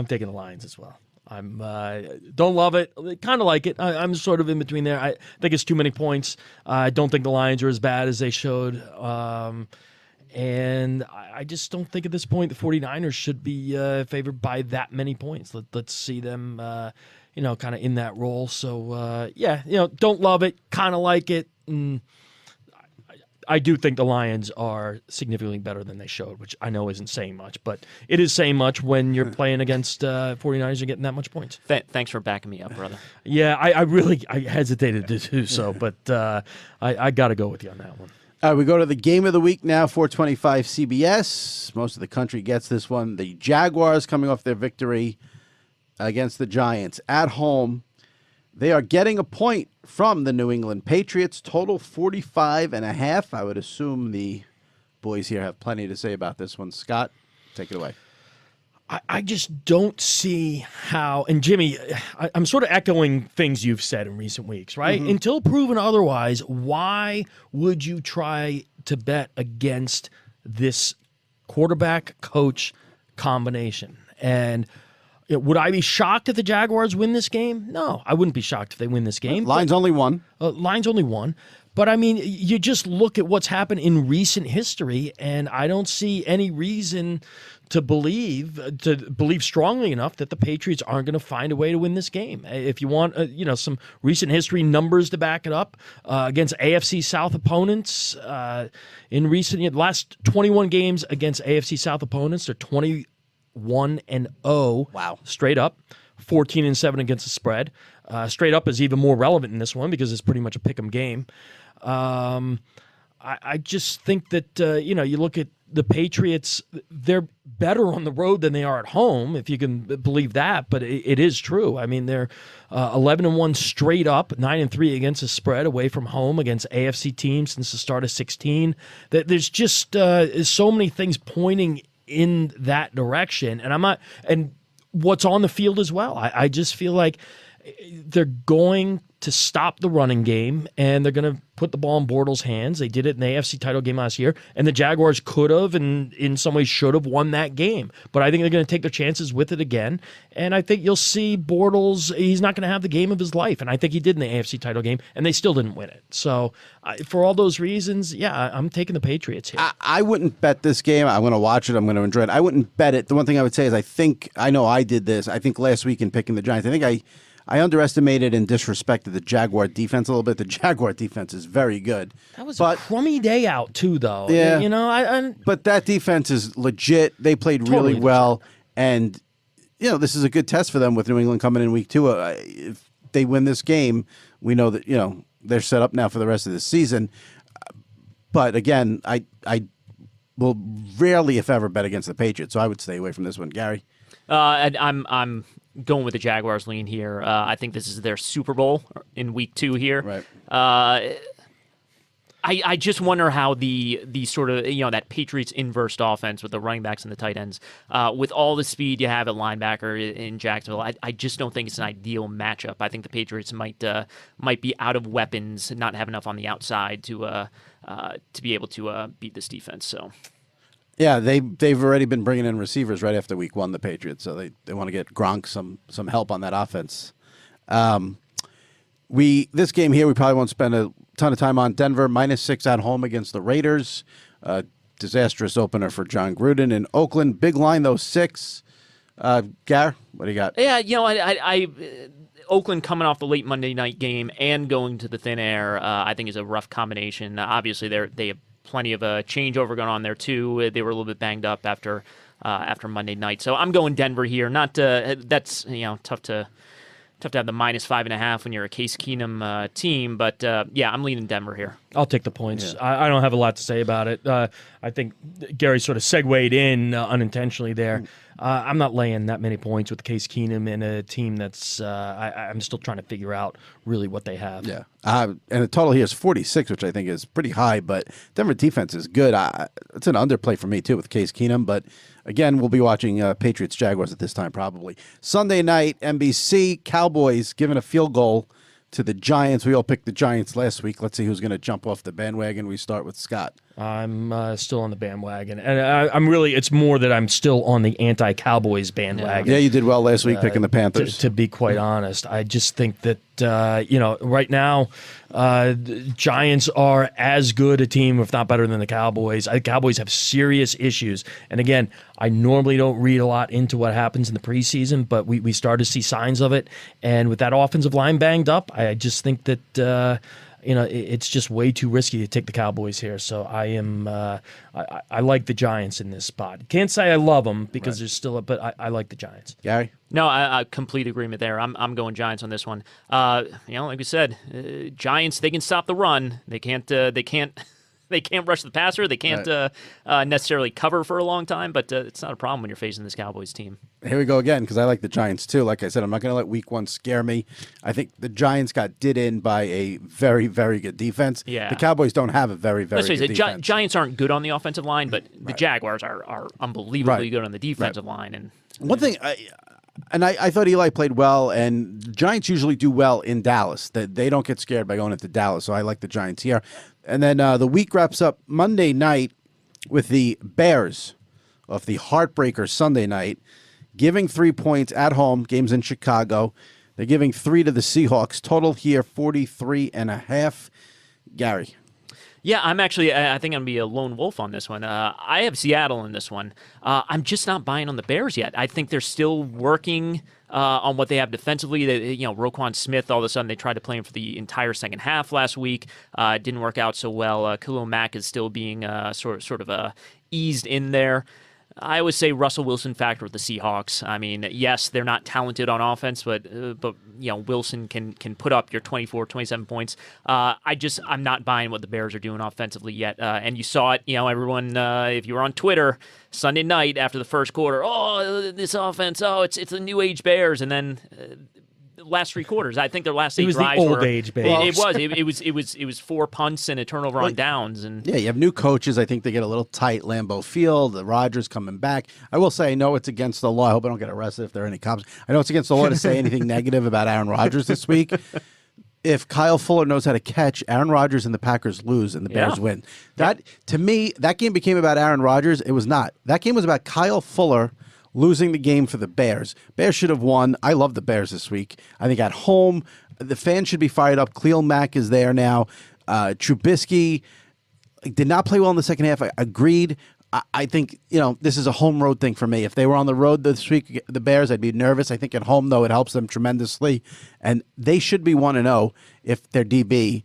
D: taking the Lions as well. I'm don't love it. Kind of like it. I'm sort of in between there. I think it's too many points. I don't think the Lions are as bad as they showed. And I just don't think at this point the 49ers should be favored by that many points. Let's see them, kind of in that role. So, don't love it. Kind of like it. I do think the Lions are significantly better than they showed, which I know isn't saying much, but it is saying much when you're playing against 49ers and getting that much points.
E: Thanks for backing me up, brother.
D: Yeah, I hesitated to do so, but I got to go with you on that one.
C: All right, we go to the game of the week now, 425 CBS. Most of the country gets this one. The Jaguars coming off their victory against the Giants at home. They are getting a point from the New England Patriots, total 45.5. I would assume the boys here have plenty to say about this one. Scott, take it away.
D: I just don't see how, and Jimmy, I'm sort of echoing things you've said in recent weeks, right? Mm-hmm. Until proven otherwise, why would you try to bet against this quarterback-coach combination? And would I be shocked if the Jaguars win this game? No, I wouldn't be shocked if they win this game.
C: Line's only one.
D: Line's only one. But, I mean, you just look at what's happened in recent history, and I don't see any reason to believe strongly enough that the Patriots aren't going to find a way to win this game. If you want, some recent history numbers to back it up against AFC South opponents in the last 21 games against AFC South opponents, they're 21-0.
C: Wow.
D: Straight up. 14-7 against the spread. Straight up is even more relevant in this one because it's pretty much a pick'em game. I just think that you look at the Patriots, they're better on the road than they are at home, if you can believe that. But it is true. I mean, they're 11-1 straight up, 9-3 against the spread away from home against AFC teams since the start of 16. There's just so many things pointing in that direction, and what's on the field as well. I just feel like they're going to stop the running game, and they're going to put the ball in Bortles' hands. They did it in the AFC title game last year, and the Jaguars could have and in some ways should have won that game. But I think they're going to take their chances with it again, and I think you'll see Bortles, he's not going to have the game of his life, and I think he did in the AFC title game, and they still didn't win it. So for all those reasons, I'm taking the Patriots here.
C: I wouldn't bet this game. I'm going to watch it. I'm going to enjoy it. I wouldn't bet it. The one thing I would say is I know I did this. I think last week in picking the Giants, I think I underestimated and disrespected the Jaguar defense a little bit. The Jaguar defense is very good.
D: That was a crummy day out, too, though.
C: Yeah. But that defense is legit. They played
D: totally
C: really well. And, this is a good test for them with New England coming in week 2. If they win this game, we know that, they're set up now for the rest of the season. But, again, I will rarely, if ever, bet against the Patriots. So I would stay away from this one. Gary?
E: I'm going with the Jaguars lean here. I think this is their Super Bowl in week 2 here.
C: Right.
E: I just wonder how the sort of, that Patriots inversed offense with the running backs and the tight ends, with all the speed you have at linebacker in Jacksonville, I just don't think it's an ideal matchup. I think the Patriots might be out of weapons, not have enough on the outside to be able to beat this defense. So.
C: Yeah, they've already been bringing in receivers right after week 1, the Patriots, so they want to get Gronk some help on that offense. This game here, we probably won't spend a ton of time on. Denver -6 at home against the Raiders. Disastrous opener for John Gruden in Oakland. Big line though, 6. Gar, what do you got?
E: Yeah, I Oakland coming off the late Monday night game and going to the thin air, I think is a rough combination. Obviously, they have plenty of a changeover going on there too. They were a little bit banged up after Monday night, so I'm going Denver here. Not that's tough to have the -5.5 when you're a Case Keenum team, but yeah, I'm leaning Denver here.
D: I'll take the points. Yeah. I don't have a lot to say about it. I think Gary sort of segued in unintentionally there. I'm not laying that many points with Case Keenum in a team that's I'm still trying to figure out really what they have.
C: Yeah, and the total here is 46, which I think is pretty high, but Denver defense is good. It's an underplay for me, too, with Case Keenum, but again, we'll be watching Patriots-Jaguars at this time probably. Sunday night, NBC, Cowboys giving a field goal to the Giants. We all picked the Giants last week. Let's see who's going to jump off the bandwagon. We start with Scott.
D: I'm still on the bandwagon, and I'm really. It's more that I'm still on the anti-Cowboys bandwagon.
C: Yeah, you did well last week picking the Panthers.
D: To be quite honest, I just think that right now, the Giants are as good a team, if not better, than the Cowboys. The Cowboys have serious issues, and again, I normally don't read a lot into what happens in the preseason, but we started to see signs of it, and with that offensive line banged up, I just think that. It's just way too risky to take the Cowboys here. So I am, I like the Giants in this spot. Can't say I love them because there's still but I like the Giants.
C: Gary?
E: No, I complete agreement there. I'm going Giants on this one. Like we said, Giants, they can stop the run. They can't rush the passer. They can't necessarily cover for a long time, but it's not a problem when you're facing this Cowboys team.
C: Here we go again, because I like the Giants too. Like I said, I'm not going to let week 1 scare me. I think the Giants got did in by a very, very good defense.
E: Yeah.
C: The Cowboys don't have a very, very good defense.
E: Giants aren't good on the offensive line, but the Jaguars are unbelievably good on the defensive line. And
C: one thing, I thought Eli played well, and the Giants usually do well in Dallas. They don't get scared by going into Dallas, so I like the Giants here. And then the week wraps up Monday night with the Bears of the heartbreaker Sunday night, giving 3 points at home. Games in Chicago. They're giving 3 to the Seahawks. Total here 43.5. Gary.
E: Yeah, I think I'm going to be a lone wolf on this one. I have Seattle in this one. I'm just not buying on the Bears yet. I think they're still working on what they have defensively. Roquan Smith, all of a sudden, they tried to play him for the entire second half last week. It didn't work out so well. Khalil Mack is still being sort of eased in there. I always say Russell Wilson factor with the Seahawks. I mean, yes, they're not talented on offense, but Wilson can put up your 24, 27 points. I'm not buying what the Bears are doing offensively yet. And you saw it, everyone, if you were on Twitter Sunday night after the first quarter, this offense, it's the new age Bears, and then last 3 quarters. I think their last 8 drives
D: were the old age Bears.
E: It was 4 punts and a turnover on downs. And
C: yeah, you have new coaches. I think they get a little tight. Lambeau Field, the Rodgers coming back. I will say, I know it's against the law. I hope I don't get arrested if there are any cops. I know it's against the law to say anything negative about Aaron Rodgers this week. If Kyle Fuller knows how to catch, Aaron Rodgers and the Packers lose and the Bears win. To me, that game became about Aaron Rodgers. It was not. That game was about Kyle Fuller losing the game for the Bears. Bears should have won. I love the Bears this week. I think at home, the fans should be fired up. Khalil Mack is there now. Trubisky did not play well in the second half. I agreed. I think, this is a home road thing for me. If they were on the road this week, the Bears, I'd be nervous. I think at home, though, it helps them tremendously. And they should be 1-0 if their DB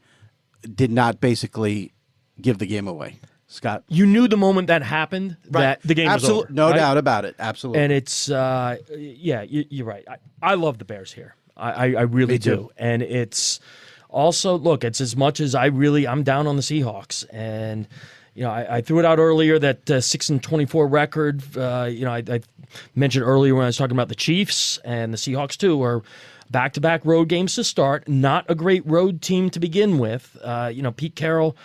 C: did not basically give the game away. Scott?
D: You knew the moment that happened that the game was over.
C: No doubt about it. Absolutely.
D: And it's, you're right. I love the Bears here. I really do. And it's also, look, it's as much as I'm down on the Seahawks. And, I threw it out earlier that 6-24 record. I mentioned earlier when I was talking about the Chiefs and the Seahawks, too, are back-to-back road games to start. Not a great road team to begin with. Pete Carroll,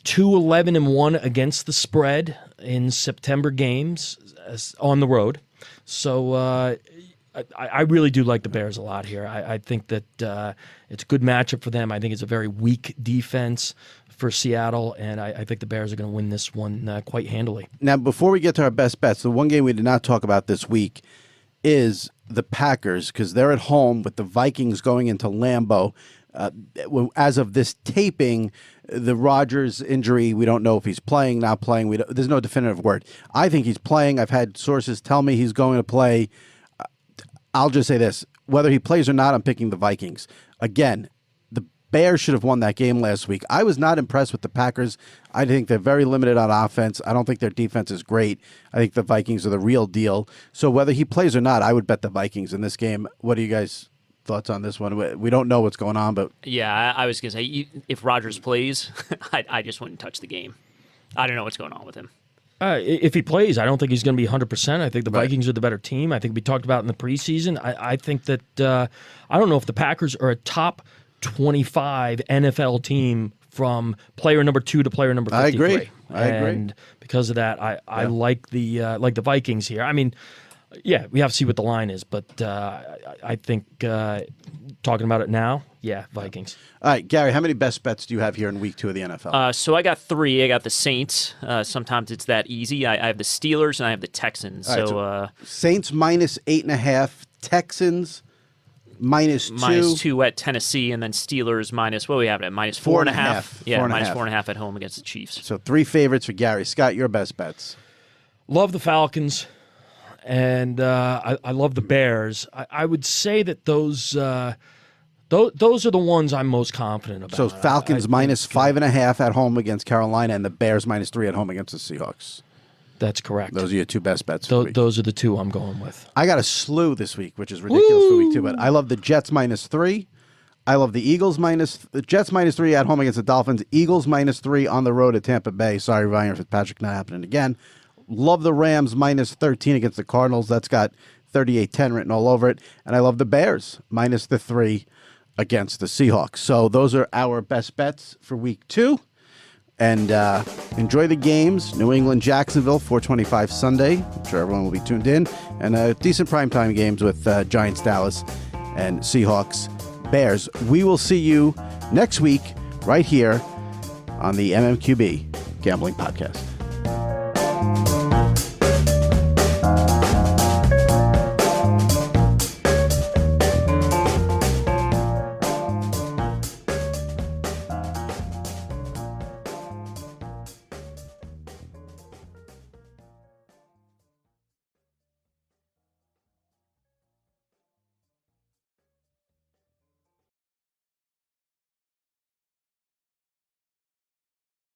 D: 2-11-1 against the spread in September games on the road. So I really do like the Bears a lot here. I think that it's a good matchup for them. I think it's a very weak defense for Seattle, and I think the Bears are going to win this one quite handily.
C: Now, before we get to our best bets, the one game we did not talk about this week is the Packers, because they're at home with the Vikings going into Lambeau. As of this taping, the Rodgers injury, we don't know if he's playing, not playing. There's no definitive word. I think he's playing. I've had sources tell me he's going to play. I'll just say this. Whether he plays or not, I'm picking the Vikings. Again, the Bears should have won that game last week. I was not impressed with the Packers. I think they're very limited on offense. I don't think their defense is great. I think the Vikings are the real deal. So whether he plays or not, I would bet the Vikings in this game. What do you guys thoughts on this one? We don't know what's going on, but
E: yeah, I was gonna say if Rodgers plays, I just wouldn't touch the game. I don't know what's going on with him.
D: If he plays, I don't think he's going to be 100%. I think the Vikings are the better team. I think we talked about in the preseason. I think that I don't know if the Packers are a top 25 NFL team from player number 2 to player number 53.
C: I agree.
D: And because of that, I like the Vikings here. I mean, yeah, we have to see what the line is, but I think talking about it now, yeah, Vikings.
C: All right, Gary, how many best bets do you have here in week 2 of the NFL?
E: So I got 3. I got the Saints. Sometimes it's that easy. I have the Steelers and I have the Texans.
C: Right, so Saints minus 8.5, Texans minus 2.
E: Minus 2 at Tennessee, and then Steelers minus, what do we have at? Minus 4.5. Yeah, minus 4.5 at home against the Chiefs.
C: So 3 favorites for Gary. Scott, your best bets.
D: Love the Falcons, and I love the Bears. I would say that those are the ones I'm most confident about.
C: So Falcons minus 5.5 at home against Carolina, and the Bears minus 3 at home against the Seahawks.
D: That's correct.
C: Those are your 2 best bets for the week.
D: Those are the 2 I'm going with.
C: I got a slew this week, which is ridiculous for week 2, but I love the Jets minus 3. I love the Jets minus 3 at home against the Dolphins. Eagles minus 3 on the road at Tampa Bay. Sorry, Ryan Fitzpatrick, not happening again. Love the Rams minus 13 against the Cardinals. That's got 38-10 written all over it. And I love the Bears minus the 3 against the Seahawks. So those are our best bets for week 2. And enjoy the games. New England, Jacksonville, 4:25 Sunday. I'm sure everyone will be tuned in. And decent primetime games with Giants, Dallas, and Seahawks, Bears. We will see you next week right here on the MMQB Gambling Podcast.